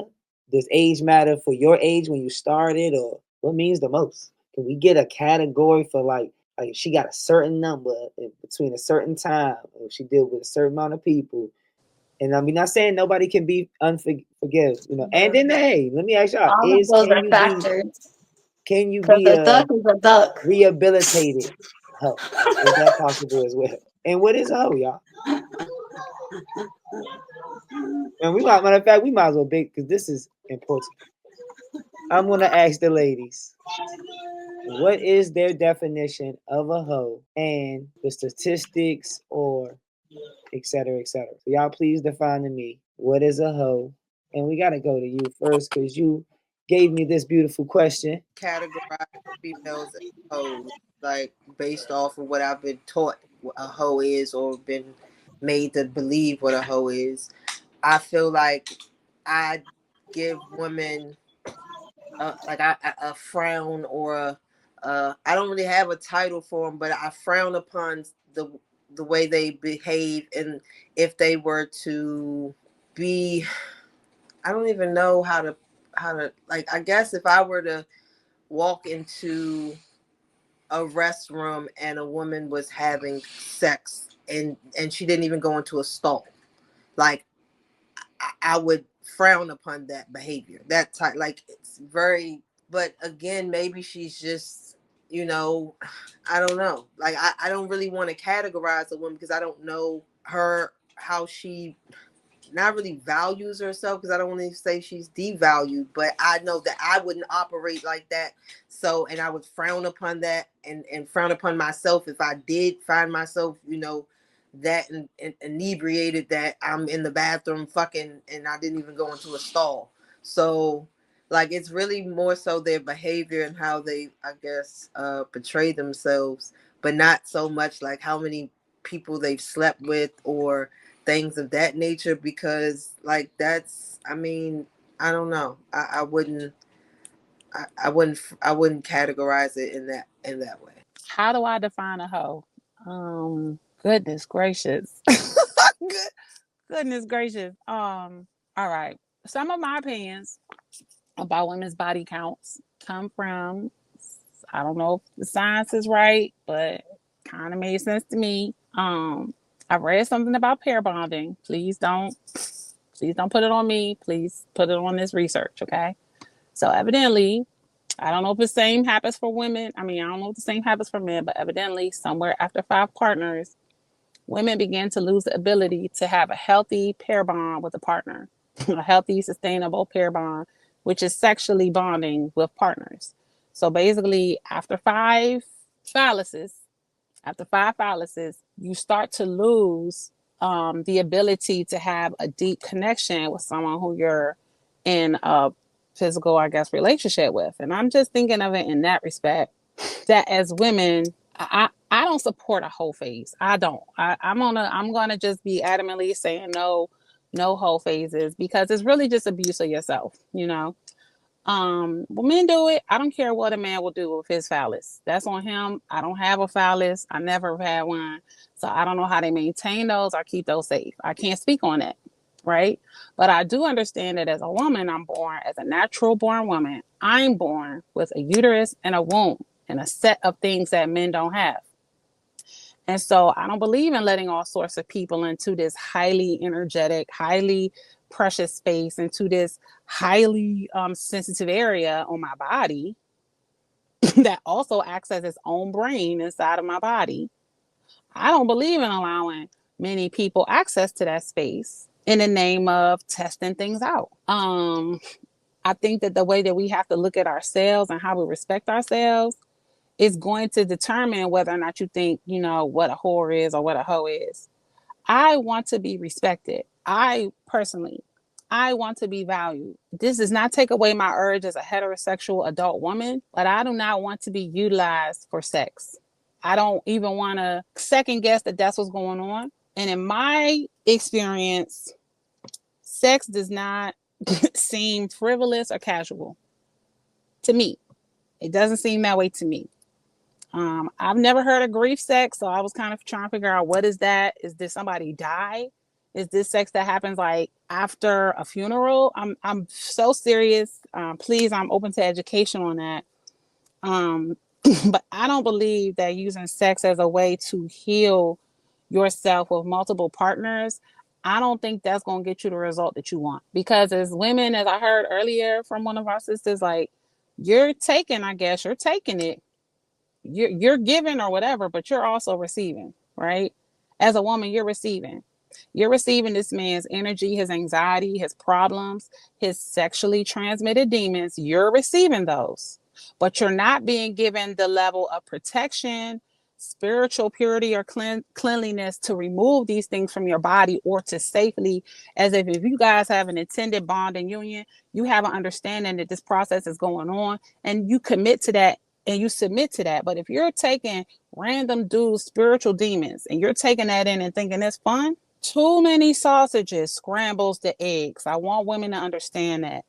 Does age matter for your age when you started, or what means the most? Can we get a category for like she got a certain number in between a certain time, or she deal with a certain amount of people? And I mean, not saying nobody can be unforgive, And then hey, let me ask y'all: All of Is those are factors can you because be a a duck is a duck. rehabilitated hoe? Like, is that possible as well? And what is a hoe, y'all? And matter of fact, we might as well big because this is important. I'm gonna ask the ladies, what is their definition of a hoe and the statistics or et cetera, et cetera. So y'all please define to me what is a hoe. And we gotta go to you first because you gave me this beautiful question. Categorize females as hoes, like based off of what I've been taught what a hoe is or been made to believe what a hoe is. I feel like I give women a frown or I don't really have a title for them, but I frown upon the way they behave, and if they were to be, I don't even know how to like. I guess if I were to walk into a restroom and a woman was having sex and she didn't even go into a stall, like I would frown upon that behavior. That type, like it's very. But again, maybe she's just, I don't know. Like I don't really want to categorize a woman because I don't know her how she not really values herself, because I don't want to say she's devalued, but I know that I wouldn't operate like that. So, and I would frown upon that and frown upon myself if I did find myself, that and inebriated that I'm in the bathroom fucking and I didn't even go into a stall. So, like, it's really more so their behavior and how they, I guess, portray themselves, but not so much like how many people they've slept with or things of that nature, because like that's, I mean, I don't know, I wouldn't categorize it in that way. How do I define a hoe? Goodness gracious. Goodness gracious. All right. Some of my opinions about women's body counts come from, I don't know if the science is right, but kind of made sense to me. I read something about pair bonding. Please don't put it on me. Please put it on this research, okay? So evidently, I don't know if the same happens for women. I mean, I don't know if the same happens for men, but evidently, somewhere after 5 partners, women begin to lose the ability to have a healthy pair bond with a partner, a healthy, sustainable pair bond, which is sexually bonding with partners. So basically, phalluses, after 5 phalluses, you start to lose the ability to have a deep connection with someone who you're in a physical, I guess, relationship with. And I'm just thinking of it in that respect, that as women, I don't support a whole phase. I don't. I'm gonna just be adamantly saying no whole phases, because it's really just abuse of yourself, When men do it, I don't care what a man will do with his phallus. That's on him. I don't have a phallus. I never have had one. So I don't know how they maintain those or keep those safe. I can't speak on that. Right. But I do understand that as a woman, I'm born as a natural born woman. I'm born with a uterus and a womb and a set of things that men don't have. And so I don't believe in letting all sorts of people into this highly energetic, highly precious space, into this highly sensitive area on my body that also acts as its own brain inside of my body. I don't believe in allowing many people access to that space in the name of testing things out. I think that the way that we have to look at ourselves and how we respect ourselves is going to determine whether or not you think, what a whore is or what a hoe is. I want to be respected. I want to be valued. This does not take away my urge as a heterosexual adult woman, but I do not want to be utilized for sex. I don't even want to second guess that that's what's going on. And in my experience, sex does not seem frivolous or casual to me. It doesn't seem that way to me. I've never heard of grief sex, so I was kind of trying to figure out, what is that? Is this somebody die? Is this sex that happens like after a funeral? I'm so serious. Please, I'm open to education on that. But I don't believe that using sex as a way to heal yourself with multiple partners, I don't think that's going to get you the result that you want. Because as women, as I heard earlier from one of our sisters, like, you're taking it, you're giving or whatever, but you're also receiving, right? As a woman, you're receiving this man's energy, his anxiety, his problems, his sexually transmitted demons. You're receiving those, but you're not being given the level of protection, spiritual purity, or cleanliness to remove these things from your body, or to safely, as if you guys have an intended bond and union, you have an understanding that this process is going on and you commit to that and you submit to that. But if you're taking random dudes' spiritual demons and you're taking that in and thinking it's fun, too many sausages scrambles the eggs. I want women to understand that.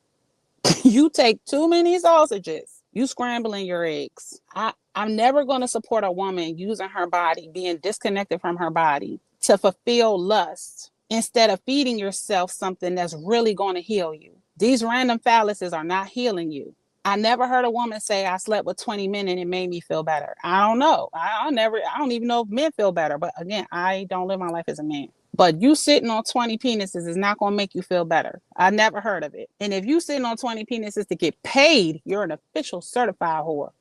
You take too many sausages, you scrambling your eggs. I'm never going to support a woman using her body, being disconnected from her body to fulfill lust instead of feeding yourself something that's really going to heal you. These random phalluses are not healing you. I never heard a woman say, I slept with 20 men and it made me feel better. I don't know. I don't even know if men feel better. But again, I don't live my life as a man. But you sitting on 20 penises is not going to make you feel better. I never heard of it. And if you sitting on 20 penises to get paid, you're an official certified whore.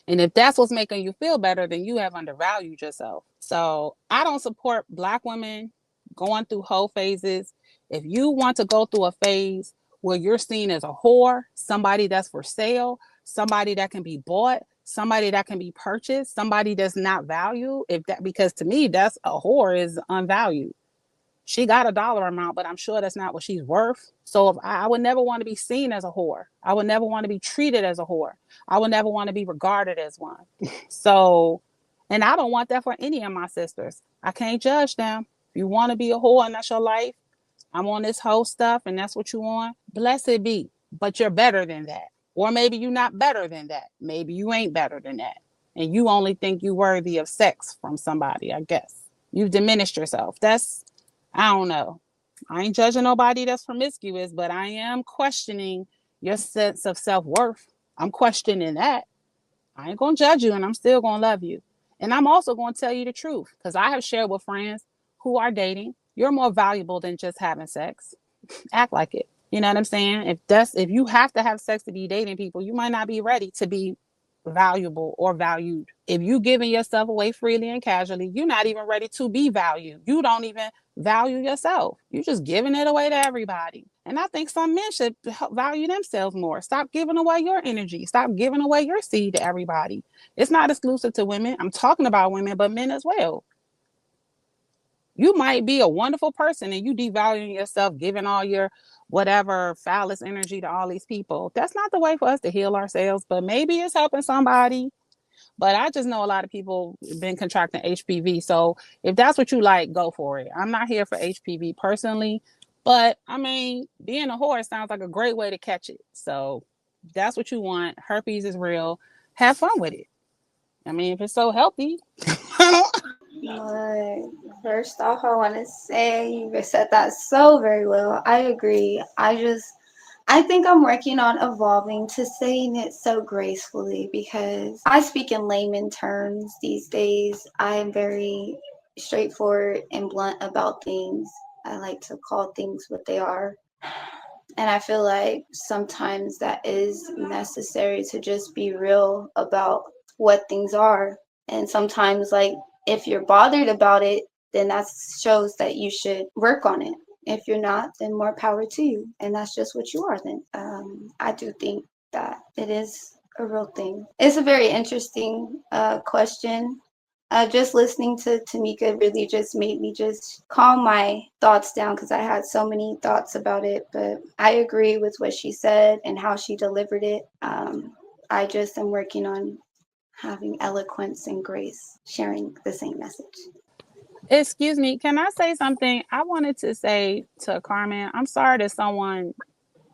And if that's what's making you feel better, then you have undervalued yourself. So I don't support Black women going through whole phases. If you want to go through a phase where you're seen as a whore, somebody that's for sale, somebody that can be bought, somebody that can be purchased, somebody that's not valued, because to me, that's a whore is unvalued. She got a dollar amount, but I'm sure that's not what she's worth. So if I would never want to be seen as a whore. I would never want to be treated as a whore. I would never want to be regarded as one. So, and I don't want that for any of my sisters. I can't judge them. If you want to be a whore and that's your life, I'm on this whole stuff and that's what you want, blessed be. But you're better than that. Or maybe you're not better than that. Maybe you ain't better than that. And you only think you're worthy of sex from somebody, I guess. You've diminished yourself. I don't know. I ain't judging nobody that's promiscuous, but I am questioning your sense of self-worth. I'm questioning that. I ain't going to judge you, and I'm still going to love you. And I'm also going to tell you the truth, because I have shared with friends who are dating. You're more valuable than just having sex. Act like it. You know what I'm saying? If you have to have sex to be dating people, you might not be ready to be valuable or valued. If you giving yourself away freely and casually, you're not even ready to be valued. You don't even value yourself. You're just giving it away to everybody. And I think some men should value themselves more. Stop giving away your energy. Stop giving away your seed to everybody. It's not exclusive to women. I'm talking about women, but men as well. You might be a wonderful person and you devaluing yourself, giving all your whatever phallus energy to all these people. That's not the way for us to heal ourselves, but maybe it's helping somebody. But I just know a lot of people have been contracting HPV. So if that's what you like, go for it. I'm not here for HPV personally, but I mean, being a whore sounds like a great way to catch it. So if that's what you want. Herpes is real. Have fun with it. I mean, if it's so healthy. First off, I want to say you said that so very well. I agree. I think I'm working on evolving to saying it so gracefully, because I speak in layman terms these days. I am very straightforward and blunt about things. I like to call things what they are. And I feel like sometimes that is necessary, to just be real about what things are. And sometimes, like, if you're bothered about it, then that shows that you should work on it. If you're not, then more power to you. And that's just what you are then. I do think that it is a real thing. It's a very interesting question. Just listening to Tamika really just made me just calm my thoughts down because I had so many thoughts about it. But I agree with what she said and how she delivered it. I just am working on having eloquence and grace, sharing the same message. Excuse me, can I say something? I wanted to say to Carmen, I'm sorry that someone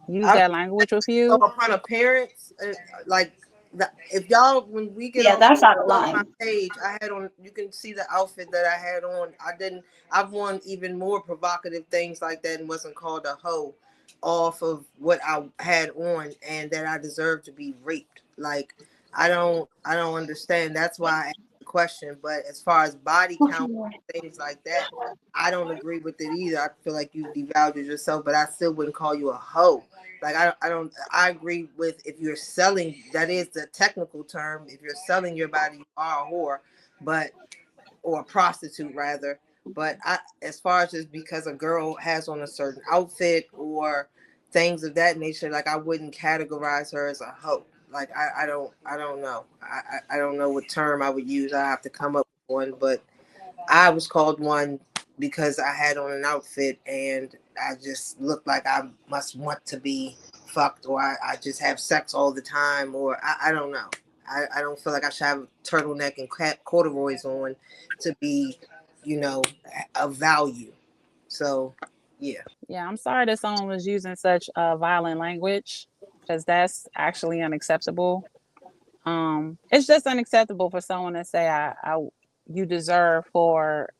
used I that language with so you. upon a parents, like if y'all when we get Yeah, on that's out of on my line. page, I had on. You can see the outfit that I had on. I didn't. I've worn even more provocative things like that and wasn't called a hoe off of what I had on, and that I deserve to be raped. Like I don't understand. That's why I asked the question. But as far as body count, things like that, I don't agree with it either. I feel like you've devalued yourself, but I still wouldn't call you a hoe. Like I don't. I agree with if you're selling. That is the technical term. If you're selling your body, you are a whore, but or a prostitute rather. But as far as just because a girl has on a certain outfit or things of that nature, like I wouldn't categorize her as a hoe. Like I don't know. I don't know what term I would use. I have to come up with one, but I was called one because I had on an outfit and I just looked like I must want to be fucked, or I just have sex all the time, or I don't know. I don't feel like I should have a turtleneck and corduroys on to be, you know, of value. So, yeah. Yeah, I'm sorry that someone was using such violent language because that's actually unacceptable. It's just unacceptable for someone to say, you deserve for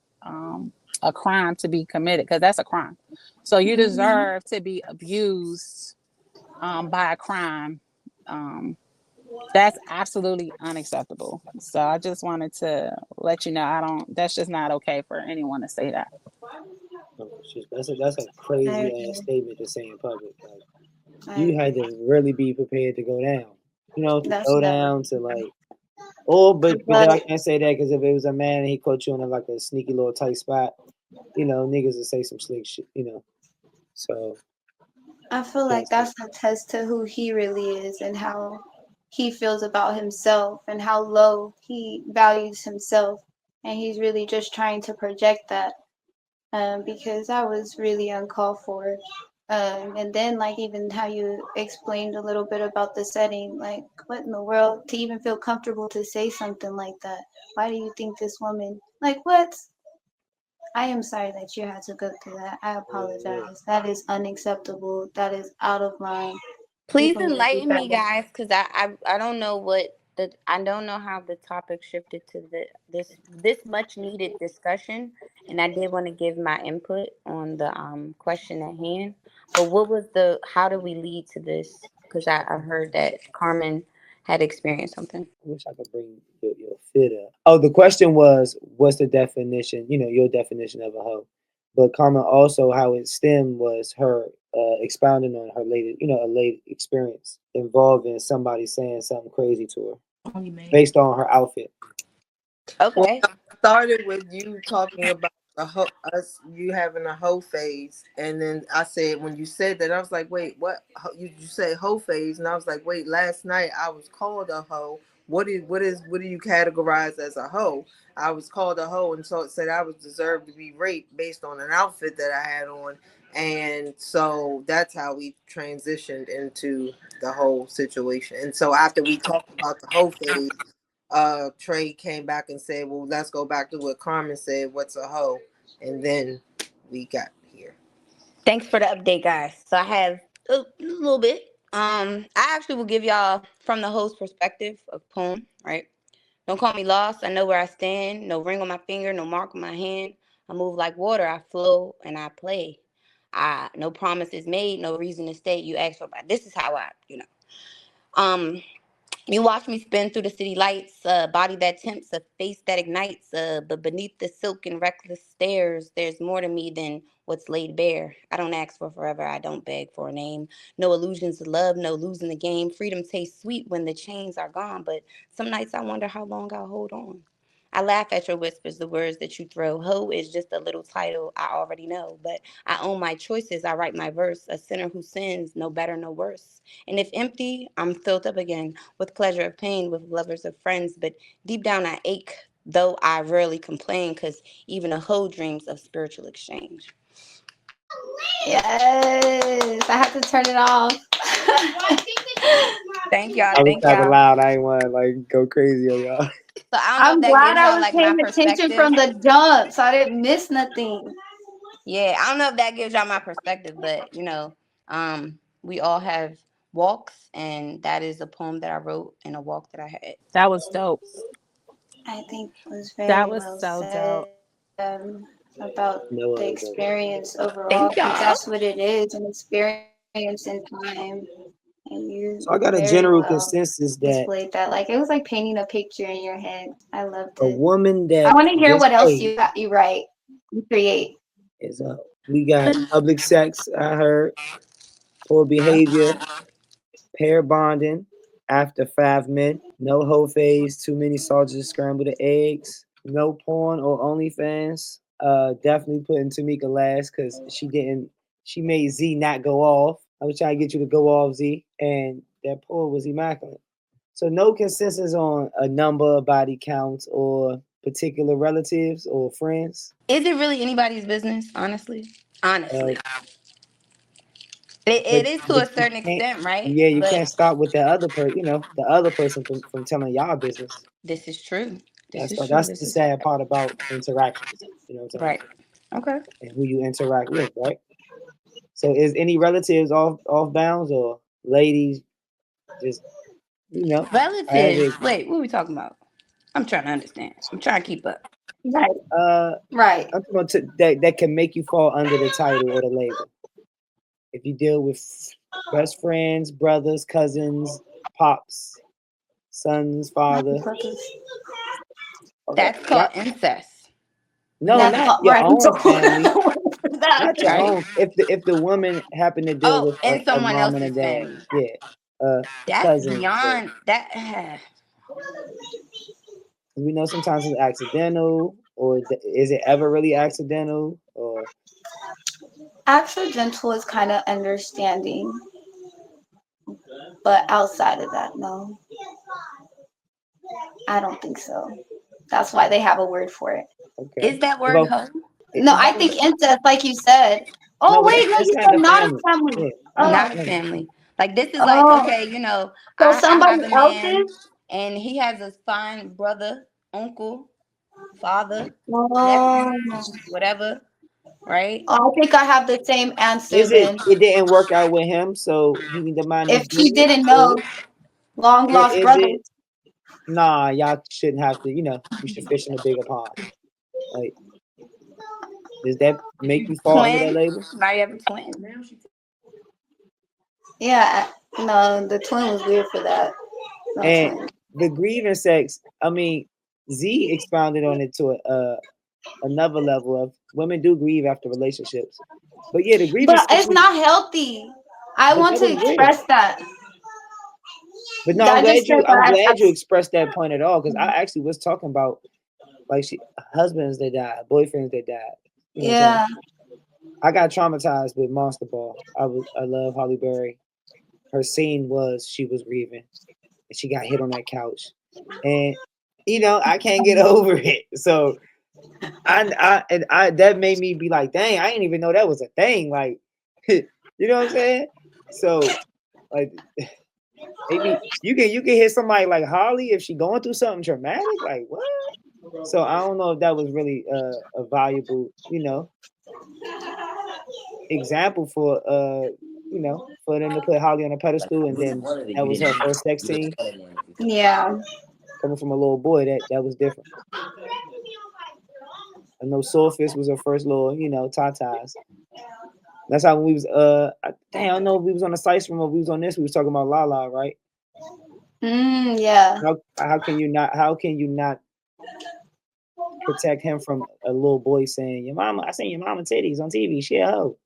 a crime to be committed because that's a crime. So you deserve to be abused by a crime. Um, that's absolutely unacceptable. So I just wanted to let you know that's just not okay for anyone to say that. No, that's a I crazy ass agree. statement to say in public. Like I you had agree. to really be prepared to go down. You know, to That's go never. down to like, or but then I But can't say that because if it was a man and he caught you in like a sneaky little tight spot, you know, niggas would say some slick shit. You know, so I feel like can't say. that's a test to who he really is and how he feels about himself and how low he values himself. And he's really just trying to project that because that was really uncalled for. And then, like, even how you explained a little bit about the setting, like, what in the world to even feel comfortable to say something like that? Why do you think this woman, like, what? I am sorry that you had to go through that. I Yeah, yeah. apologize. That is unacceptable. That is out of line. Please People need to do enlighten me, better. guys, because I don't know I don't know how the topic shifted to this much needed discussion, and I did want to give my input on the question at hand. But what was the how did we lead to this? Because I heard that Carmen had experienced something. I wish I could bring your fit up. Oh, the question was, what's the definition? You know, your definition of a hoe. But Carmen also how it stemmed was her expounding on her late, you know, a late experience involving somebody saying something crazy to her based on her outfit. Well, Okay. I started with you talking about us, you having a hoe phase, and then I said when you said that, I was like, wait, what? You say hoe phase, and I was like, wait, last night I was called a hoe. What do you categorize as a hoe? I was called a hoe, and so it said I was deserved to be raped based on an outfit that I had on, and so that's how we transitioned into the whole situation. And so after we talked about the hoe phase, Trey came back and said, well, let's go back to what Carmen said, what's a hoe? And then we got here. Thanks for the update, guys. So I have a little bit. I actually will give y'all from the host perspective a poem, right? Don't call me lost. I know where I stand. No ring on my finger, no mark on my hand. I move like water. I flow and I play. No promises made, no reason to stay. You ask for, this is how um, you watch me spin through the city lights, body that tempts, a face that ignites, but beneath the silk and reckless stares, there's more to me than what's laid bare. I don't ask for forever, I don't beg for a name. No illusions of love, no losing the game. Freedom tastes sweet when the chains are gone, but some nights I wonder how long I'll hold on. I laugh at your whispers, the words that you throw. Ho is just a little title I already know, but I own my choices. I write my verse. A sinner who sins, no better, no worse. And if empty, I'm filled up again with pleasure of pain, with lovers of friends. But deep down, I ache, though I rarely complain, because even a hoe dreams of spiritual exchange. Yes, I have to turn it off. Thank y'all. I was Thank kind of y'all. loud. I ain't want to like go crazy on y'all. So I don't know if I'm that glad gives I y'all was like my paying attention perspective. from the jump, so I didn't miss nothing. Yeah, I don't know if that gives y'all my perspective, but we all have walks, and that is a poem that I wrote and a walk that I had. That was dope. I think it was That very was well so dope. said about No the other dope. experience overall, Thank because y'all. that's what it is, an experience in time. And you So I got a very general well consensus that displayed that. Like it was like painting a picture in your head. I loved a it. woman I that want to hear gets what else paid you write, you create. is we got public sex, I heard, poor behavior, pair bonding, after 5 men, no hoe phase, too many sausage scrambled eggs, no porn or OnlyFans. Definitely putting Tamika last because she made Z not go off. I was trying to get you to go off, Z, and that poll was immaculate. So no consensus on a number, body counts, or particular relatives or friends. Is it really anybody's business? Honestly, Uh, honestly, it is to but a you certain can't. extent, right? Yeah, you But can't stop with the other the other person from telling y'all business. this is true. This is true. That's This the is sad part about interactions. You know what I'm saying? right. Okay. And who you interact with, right? So is any relatives off bounds or ladies just as Relatives. it Wait, what are we talking about? I'm trying to understand. I'm trying to keep up. Right, uh right. I'm talking about that can make you fall under the title or the label. If you deal with best friends, brothers, cousins, pops, sons, father. Okay, That's yeah. called incest, No, That's not all your right. own family. Not your right? own. If the woman happened to deal Oh, with in a someone mom and a else's dad, family. yeah, That's cousins. Or, beyond that. we know sometimes it's accidental, or is it ever really accidental? Or Accidental is kind of understanding, but outside of that, no, I don't think so. That's why they have a word for it. okay, Is that word well, hoe? No, I no, think incest, like you said. Oh no, but wait, no, that's you not said the not a family. family. Yeah, not the Oh, Not a family. family. Like this is like, oh, okay, so I somebody have a man else's. and he has a fine brother, uncle, father, nephew, Oh, whatever, right? I think I have the same answer Is it? then. It didn't work out with him, so he need to mind his If he business, didn't or know, long lost is it? brothers. Nah, y'all shouldn't have to. You should fish in a bigger pond. Like, does that make you fall under that Twin. label? Now you have a twin. Yeah, no, the twin was weird for that. No And twin. the grieving sex, I mean, Z expounded on it to another level of women do grieve after relationships. But yeah, the grieving But sex it's not healthy. I but want that to was weird. express that. But no, I just said I'm that. glad you expressed that point at all, because I actually was talking about like husbands that died, boyfriends that died. You know what I'm saying? Yeah. I got traumatized with Monster Ball. I love Holly Berry. Her scene was she was grieving and she got hit on that couch. And I can't get over it. So I that made me be like, dang, I didn't even know that was a thing. Like, you know what I'm saying? So like maybe you can hit somebody like Holly if she going through something traumatic. Like what? So I don't know if that was really a valuable, example for them to put Holly on a pedestal, and then that was her first sex scene Yeah. coming from a little boy. That was different. I know Swordfish was her first little, tatas. That's how when we was I don't know if we was on the Sites room or we was on this. We was talking about Lala, right? Yeah. How can you not protect him from a little boy saying, "Your mama, I seen your mama titties on TV. She a hoe."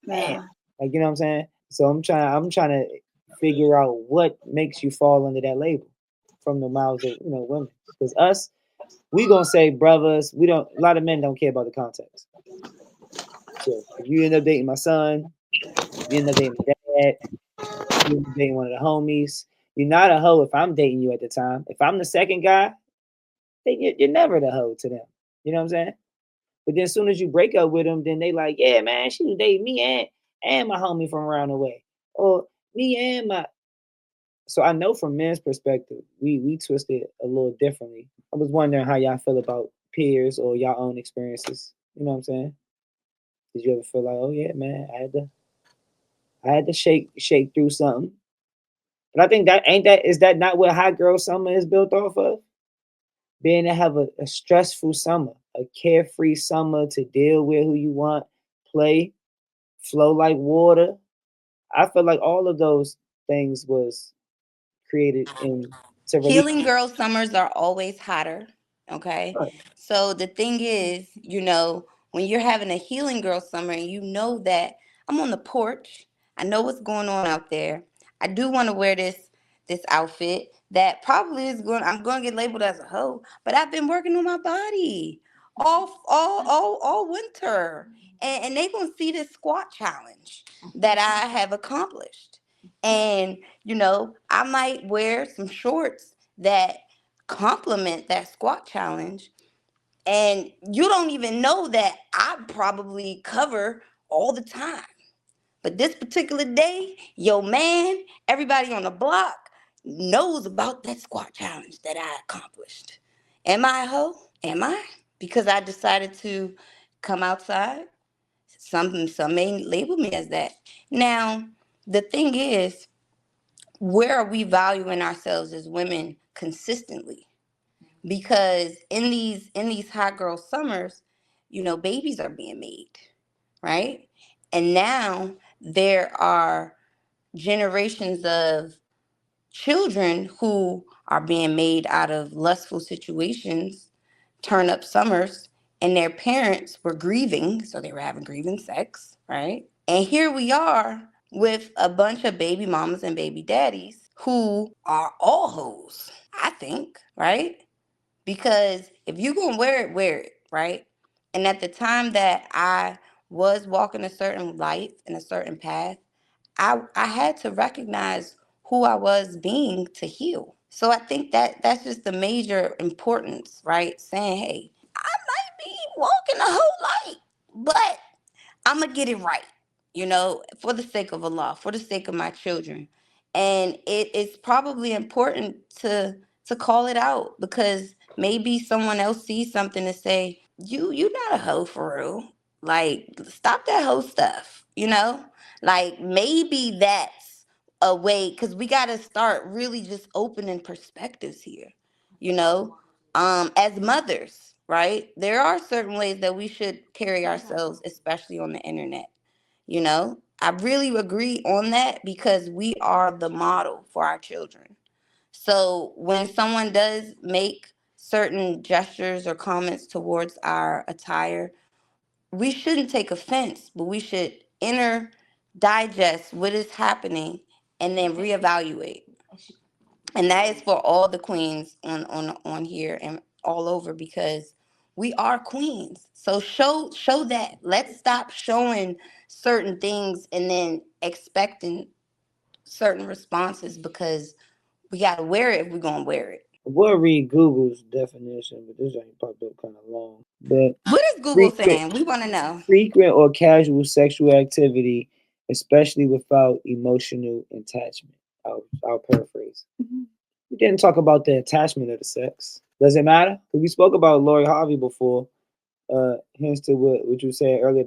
Man, Yeah. like what I'm saying. So I'm trying to figure out what makes you fall under that label from the mouths of women. Because us, We gonna say brothers. We don't. A lot of men don't care about the context. So if you end up dating my son, if you end up dating my dad, if you end up dating one of the homies, you're not a hoe if I'm dating you at the time. If I'm the second guy, then you're never the hoe to them. You know what I'm saying? But then as soon as you break up with them, then they like, yeah, man, she was dating me and my homie from around the way, or me and my. So I know from men's perspective, we twist it a little differently. I was wondering how y'all feel about peers or y'all own experiences. You know what I'm saying? Did you ever feel like, oh yeah, man, I had to shake through something? But I think that ain't that is that not what hot girl summer is built off of? Being to have a stressful summer, a carefree summer to deal with who you want, play, flow like water. I feel like all of those things was created in to release. Healing girl summers are always hotter. Okay. Right. So the thing is, when you're having a healing girl summer and you know that I'm on the porch, I know what's going on out there. I do want to wear this outfit that probably I'm going to get labeled as a hoe, but I've been working on my body all winter. And they going to see this squat challenge that I have accomplished. And I might wear some shorts that complement that squat challenge. And you don't even know that I probably cover all the time. But this particular day, yo man, everybody on the block knows about that squat challenge that I accomplished. Am I a hoe? Am I? Because I decided to come outside. Some may label me as that. Now, the thing is, where are we valuing ourselves as women consistently? Because in these hot girl summers, babies are being made, right? And now there are generations of children who are being made out of lustful situations, turn up summers, and their parents were grieving, so they were having grieving sex, right? And here we are with a bunch of baby mamas and baby daddies who are all hoes, I think, right? Because if you're going to wear it, right? And at the time that I was walking a certain life and a certain path, I had to recognize who I was being to heal. So I think that that's just the major importance, right? Saying, hey, I might be walking a whole life, but I'm going to get it right, for the sake of Allah, for the sake of my children. And it is probably important to call it out, because maybe someone else sees something and say, you not a hoe for real. Like, stop that hoe stuff, Like, maybe that's a way, because we got to start really just opening perspectives here, you know? As mothers, right? There are certain ways that we should carry ourselves, especially on the internet. I really agree on that, because we are the model for our children. So when someone does make certain gestures or comments towards our attire, we shouldn't take offense, but we should inner digest what is happening and then reevaluate. And that is for all the queens on here and all over, because we are queens. So show that. Let's stop showing certain things and then expecting certain responses, because we got to wear it if we're going to wear it. We'll read Google's definition, but this ain't popped up kind of long. But What is Google frequent, saying? We want to know. frequent or casual sexual activity, especially without emotional attachment. I'll paraphrase. We didn't talk about the attachment of the sex. Does it matter? Because we spoke about Lori Harvey before. Hence to what you said earlier,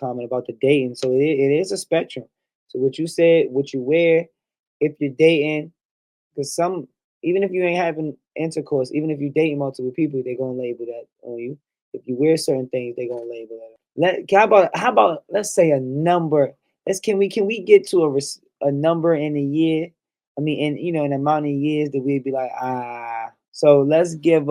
comment about the dating. So it is a spectrum. So what you said, what you wear, if you're dating, because some, even if you ain't having intercourse, even if you dating multiple people, they're gonna label that on you. If you wear certain things, they're gonna label that. How about let's say a number? Can we get to a number in a year? I mean, in an amount of years that we'd be like, ah. So let's give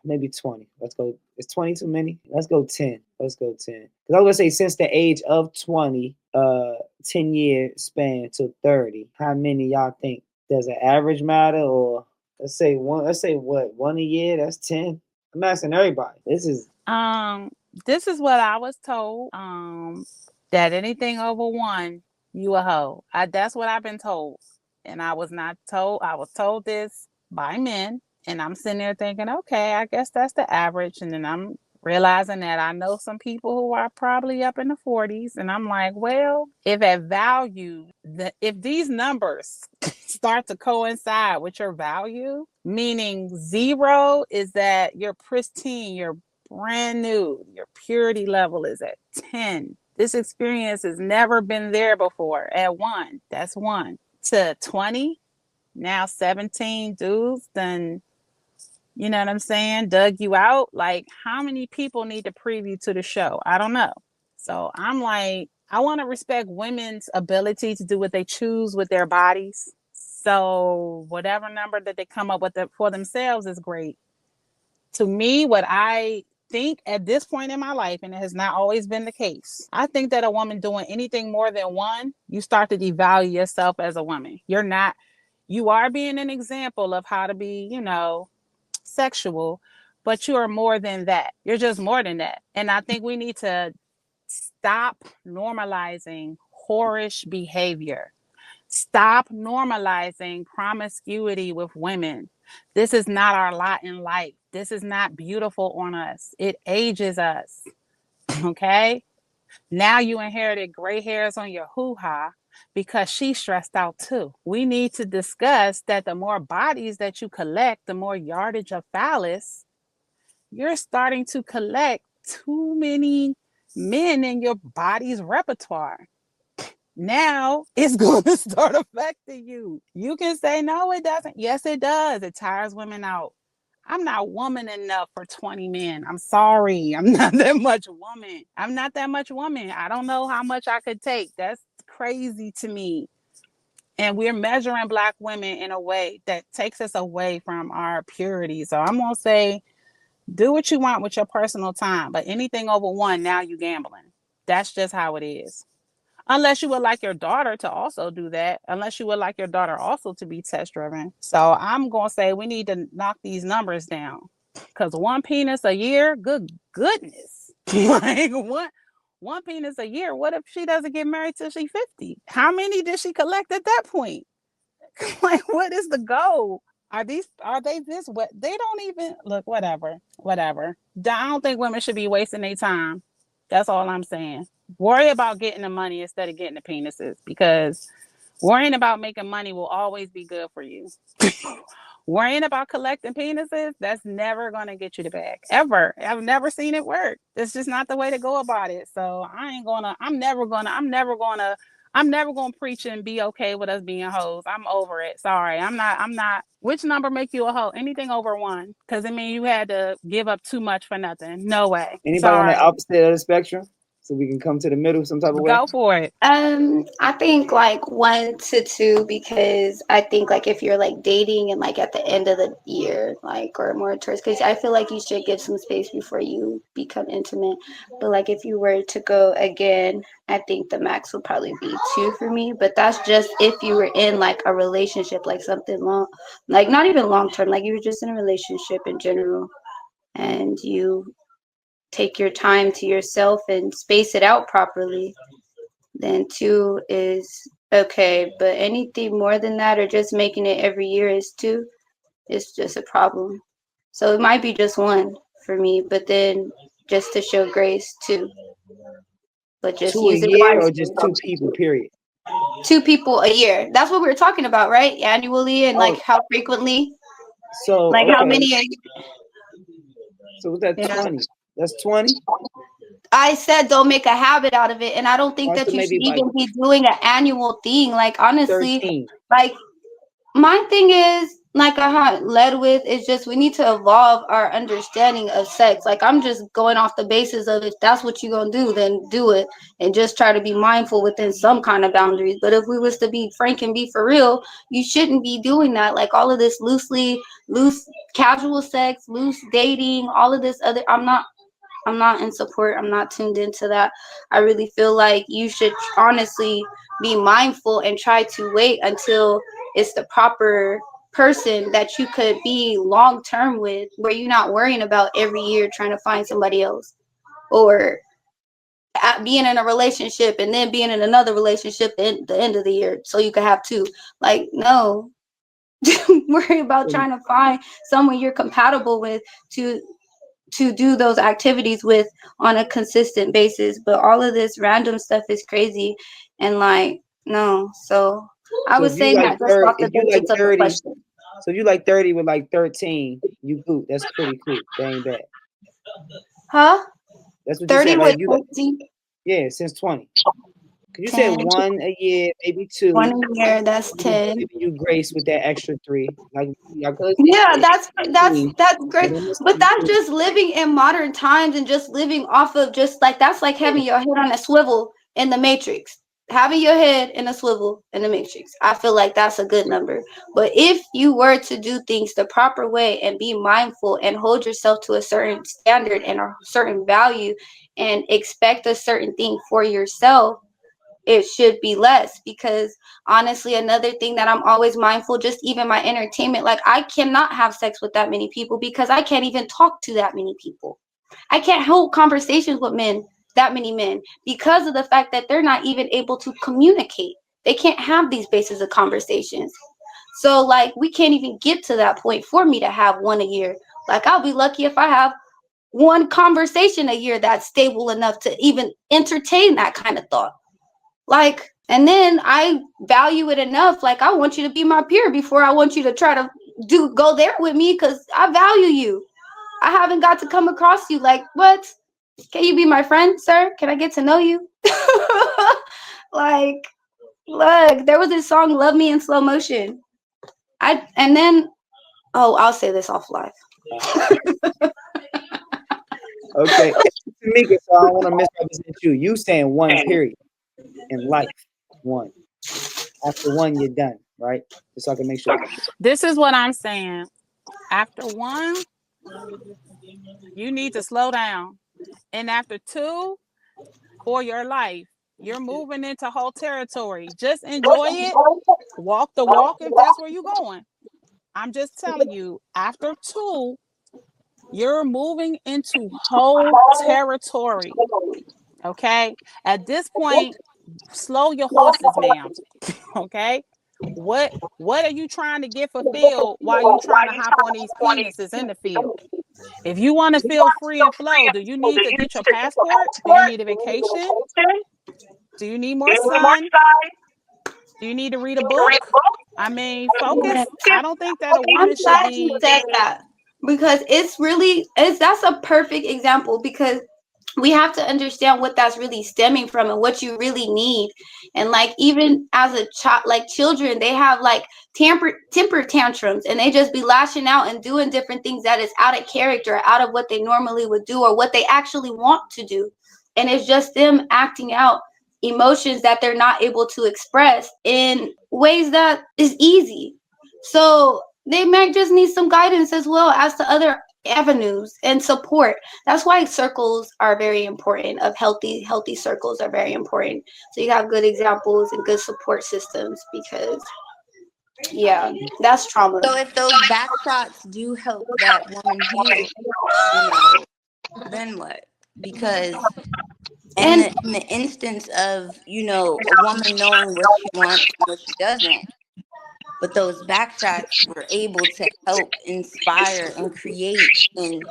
maybe 20. Let's go. Is 20 too many? Let's go 10. Let's go 10. Because I was gonna say since the age of 20, 10-year span to 30, how many y'all think? Does an average matter, or let's say one a year, that's 10. I'm asking everybody. This is what I was told. That anything over one, you a hoe. That's what I've been told. And I was not told, I was told this by men. And I'm sitting there thinking, okay, I guess that's the average. And then I'm realizing that I know some people who are probably up in the 40s. And I'm like, well, if at value, if these numbers start to coincide with your value, meaning 0 is that you're pristine, you're brand new, your purity level is at 10. This experience has never been there before. At 1, that's 1. To 20, now 17 dudes, then, you know what I'm saying, dug you out. Like, how many people need to preview to the show? I don't know. So I'm like, I want to respect women's ability to do what they choose with their bodies. So whatever number that they come up with for themselves is great. To me, what I think at this point in my life, and it has not always been the case, I think that a woman doing anything more than 1, you start to devalue yourself as a woman. You are being an example of how to be, sexual, but you are more than that. You're just more than that. And I think we need to stop normalizing whorish behavior. Stop normalizing promiscuity with women. This is not our lot in life. This is not beautiful on us. It ages us. Okay? Now you inherited gray hairs on your hoo-ha because she's stressed out too. We need to discuss that the more bodies that you collect, the more yardage of phallus, you're starting to collect too many men in your body's repertoire. Now it's going to start affecting you. You can say, no, it doesn't. Yes, it does. It tires women out. I'm not woman enough for 20 men. I'm sorry. I'm not that much woman. I'm not that much woman. I don't know how much I could take. That's crazy to me. And we're measuring Black women in a way that takes us away from our purity. So I'm going to say, do what you want with your personal time. But anything over 1, now you gambling. That's just how it is. Unless you would like your daughter to also do that. Unless you would like your daughter also to be test driven. So I'm going to say we need to knock these numbers down. Because 1 penis a year, good goodness. Like one penis a year. What if she doesn't get married till she's 50? How many did she collect at that point? Like, what is the goal? Are they this what they don't even look, whatever. I don't think women should be wasting their time. That's all I'm saying. Worry about getting the money instead of getting the penises, because worrying about making money will always be good for you. Worrying about collecting penises, that's never going to get you the bag, ever. I've never seen it work. It's just not the way to go about it. So I'm never going to preach and be okay with us being hoes. I'm over it. Sorry. I'm not. Which number make you a hoe? Anything over 1. Because it means you had to give up too much for nothing. No way. Anybody on Sorry. the opposite of the spectrum? So we can come to the middle some type of way? Go for it. I think like 1 to 2, because I think like if you're like dating and like at the end of the year, like, or more towards, because I feel like you should give some space before you become intimate. But like if you were to go again, I think the max would probably be 2 for me. But that's just if you were in like a relationship, like something long, like not even long term, like you were just in a relationship in general, and you take your time to yourself and space it out properly, then 2 is okay. But anything more than that, or just making it every year is 2, it's just a problem. So it might be just 1 for me, but then just to show grace, 2. But just 2 a use it year or just 2 wisely. people, period? 2 people a year. That's what we were talking about, right? Annually, and like Oh, how frequently, so like how okay. many. So what's that, Yeah. 20? That's 20? I said don't make a habit out of it, and I don't think Or that so you should maybe like even be doing an annual thing. Like honestly, 13. like my thing is, like I had led with, is just we need to evolve our understanding of sex. Like I'm just going off the basis of, if that's what you're gonna do, then do it, and just try to be mindful within some kind of boundaries. But if we was to be frank and be for real, you shouldn't be doing that. Like all of this loose casual sex, loose dating, all of this other. I'm not in support. I'm not tuned into that. I really feel like you should honestly be mindful and try to wait until it's the proper person that you could be long term with, where you're not worrying about every year trying to find somebody else, or being in a relationship and then being in another relationship at the end of the year so you could have two. Like, no. Worry about trying to find someone you're compatible with to do those activities with on a consistent basis. But all of this random stuff is crazy, and like, no. So I was saying that just off the basis of the question. So if you like 30 with like 13, you cool. That's pretty cool. That ain't bad. Huh? That's what you 30 said, with right? You like, 13? yeah, since 20. Because you 10. said 1 a year, maybe 2. 1 a year, that's 10. Giving you grace with that extra 3. Like Yeah, that's great. but I'm gonna But say that's just living in modern times and just living off of just like, that's like having your head on a swivel in the Matrix. Having your head in a swivel in the Matrix. I feel like that's a good number. But if you were to do things the proper way and be mindful and hold yourself to a certain standard and a certain value and expect a certain thing for yourself, it should be less. Because honestly, another thing that I'm always mindful, just even my entertainment, like I cannot have sex with that many people because I can't even talk to that many people. I can't hold conversations with that many men, because of the fact that they're not even able to communicate. They can't have these bases of conversations. So like, we can't even get to that point for me to have 1 a year. Like, I'll be lucky if I have 1 conversation a year that's stable enough to even entertain that kind of thought. Like, and then I value it enough. Like, I want you to be my peer before I want you to try to go there with me, because I value you. I haven't got to come across you. Like, what? Can you be my friend, sir? Can I get to know you? Like, look, there was this song, Love Me in Slow Motion. And then, oh, I'll say this offline. Okay. Tamika, so I don't want to misrepresent you. You saying 1 period in life. 1. After 1, you're done, right? Just so I can make sure. This is what I'm saying. After 1, you need to slow down. And after 2, for your life, you're moving into whole territory. Just enjoy it. Walk the walk if that's where you're going. I'm just telling you, after 2, you're moving into whole territory. Okay? At this point, slow your horses, ma'am. Okay? What are you trying to get fulfilled while you trying to hop on these penises in the field? If you want to feel free and flow, do you need to get your passport? Do you need a vacation? Do you need more sun? Do you need to read a book? I mean, focus. I don't think that a I'm woman should glad you be. said that, because that's a perfect example, because we have to understand what that's really stemming from and what you really need. And like, even as a child, like children, they have like temper tantrums, and they just be lashing out and doing different things that is out of character, out of what they normally would do or what they actually want to do. And it's just them acting out emotions that they're not able to express in ways that is easy. So they might just need some guidance as well as to other avenues and support. That's why circles are very important. Of healthy circles are very important. So you have good examples and good support systems, because yeah, that's trauma. So if those back shots do help that woman heal, then what? Because in the instance of, a woman knowing what she wants and what she doesn't, but those back shots were able to help inspire and create and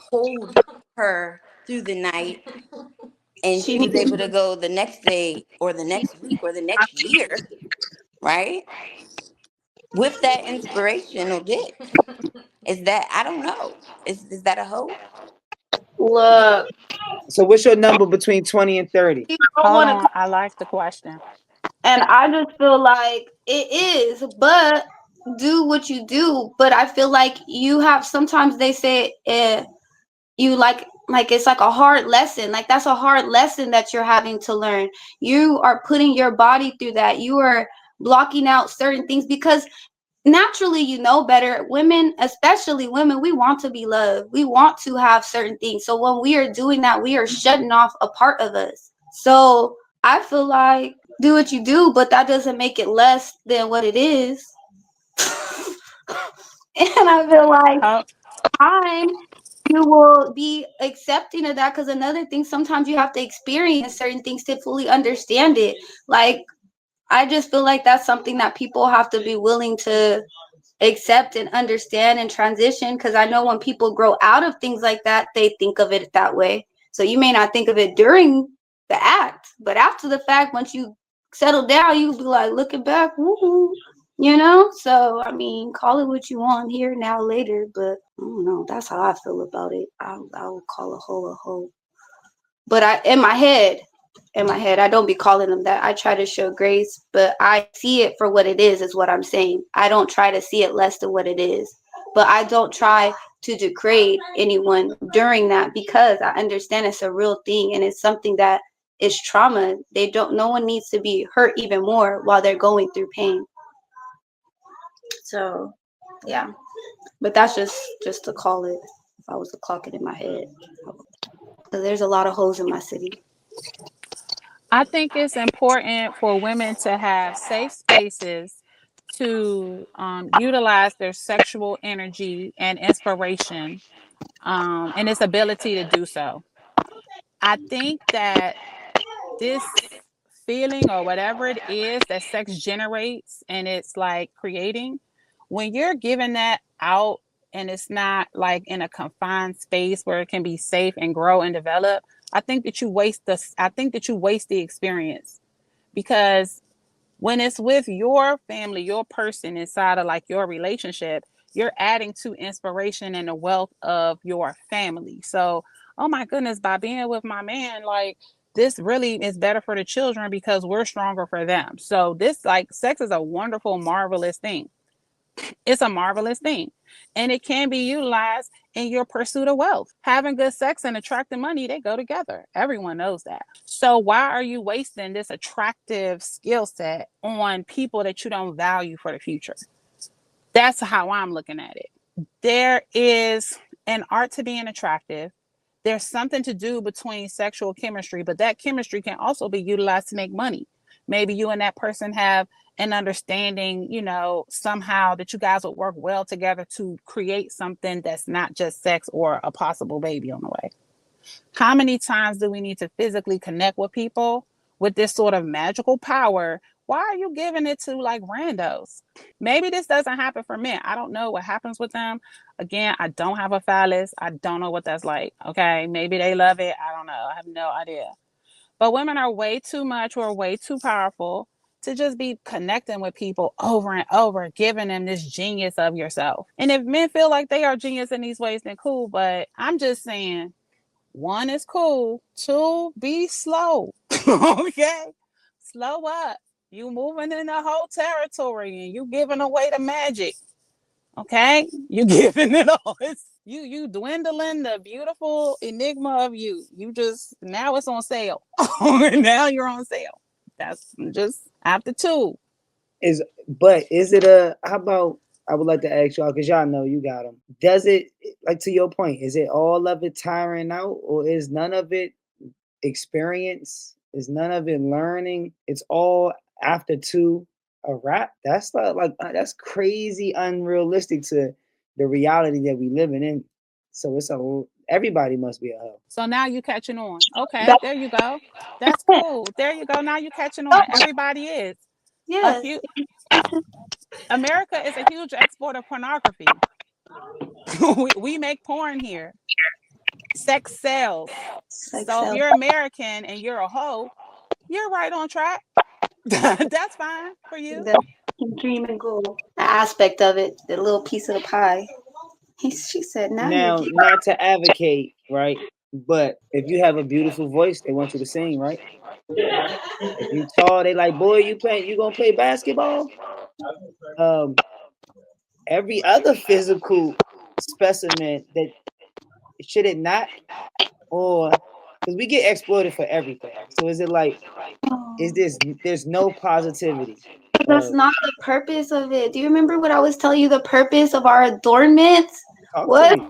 hold her through the night, and she was able to go the next day or the next week or the next year, right? With that inspirational dick. Is that, I don't know. Is that a hope? Look. So what's your number between 20 and 30? Hold on. I like the question. And I just feel like it is, but do what you do. But I feel like you have, sometimes they say you like it's like a hard lesson. Like, that's a hard lesson that you're having to learn. You are putting your body through that. You are blocking out certain things, because naturally, better. Women, especially women, we want to be loved. We want to have certain things. So when we are doing that, we are shutting off a part of us. So I feel like do what you do, but that doesn't make it less than what it is. And I feel like How time you will be accepting of that, because another thing, sometimes you have to experience certain things to fully understand it. Like, I just feel like that's something that people have to be willing to accept and understand and transition, because I know when people grow out of things like that, they think of it that way. So you may not think of it during the act, but after the fact, once you settle down, you'll be like looking back, woohoo, you know. So I mean, call it what you want, here, now, later, but I don't know, that's how I feel about it. I would call a hoe, but I, in my head, I don't be calling them that. I try to show grace, but I see it for what it is what I'm saying. I don't try to see it less than what it is. But I don't try to degrade anyone during that, because I understand it's a real thing and it's something that is trauma. No one needs to be hurt even more while they're going through pain. So, yeah. But that's just to call it, if I was to clock it in my head. So there's a lot of hoes in my city. I think it's important for women to have safe spaces to utilize their sexual energy and inspiration, and its ability to do so. I think that this feeling or whatever it is that sex generates and it's like creating, when you're giving that out and it's not like in a confined space where it can be safe and grow and develop, I think that you waste the experience, because when it's with your family, your person inside of like your relationship, you're adding to inspiration and the wealth of your family. So, oh my goodness, by being with my man, like this really is better for the children because we're stronger for them. So this, like, sex is a wonderful, marvelous thing. It's a marvelous thing. And it can be utilized in your pursuit of wealth. Having good sex and attracting money, they go together. Everyone knows that. So why are you wasting this attractive skill set on people that you don't value for the future? That's how I'm looking at it. There is an art to being attractive. There's something to do between sexual chemistry, but that chemistry can also be utilized to make money. Maybe you and that person have an understanding, somehow that you guys would work well together to create something that's not just sex or a possible baby on the way. How many times do we need to physically connect with people with this sort of magical power? Why are you giving it to like randos? Maybe this doesn't happen for men. I don't know what happens with them. Again, I don't have a phallus. I don't know what that's like. Okay. Maybe they love it. I don't know. I have no idea. But women are way too much or way too powerful to just be connecting with people over and over, giving them this genius of yourself. And if men feel like they are genius in these ways, then cool. But I'm just saying, one is cool. Two, be slow. Okay? Slow up. You moving in a whole territory and you giving away the magic. Okay? You giving it all. You dwindling the beautiful enigma of you. You just, now it's on sale. Now you're on sale. That's just after two. Is it a, how about, I would like to ask y'all, because y'all know you got them. Does it, like to your point, is it all of it tiring out, or is none of it experience? Is none of it learning? It's all after two a wrap? That's not like, that's crazy unrealistic to the reality that we living in. So everybody must be a hoe. So now you catching on. Okay, That's there you go. That's it. cool. There you go. Now you catching on. Everybody is. A Yes. huge America is a huge export of pornography. We make porn here. Sex sells. Sex So if sells. you're American and you're a hoe, you're right on track. That's fine for you. The dream and goal aspect of it, the little piece of the pie. She said, now you're Now, not to advocate, right? But if you have a beautiful voice, they want you to sing, right? If you tall, they like, boy, you gonna play basketball? Um, every other physical specimen that should it not, or because we get exploited for everything. So is it like, is this, there's no positivity? that's not the purpose of it. Do you remember what I was telling you? The purpose of our adornments Talk to was me.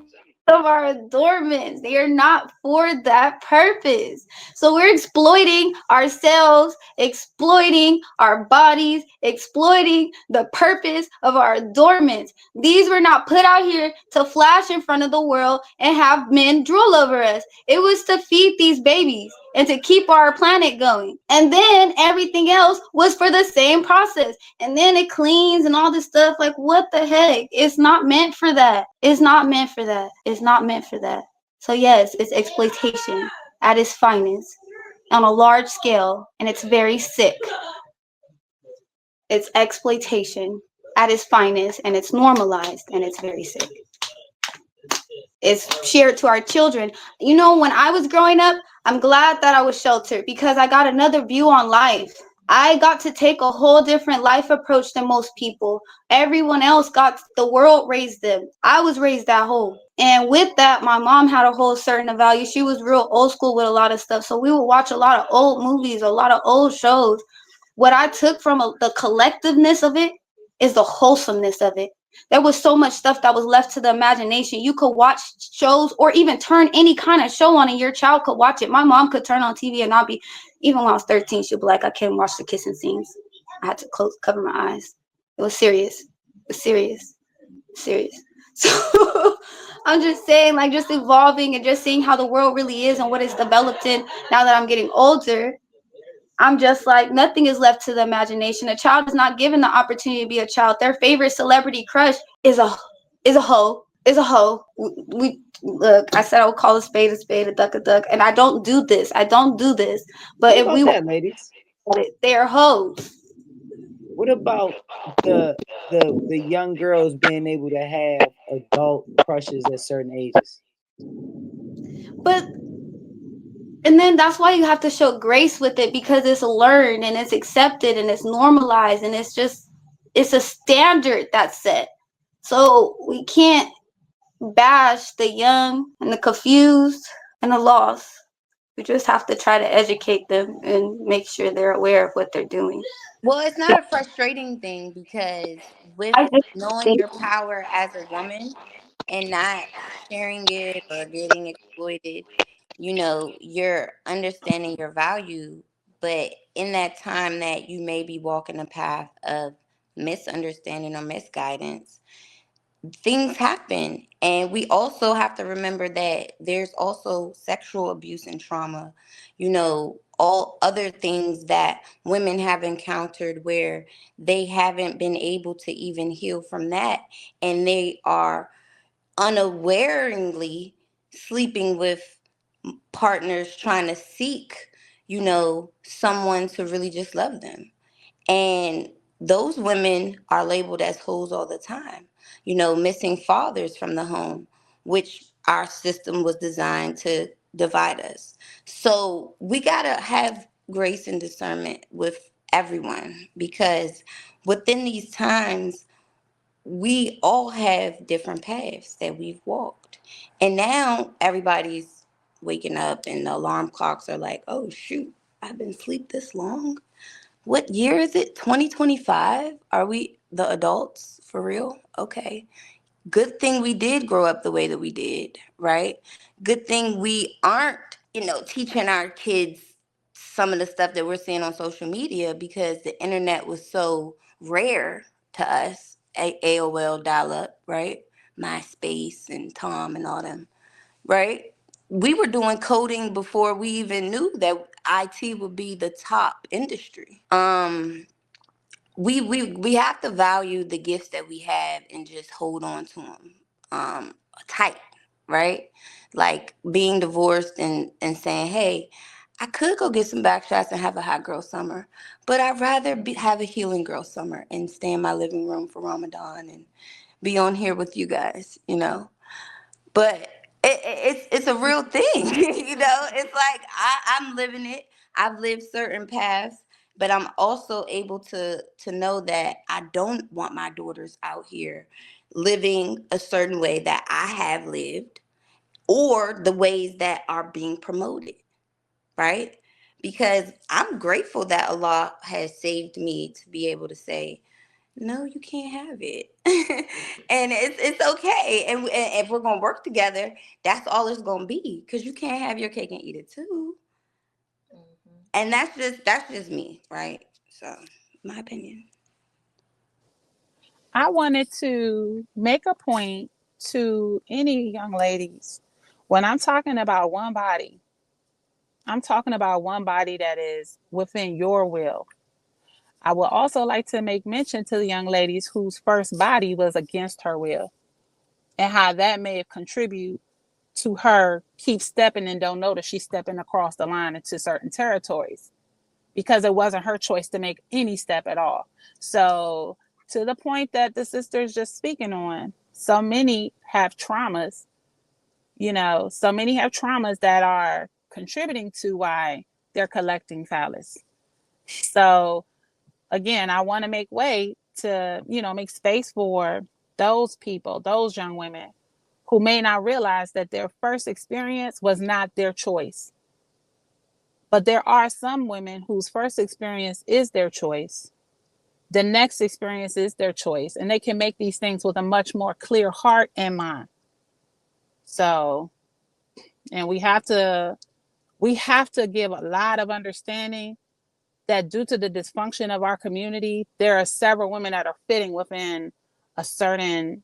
of our adornments. They are not for that purpose. So we're exploiting ourselves, exploiting our bodies, exploiting the purpose of our adornments. These were not put out here to flash in front of the world and have men drool over us. It was to feed these babies and to keep our planet going. And then everything else was for the same process. And then it cleans and all this stuff. Like, what the heck? It's not meant for that. It's not meant for that. It's not meant for that. So yes, it's exploitation at its finest on a large scale, and it's very sick. It's exploitation at its finest, and it's normalized, and it's very sick. It's shared to our children. You know, when I was growing up, I'm glad that I was sheltered because I got another view on life. I got to take a whole different life approach than most people. Everyone else got the world raised them. I was raised at home. And with that, my mom had a whole certain value. She was real old school with a lot of stuff. So we would watch a lot of old movies, a lot of old shows. What I took from the collectiveness of it is the wholesomeness of it. There was so much stuff that was left to the imagination. You could watch shows or even turn any kind of show on and your child could watch it. My mom could turn on TV and not be, even when I was 13, she'd be like, I can't watch the kissing scenes. I had to cover my eyes. It was serious. It was serious. Serious. So I'm just saying, like, just evolving and just seeing how the world really is and what it's developed in now that I'm getting older. I'm just like, nothing is left to the imagination. A child is not given the opportunity to be a child. Their favorite celebrity crush is a hoe. Is a hoe. We look. I said I would call a spade, a duck, and I don't do this. I don't do this. But What if about we that, ladies? they are hoes. What about the young girls being able to have adult crushes at certain ages? But and then that's why you have to show grace with it because it's learned and it's accepted and it's normalized and it's a standard that's set. So we can't bash the young and the confused and the lost. We just have to try to educate them and make sure they're aware of what they're doing. Well, it's not a frustrating thing because with I just knowing think your power as a woman and not sharing it or getting exploited, you're understanding your value. But in that time that you may be walking a path of misunderstanding or misguidance, things happen. And we also have to remember that there's also sexual abuse and trauma, all other things that women have encountered where they haven't been able to even heal from that. And they are unawareingly sleeping with partners trying to seek, someone to really just love them. And those women are labeled as hoes all the time, missing fathers from the home, which our system was designed to divide us. So we got to have grace and discernment with everyone because within these times, we all have different paths that we've walked. And now everybody's waking up and the alarm clocks are like, oh, shoot, I've been asleep this long. What year is it? 2025? Are we the adults for real? Okay. Good thing we did grow up the way that we did, right? Good thing we aren't, teaching our kids some of the stuff that we're seeing on social media because the internet was so rare to us. AOL dial up, right? MySpace and Tom and all them, right? We were doing coding before we even knew that IT would be the top industry. We have to value the gifts that we have and just hold on to them tight, right? Like being divorced and saying, hey, I could go get some back shots and have a hot girl summer, but I'd rather have a healing girl summer and stay in my living room for Ramadan and be on here with you guys, But it's a real thing, It's like I'm living it. I've lived certain paths, but I'm also able to know that I don't want my daughters out here living a certain way that I have lived or the ways that are being promoted, right? Because I'm grateful that Allah has saved me to be able to say, no, you can't have it. And it's okay. And if we're gonna work together, that's all it's gonna be. Cause you can't have your cake and eat it too. And that's just me, right? So my opinion. I wanted to make a point to any young ladies. When I'm talking about one body, I'm talking about one body that is within your will. I would also like to make mention to the young ladies whose first body was against her will and how that may have contributed to her keep stepping and don't know that she's stepping across the line into certain territories because it wasn't her choice to make any step at all. So, to the point that the sister is just speaking on, so many have traumas, so many have traumas that are contributing to why they're collecting phallus. So, again, I want to make way to, make space for those people, those young women who may not realize that their first experience was not their choice. But there are some women whose first experience is their choice. The next experience is their choice, and they can make these things with a much more clear heart and mind. So, and we have to give a lot of understanding that due to the dysfunction of our community, there are several women that are fitting within a certain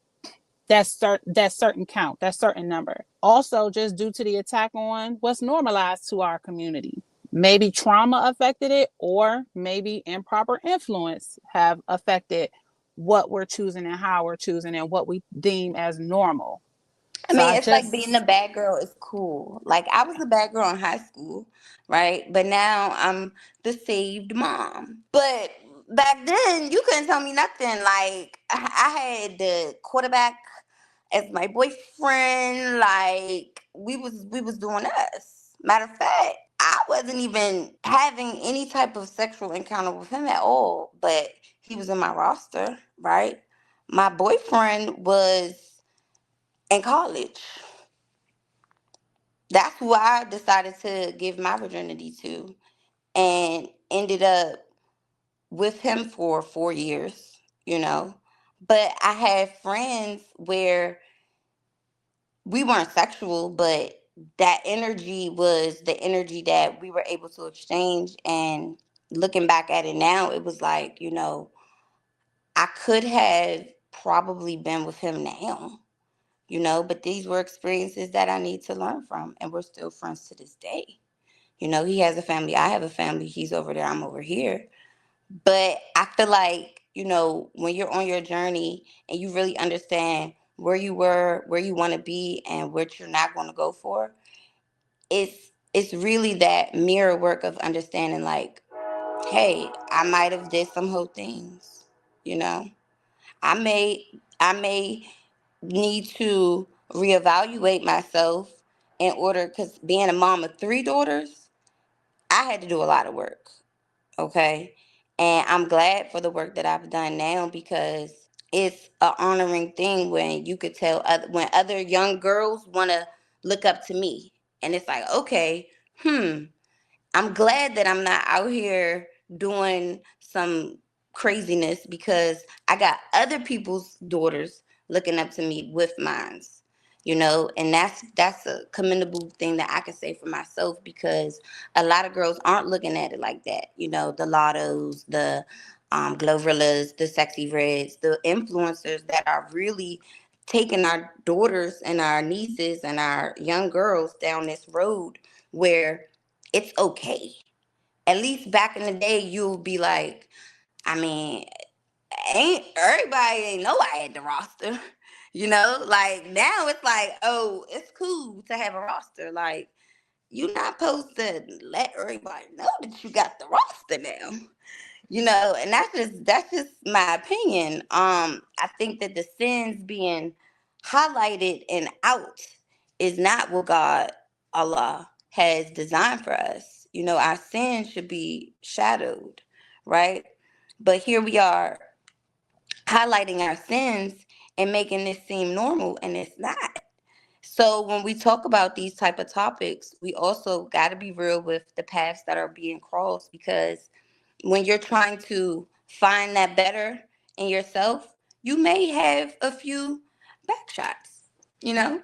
that certain count, that certain number. Also, just due to the attack on what's normalized to our community. Maybe trauma affected it, or maybe improper influence have affected what we're choosing and how we're choosing and what we deem as normal. I So mean, I it's like being a just bad girl is cool. Like I was a bad girl in high school, right? But now I'm the saved mom. But back then, you couldn't tell me nothing. Like I had the quarterback as my boyfriend. Like we was doing us. Matter of fact, I wasn't even having any type of sexual encounter with him at all. But he was in my roster, right? My boyfriend was in college. That's who I decided to give my virginity to, and ended up with him for 4 years, you know. But I had friends where we weren't sexual, but that energy was the energy that we were able to exchange. And looking back at it now, it was like, I could have probably been with him now, but these were experiences that I need to learn from, and we're still friends to this day. He has a family, I have a family, he's over there, I'm over here. But I feel like, when you're on your journey and you really understand where you were, where you want to be, and what you're not going to go for, it's really that mirror work of understanding, like, hey, I might have did some whole things, you know. I may need to reevaluate myself in order, because being a mom of three daughters, I had to do a lot of work. Okay. And I'm glad for the work that I've done now, because it's an honoring thing when you could tell when other young girls want to look up to me. And it's like, okay, I'm glad that I'm not out here doing some craziness, because I got other people's daughters looking up to me with mines, and that's a commendable thing that I can say for myself, because a lot of girls aren't looking at it like that. The Lottos, the Glorillas, the Sexy Reds, the influencers that are really taking our daughters and our nieces and our young girls down this road where it's okay. At least back in the day, you'll be like, I mean, ain't everybody ain't know I had the roster. Like now it's like, oh, it's cool to have a roster. Like, you're not supposed to let everybody know that you got the roster now. And that's just my opinion. I think that the sins being highlighted and out is not what God, Allah, has designed for us. Our sins should be shadowed, right? But here we are highlighting our sins and making this seem normal, and it's not. So when we talk about these type of topics, we also got to be real with the paths that are being crossed, because when you're trying to find that better, in yourself, you may have a few back shots, you know,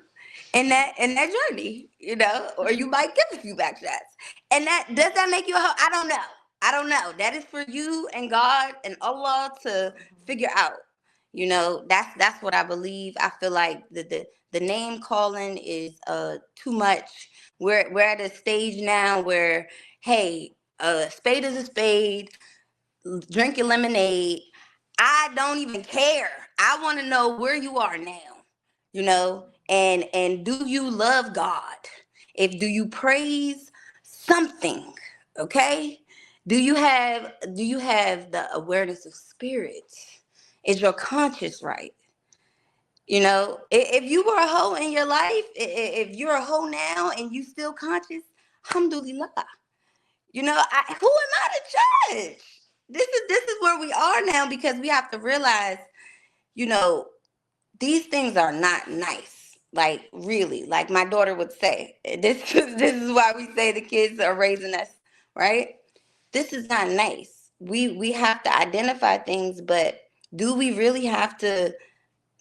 in that journey, you know, or you might give a few back shots. And that does that make you a hoe? I don't know. I don't know. That is for you and God and Allah to figure out. You know, that's what I believe. I feel like the name calling is too much. We're at a stage now where, hey, a spade is a spade, drinking lemonade. I don't even care. I want to know where you are now, you know, and do you love God? If do you praise something, okay? Do you have the awareness of spirit? Is your conscience right? You know, if you were a hoe in your life, if you're a hoe now and you still conscious, alhamdulillah. You know, who am I to judge? This is where we are now, because we have to realize, you know, these things are not nice. Like, really, like my daughter would say, this is why we say the kids are raising us, right? This is not nice. We have to identify things, but do we really have to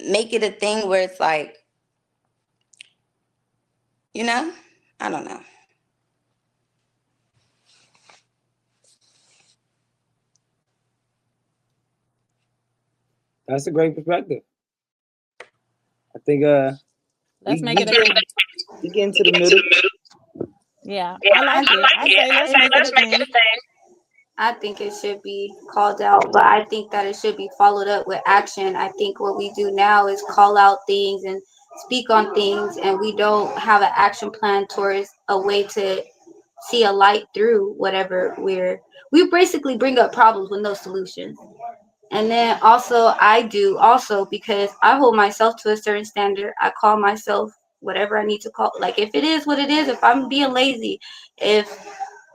make it a thing where it's like, you know, I don't know. That's a great perspective. I think Let's make it a thing. we get into the middle. Yeah, I like it. I say let's make it a thing. I think it should be called out, but I think that it should be followed up with action. I think what we do now is call out things and speak on things, and we don't have an action plan towards a way to see a light through whatever we basically bring up problems with no solutions. And then also I do also, because I hold myself to a certain standard. I call myself whatever I need to call. Like, if it is what it is, if I'm being lazy, if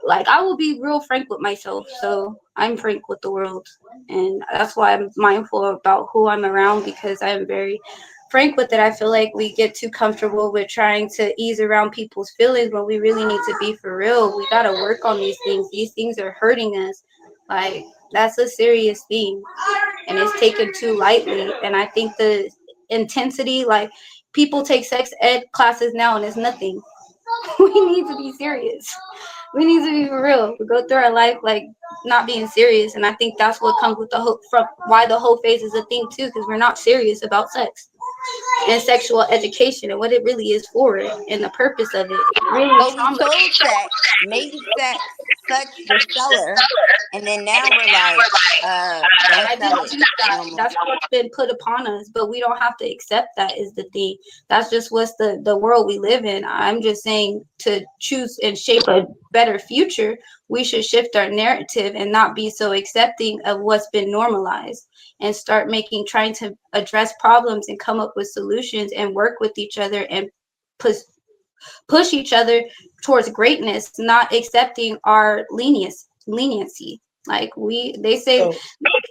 like, I will be real frank with myself. So I'm frank with the world. And that's why I'm mindful about who I'm around, because I am very frank with it. I feel like we get too comfortable with trying to ease around people's feelings when we really need to be for real. We got to work on these things. These things are hurting us. Like, that's a serious thing, and it's taken too lightly. And I think the intensity, like, people take sex ed classes now and it's nothing. We need to be serious. We need to be for real. We go through our life like not being serious, and I think that's what comes with the whole, from why the whole phase is a thing too, because we're not serious about sex and sexual education and what it really is for it and the purpose of it. It really But we trauma. sold sex, made sex such the seller, and then now we're like, don't I sell didn't it choose that. no more. That's what's been put upon us, but we don't have to accept that is the thing. That's just what's the world we live in. I'm just saying, to choose and shape a better future, we should shift our narrative and not be so accepting of what's been normalized, and start trying to address problems and come up with solutions and work with each other and push each other towards greatness, not accepting our leniency. Like, they say So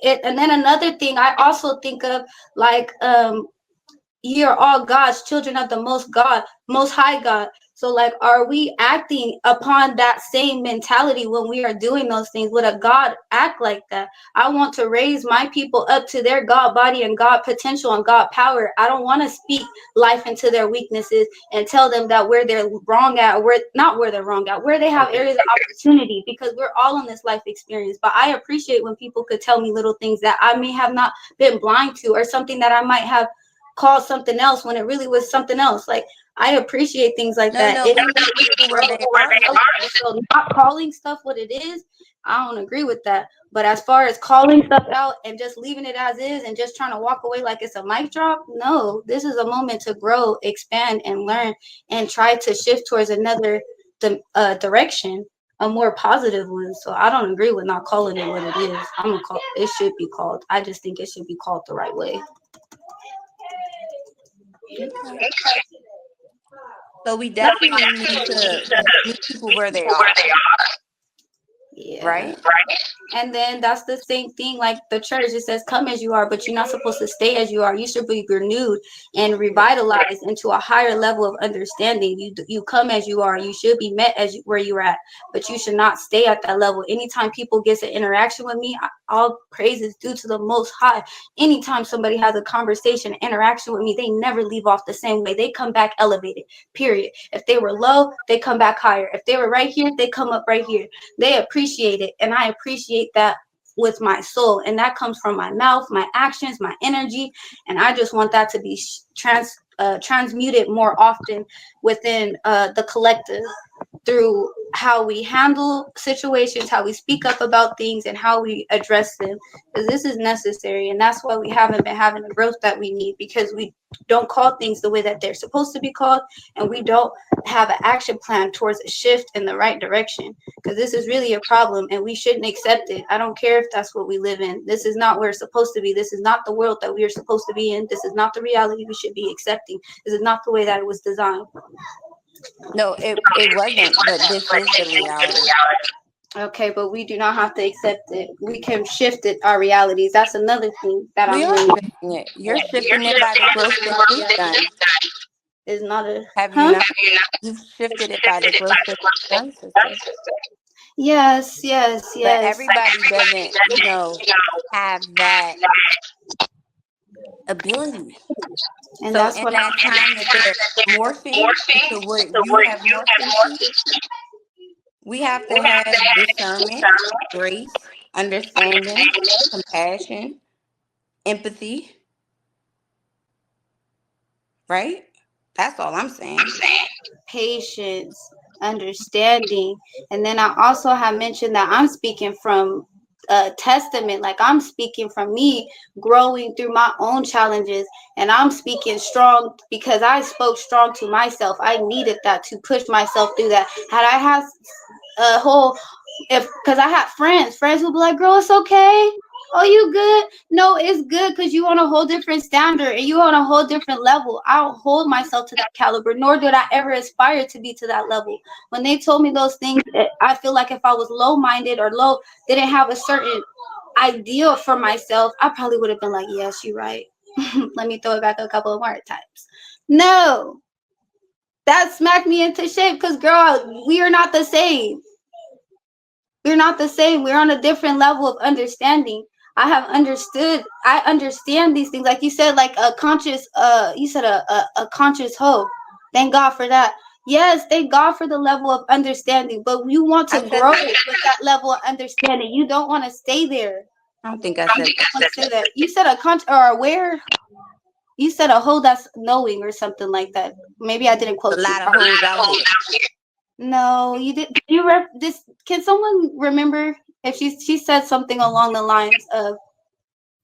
it. And then another thing I also think of, like, ye are all God's children of the most high God. So, like, are we acting upon that same mentality when we are doing those things? Would a God act like that? I want to raise my people up to their God body and God potential and God power. I don't want to speak life into their weaknesses and tell them that where they're wrong at, where not where they're wrong at, where they have areas of opportunity, because we're all in this life experience. But I appreciate when people could tell me little things that I may have not been blind to, or something that I might have called something else when it really was something else. Like, I appreciate things like No, that. no, we meet people where they are, sis. So not calling stuff what it is, I don't agree with that. But as far as calling stuff out and just leaving it as is and just trying to walk away like it's a mic drop, no, this is a moment to grow, expand, and learn, and try to shift towards another direction, a more positive one. So I don't agree with not calling it what it is. I'm gonna call it should be called. I just think it should be called the right way. Okay. So we definitely need to meet people where they are. Yeah. right? And then that's the same thing like the church. It says, come as you are, but you're not supposed to stay as you are. You should be renewed and revitalized into a higher level of understanding. You come as you are. You should be met as where you're at, but you should not stay at that level. Anytime people get an interaction with me, all praise is due to the Most High. Anytime somebody has a conversation, interaction with me, they never leave off the same way. They come back elevated, period. If they were low, they come back higher. If they were right here, they come up right here. They appreciate it, and I appreciate that with my soul, and that comes from my mouth, my actions, my energy, and I just want that to be transmuted more often within the collective through how we handle situations, how we speak up about things, and how we address them, because this is necessary. And that's why we haven't been having the growth that we need, because we don't call things the way that they're supposed to be called, and we don't have an action plan towards a shift in the right direction, because this is really a problem and we shouldn't accept it. I don't care if that's what we live in. This is not where it's supposed to be. This is not the world that we are supposed to be in. This is not the reality we should be accepting. This is not the way that it was designed. No, it wasn't, but this is the reality. Okay, but we do not have to accept it. We can shift it, our realities. That's another thing that We I'm are learning. shifting it. You're shifting it by the growth that you've done. Is not a Have you not? You've shifted it by the growth that you've done, sister. Yes, yes, But yes. everybody doesn't, have that ability. And So that's in what that time that they're morphing into what you have morphed into, we have to have discernment, grace, understanding, compassion, empathy, right? That's all I'm saying. patience, understanding. And then I also have mentioned that I'm speaking from testament, like I'm speaking from me growing through my own challenges, and I'm speaking strong because I spoke strong to myself. I needed that to push myself through that. Had I had a whole, if because I had friends would be like, girl, it's okay, oh, you good? No, it's good, because you on a whole different standard and you on a whole different level. I don't hold myself to that caliber, nor did I ever aspire to be to that level. When they told me those things, I feel like if I was low-minded or low, didn't have a certain ideal for myself, I probably would have been like, yes, you're right. Let me throw it back a couple of more times. No, that smacked me into shape, because girl, we are not the same. We're not the same. We're on a different level of understanding. I understand these things. Like you said, like a conscious, you said a conscious hoe. Thank God for that. Yes, thank God for the level of understanding. But you want I to said grow that. with that level of understanding. You don't want to stay there. I don't think I said that. Want to say that. You said a or aware. You said a hoe that's knowing or something like that. Maybe I didn't A quote you. lot of hoes out here. No, you did. You this? Can someone remember if she said something along the lines of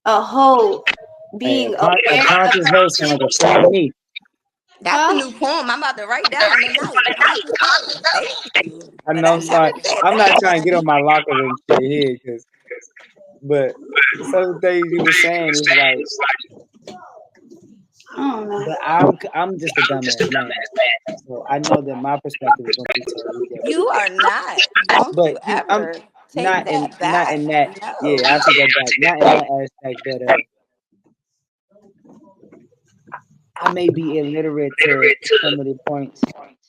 a hoe Hey, being a aware of conscious host sound like a friend to me. That's a huh? new poem I'm about to write down tonight. Conscious hoes. Thank you. I But know. I I'm sorry. never said I'm not that trying to get one. on my locker room shit here, but some of the things you were saying is like, I don't know. but I'm just a dumbass man, so I know that my perspective is going to be totally different. You are not. Don't you But I'm ever take not in that not back. in that. No. Yeah, I take that back. Not in that aspect, but I may be illiterate to some of the points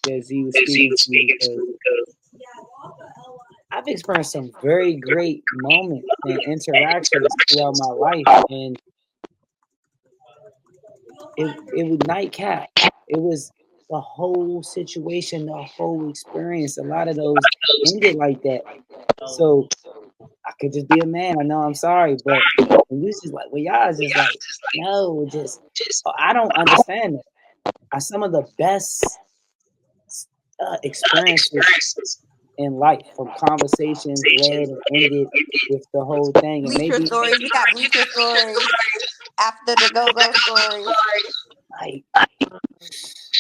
that Z was speaking to because I've experienced some very great moments and interactions throughout my life, and it was nightcap. It was the whole situation, the whole experience. A lot of those ended like that. So I could just be a man. I know I'm sorry, but when you just like, well, y'all is just like, no, just I don't understand it. Some of the best experiences in life, from conversations led and ended with the whole thing, and Bleacher maybe stories. We got bleacher stories after the go-go stories. like it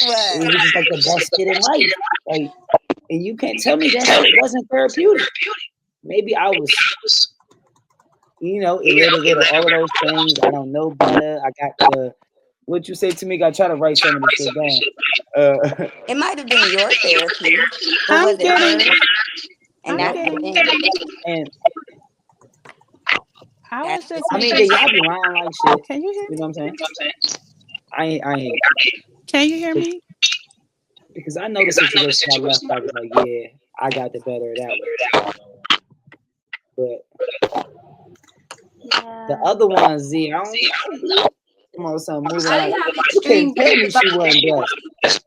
What? was just like the best shit in life. Like, and you can't tell me that shit wasn't therapeutic. Maybe I was, illiterate or all of those things. I don't know better. I got the what you say to me. I try to write some of this shit down. It might have been your therapy, but I'm was it getting hers? And I'm that's the getting you. thing. And I was That's the just I mean, making. but y'all be lying like shit. Can you hear You me? know what I'm saying? I ain't Can you hear but me? because I know the situation I left. I was like, yeah, I got the better of that one. But the other one, Z, I don't know. Come on, something moving I like have you extreme couldn't tell me views she about wasn't blessed.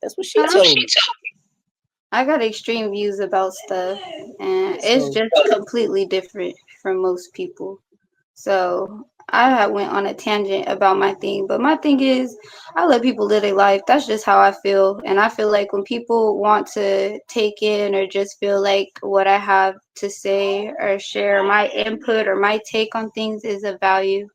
That's what she huh? told me. I got extreme views about stuff, and it's So just completely different from most people. So I had went on a tangent about my thing, but my thing is I let people live their life. That's just how I feel, and I feel like when people want to take in or just feel like what I have to say or share my input or my take on things is of value,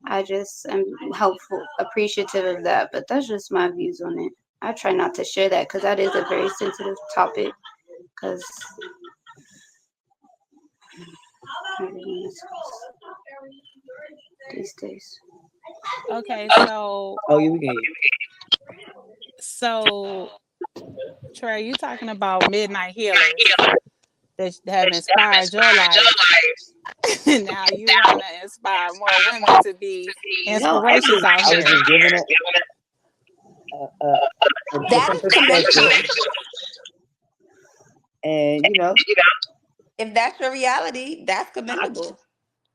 I just am helpful, appreciative of that. But that's just my views on it. I try not to share that because that is a very sensitive topic. Because these days. Okay, so oh yeah, we can hear you. so Trey, you talking about midnight healers that have inspired your life. And now you want to inspire more women to be No, inspirations out I was here. just giving a that different is commendable. perspective, and If that's your reality, that's I commendable.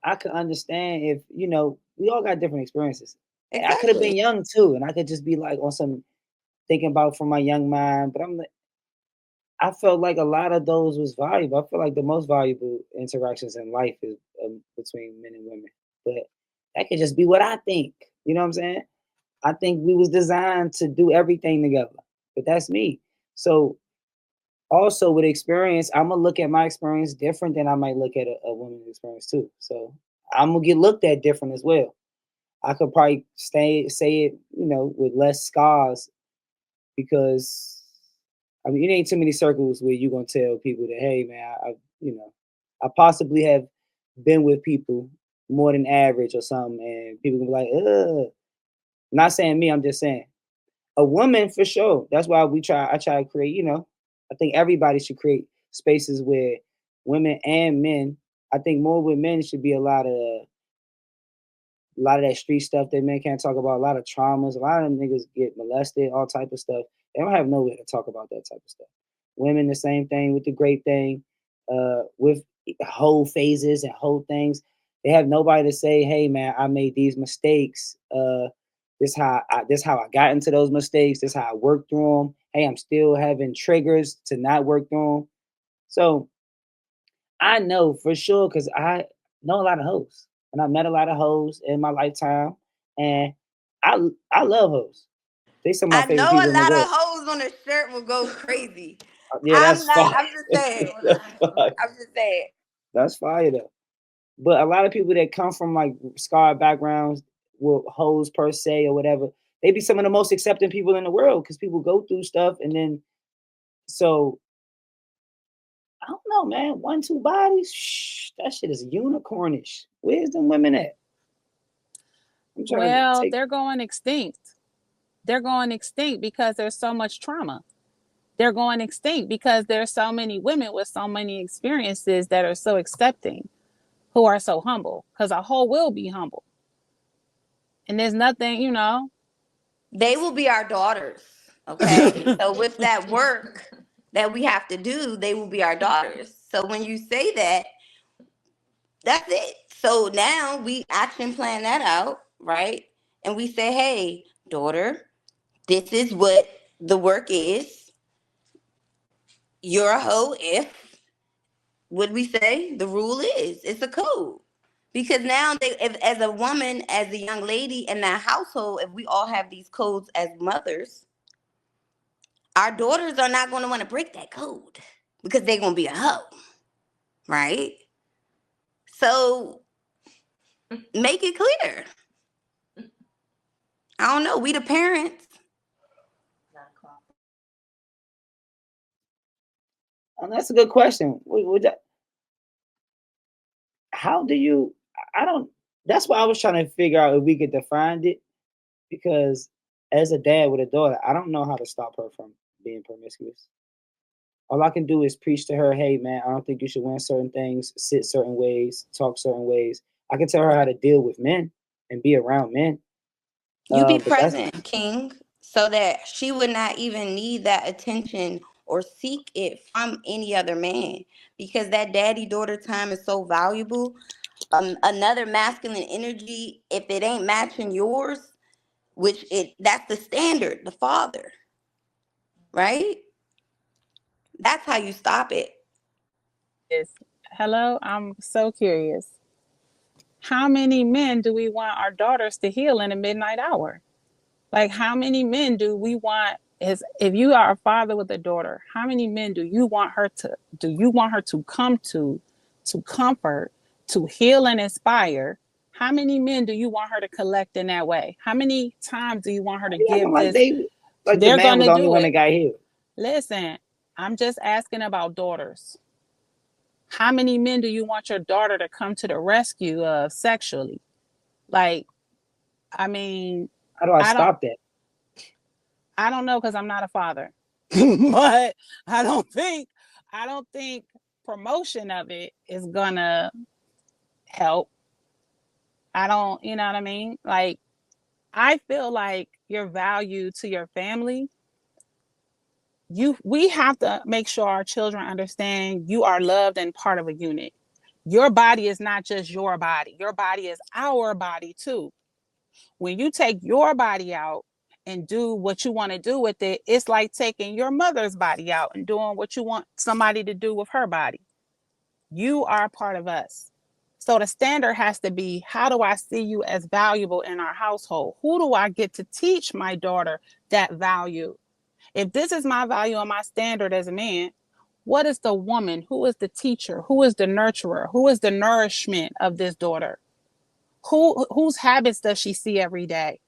I could understand if we all got different experiences. I could have been Exactly. young too, and I could just be like on some thinking about from my young mind. But I felt like a lot of those was valuable. I feel like the most valuable interactions in life is between men and women. But that could just be what I think. You know what I'm saying? I think we was designed to do everything together. But that's me. So also with experience, I'm gonna look at my experience different than I might look at a woman's experience too. So I'm gonna get looked at different as well. I could probably say it, with less scars because I mean, it ain't too many circles where you're gonna tell people that, hey man, I possibly have been with people more than average or something, and people can be like, ugh. Not saying me, I'm just saying a woman for sure. That's why I try to create, I think everybody should create spaces where women and men, I think more with men should be a lot of that street stuff that men can't talk about, a lot of traumas, a lot of them niggas get molested, all type of stuff. They don't have nowhere to talk about that type of stuff. Women, the same thing with the great thing, with whole phases and whole things. They have nobody to say, hey man, I made these mistakes. This how I got into those mistakes. This how I worked through them. Hey, I'm still having triggers to not work through them. So I know for sure because I know a lot of hoes, and I met a lot of hoes in my lifetime, and I love hoes. They some of my I favorite know people a in the lot world. of hoes on a shirt will go crazy. Yeah, I'm that's not, fire. I'm just saying. That's fire. I'm just saying. That's fire though. But a lot of people that come from like scarred backgrounds with hoes per se or whatever, they be some of the most accepting people in the world because people go through stuff and then so I don't know, man. 1, 2 bodies, that shit is unicornish. Where's them women at? I'm trying to Well, take. they're going extinct. They're going extinct because there's so much trauma. They're going extinct because there's so many women with so many experiences that are so accepting, who are so humble. Because a hoe will be humble. And there's nothing. They will be our daughters. Okay. So with that work that we have to do, they will be our daughters. So when you say that, that's it. So now we action plan that out, right? And we say, hey, daughter, this is what the work is. You're a hoe if what we say the rule is. It's a code. Because now if as a woman, as a young lady in that household, if we all have these codes as mothers, our daughters are not going to want to break that code because they're going to be a hoe, right? So make it clear. I don't know. We the parents. That's a good question. How do you? I don't. That's why I was trying to figure out if we could define it because as a dad with a daughter, I don't know how to stop her from being promiscuous. All I can do is preach to her, hey man, I don't think you should wear certain things, sit certain ways, talk certain ways. I can tell her how to deal with men and be around men. You be But that's present, King, so that she would not even need that attention or seek it from any other man, because that daddy daughter time is so valuable. Another masculine energy, if it ain't matching yours, which that's the standard, the father, right? That's how you stop it. Yes. Hello, I'm so curious. How many men do we want our daughters to heal in the midnight hour? Like, how many men do we want? Is if you are a father with a daughter, how many men do you want her to come to comfort, to heal and inspire? How many men do you want her to collect in that way? How many times do you want her to give like this? like the They're man was gonna the only do one that it. got healed. Listen, I'm just asking about daughters. How many men do you want your daughter to come to the rescue of sexually? Like, I mean, How do I I don't stop that? I don't know because I'm not a father. But I don't think promotion of it is gonna help. I don't, you know what I mean? Like, I feel like your value to your family, we have to make sure our children understand you are loved and part of a unit. Your body is not just your body. Your body is our body too. When you take your body out and do what you want to do with it, it's like taking your mother's body out and doing what you want somebody to do with her body. You are a part of us. So the standard has to be, how do I see you as valuable in our household? Who do I get to teach my daughter that value? If this is my value and my standard as a man, what is the woman? Who is the teacher? Who is the nurturer? Who is the nourishment of this daughter? Whose habits does she see every day?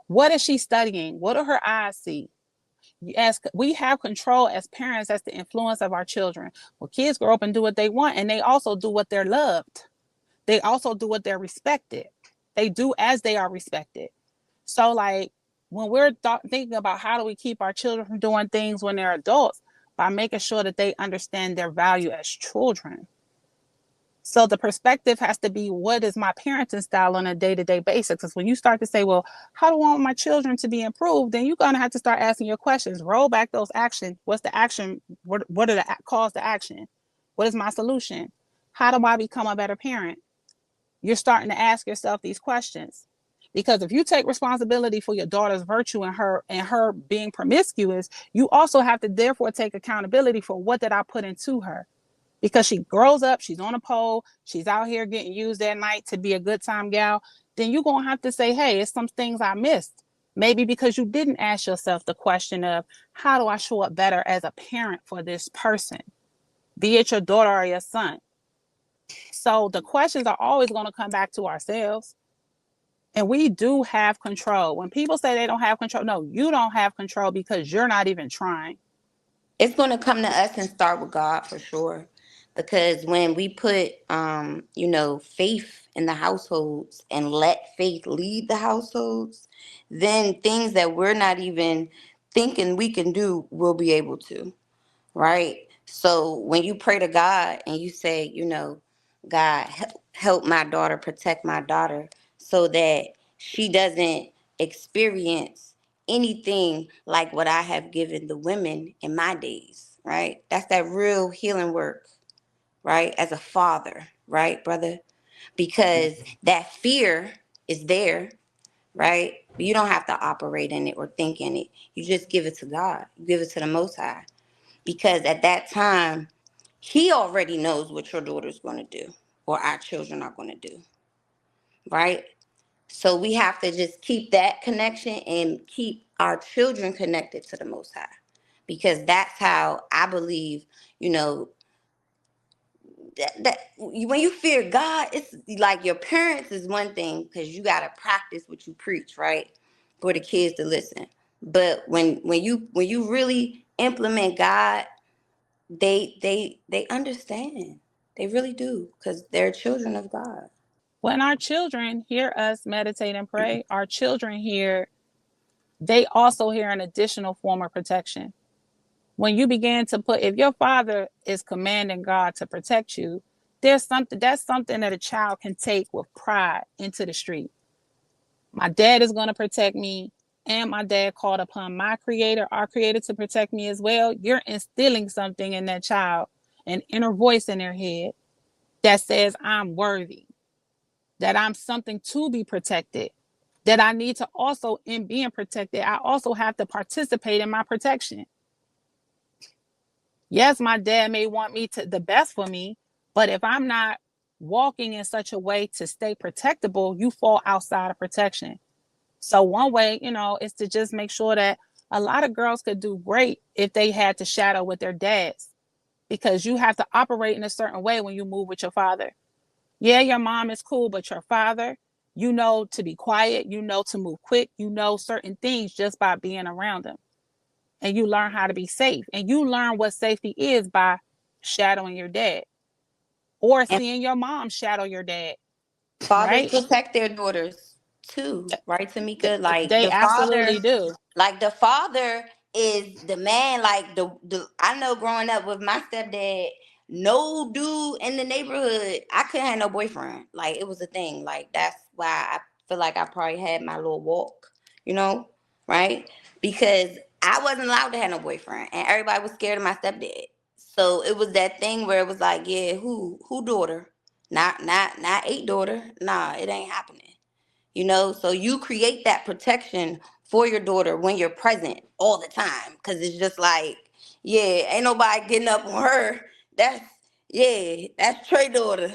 What is she studying? What do her eyes see? As we have control as parents, as the influence of our children. Well, kids grow up and do what they want, and they also do what they're loved. They also do what they're respected. They do as they are respected. So, like, when we're thinking about how do we keep our children from doing things when they're adults, by making sure that they understand their value as children. So the perspective has to be, what is my parenting style on a day-to-day basis? Because when you start to say, well, how do I want my children to be improved? Then you're going to have to start asking your questions. Roll back those actions. What's the action? What are the calls to action? What is my solution? How do I become a better parent? You're starting to ask yourself these questions. Because if you take responsibility for your daughter's virtue and her being promiscuous, you also have to therefore take accountability for what did I put into her, because she grows up, she's on a pole, she's out here getting used at night to be a good time gal. Then you're going to have to say, hey, it's some things I missed. Maybe because you didn't ask yourself the question of, how do I show up better as a parent for this person, be it your daughter or your son? So the questions are always going to come back to ourselves. And we do have control. When people say they don't have control, no, you don't have control because you're not even trying. It's going to come to us and start with God for sure. Because when we put, faith in the households and let faith lead the households, then things that we're not even thinking we can do, we'll be able to, right? So when you pray to God and you say, God, help my daughter, protect my daughter so that she doesn't experience anything like what I have given the women in my days, right? That's that real healing work, right? As a father, right, brother? Because that fear is there, right? But you don't have to operate in it or think in it. You just give it to God. You give it to the Most High. Because at that time, He already knows what your daughter's going to do or our children are going to do, right? So we have to just keep that connection and keep our children connected to the Most High, because that's how I believe, you know, that when you fear God, it's like your parents is one thing because you got to practice what you preach, right? For the kids to listen. But when you really implement God, they understand. They really do, because they're children of God. When our children hear us meditate and pray, our children they also hear an additional form of protection. When you begin to put, if your father is commanding God to protect you, that's something that a child can take with pride into the street. My dad is going to protect me, and my dad called upon my creator, our creator, to protect me as well. You're instilling something in that child, an inner voice in their head that says I'm worthy, that I'm something to be protected, that I need to also, in being protected, I also have to participate in my protection. Yes, my dad may want me to the best for me, but if I'm not walking in such a way to stay protectable, you fall outside of protection. So one way, is to just make sure that a lot of girls could do great if they had to shadow with their dads, because you have to operate in a certain way when you move with your father. Yeah, your mom is cool, but your father, to be quiet, to move quick, certain things just by being around them. And you learn how to be safe. And you learn what safety is by shadowing your dad or And seeing your mom shadow your dad, fathers right? protect their daughters too, right, Tamika? Like They the father, absolutely do. like the father is the man. Like the I know growing up with my stepdad, no dude in the neighborhood, I couldn't have no boyfriend. Like it was a thing. Like that's why I feel like I probably had my little walk, you know, right? Because I wasn't allowed to have no boyfriend, and everybody was scared of my stepdad. So it was that thing where it was like, yeah, who daughter? Not eight daughter. Nah, it ain't happening. So you create that protection for your daughter when you're present all the time. Cause it's just like, yeah, ain't nobody getting up on her. That's Trey daughter.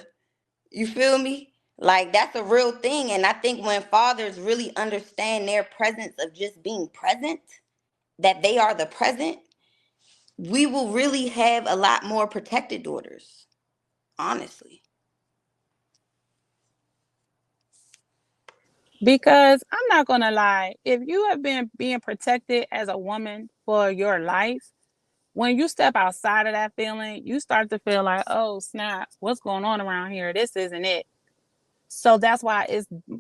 You feel me? Like that's a real thing. And I think when fathers really understand their presence of just being present, that they are the present, we will really have a lot more protected daughters, honestly. Because I'm not going to lie, if you have been being protected as a woman for your life, when you step outside of that feeling, you start to feel like, oh, snap, what's going on around here? This isn't it. So that's why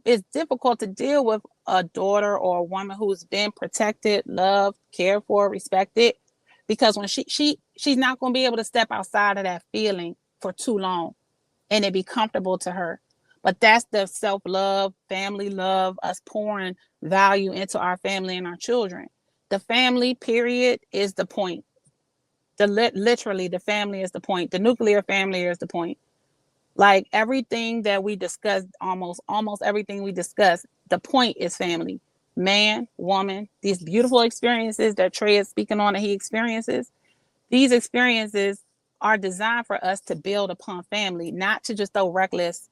it's difficult to deal with a daughter or a woman who's been protected, loved, cared for, respected, because when she's not going to be able to step outside of that feeling for too long and it be comfortable to her. But that's the self-love, family love, us pouring value into our family and our children. The family, period, is the point. Literally, the family is the point. The nuclear family is the point. Like everything that we discussed, almost everything we discussed, the point is family. Man, woman, these beautiful experiences that Trey is speaking on that he experiences, these experiences are designed for us to build upon family, not to just throw reckless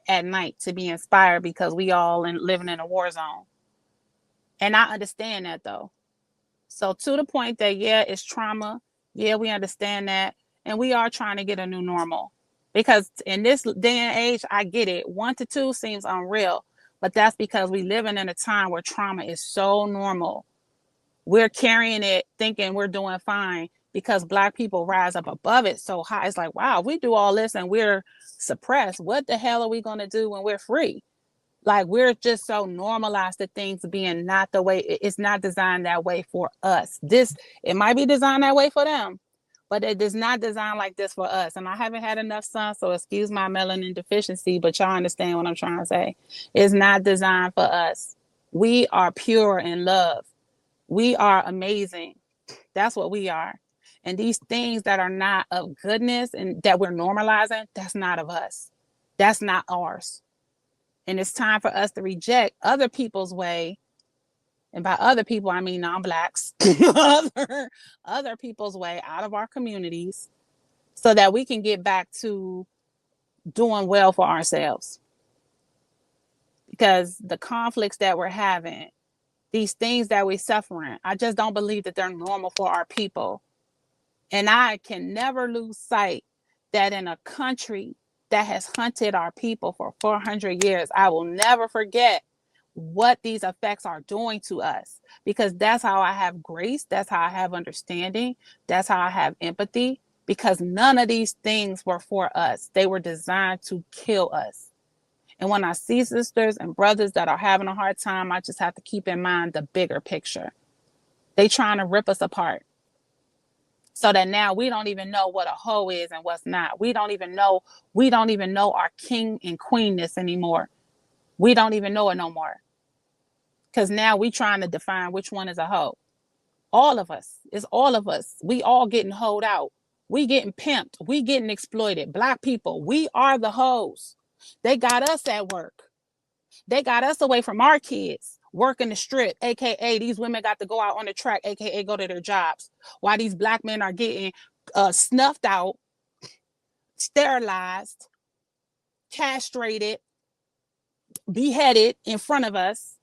at night to be inspired because we all living in a war zone. And I understand that though. So to the point that, yeah, it's trauma. Yeah, we understand that. And we are trying to get a new normal. Because in this day and age, I get it. 1 to 2 seems unreal. But that's because we living in a time where trauma is so normal. We're carrying it thinking we're doing fine because Black people rise up above it so high. It's like, wow, we do all this and we're suppressed. What the hell are we going to do when we're free? Like we're just so normalized to things being not the way. It's not designed that way for us. It might be designed that way for them, but it is not designed like this for us. And I haven't had enough sun, so excuse my melanin deficiency, but y'all understand what I'm trying to say. It's not designed for us. We are pure in love. We are amazing. That's what we are. And these things that are not of goodness and that we're normalizing, that's not of us. That's not ours. And it's time for us to reject other people's way. And by other people, I mean non-Blacks, other people's way out of our communities so that we can get back to doing well for ourselves. Because the conflicts that we're having, these things that we're suffering, I just don't believe that they're normal for our people. And I can never lose sight that in a country that has hunted our people for 400 years, I will never forget what these effects are doing to us, because that's how I have grace. That's how I have understanding. That's how I have empathy, because none of these things were for us. They were designed to kill us. And when I see sisters and brothers that are having a hard time, I just have to keep in mind the bigger picture. They trying to rip us apart. So that now we don't even know what a hoe is and what's not. We don't even know our king and queenness anymore. We don't even know it no more. Because now we trying to define which one is a hoe. All of us. It's all of us. We all getting hoed out. We getting pimped. We getting exploited. Black people, we are the hoes. They got us at work. They got us away from our kids, working the strip, aka these women got to go out on the track, aka go to their jobs, while these black men are getting snuffed out, sterilized, castrated, beheaded in front of us.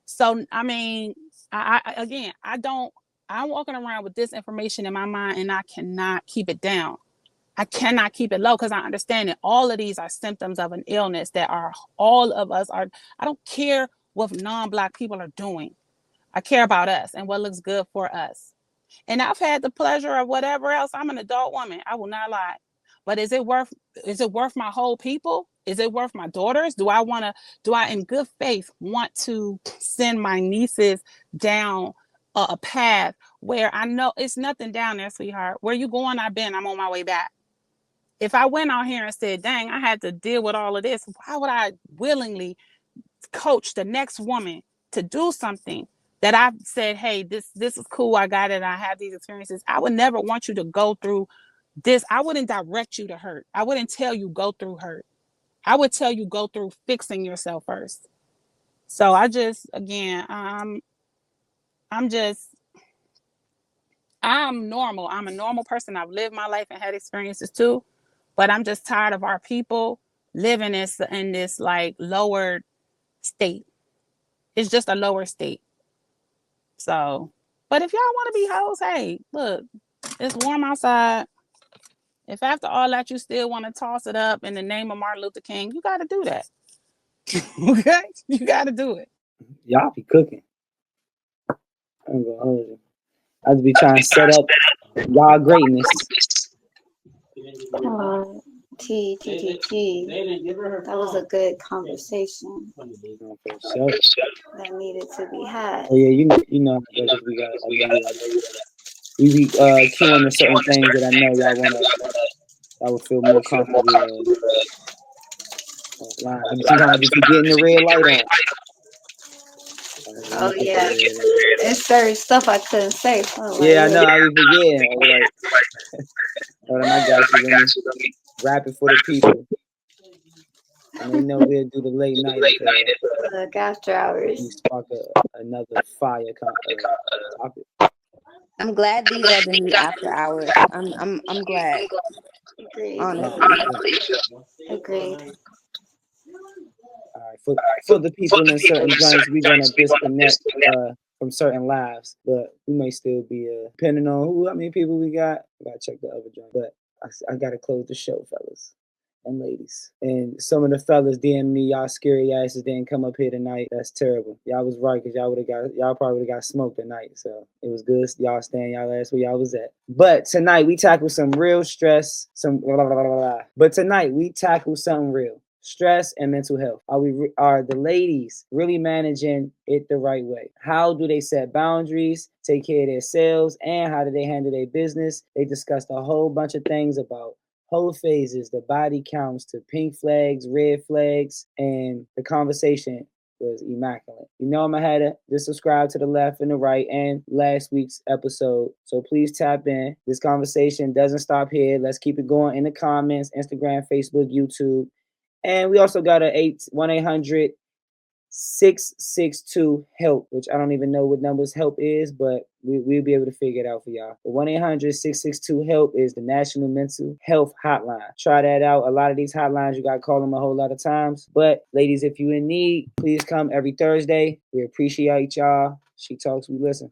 So I mean, I'm walking around with this information in my mind and I cannot keep it down. I cannot keep it low because I understand that all of these are symptoms of an illness that are all of us are. I don't care what non-Black people are doing. I care about us and what looks good for us. And I've had the pleasure of whatever else. I'm an adult woman. I will not lie. But is it worth my whole people? Is it worth my daughters? Do I in good faith want to send my nieces down a path where I know it's nothing down there, sweetheart? Where you going? I'm on my way back. If I went out here and said, dang, I had to deal with all of this, why would I willingly coach the next woman to do something that I've said, hey, this is cool, I got it, I have these experiences. I would never want you to go through this. I wouldn't direct you to hurt. I wouldn't tell you go through hurt. I would tell you go through fixing yourself first. So I just, again, I'm normal. I'm a normal person. I've lived my life and had experiences too, but I'm just tired of our people living in this like lowered state. It's just a lower state. So, but if y'all want to be hoes, hey, look, it's warm outside. If after all that you still want to toss it up in the name of Martin Luther King, you got to do that. Okay? You got to do it. Y'all be cooking. I'm gonna hold you. I just be trying to set up y'all greatness. That was a good conversation that needed to be had. Oh yeah, you know we be queuing to certain things that I know y'all would feel more comfortable offline. Sometimes I just be getting the red light on. Oh yeah, it's certain stuff I couldn't say. Yeah, I know. I be forgetting. Hold on, I got you. Let me rap it for the people. And they know we'll do the late night after hours. We spark another fire topic. I'm glad these are the new after hours. I'm glad. Agreed. Honestly. Agreed. All right, for the people in certain joints, we're gonna disconnect from certain lives, but we may still be depending on how many people we got. We gotta check the other joint, but I gotta close the show, fellas and ladies. And some of the fellas DM me, y'all scary asses didn't come up here tonight. That's terrible. Y'all was right, because y'all probably would have got smoked tonight. So it was good y'all staying y'all ass where y'all was at. But tonight we tackle some real stress, some blah, blah, blah, blah, blah. But tonight we tackle something real. Stress and mental health. Are the ladies really managing it the right way? How do they set boundaries, take care of themselves, and how do they handle their business? They discussed a whole bunch of things about whole phases, the body counts, to pink flags, red flags, and the conversation was immaculate. You know I'm ahead of just subscribe to the left and the right and last week's episode. So please tap in. This conversation doesn't stop here. Let's keep it going in the comments, Instagram, Facebook, YouTube. And we also got a 1-800-662-HELP, which I don't even know what numbers HELP is, but we'll be able to figure it out for y'all. The 1-800-662-HELP is the National Mental Health Hotline. Try that out. A lot of these hotlines, you got to call them a whole lot of times. But ladies, if you're in need, please come every Thursday. We appreciate y'all. She talks, we listen.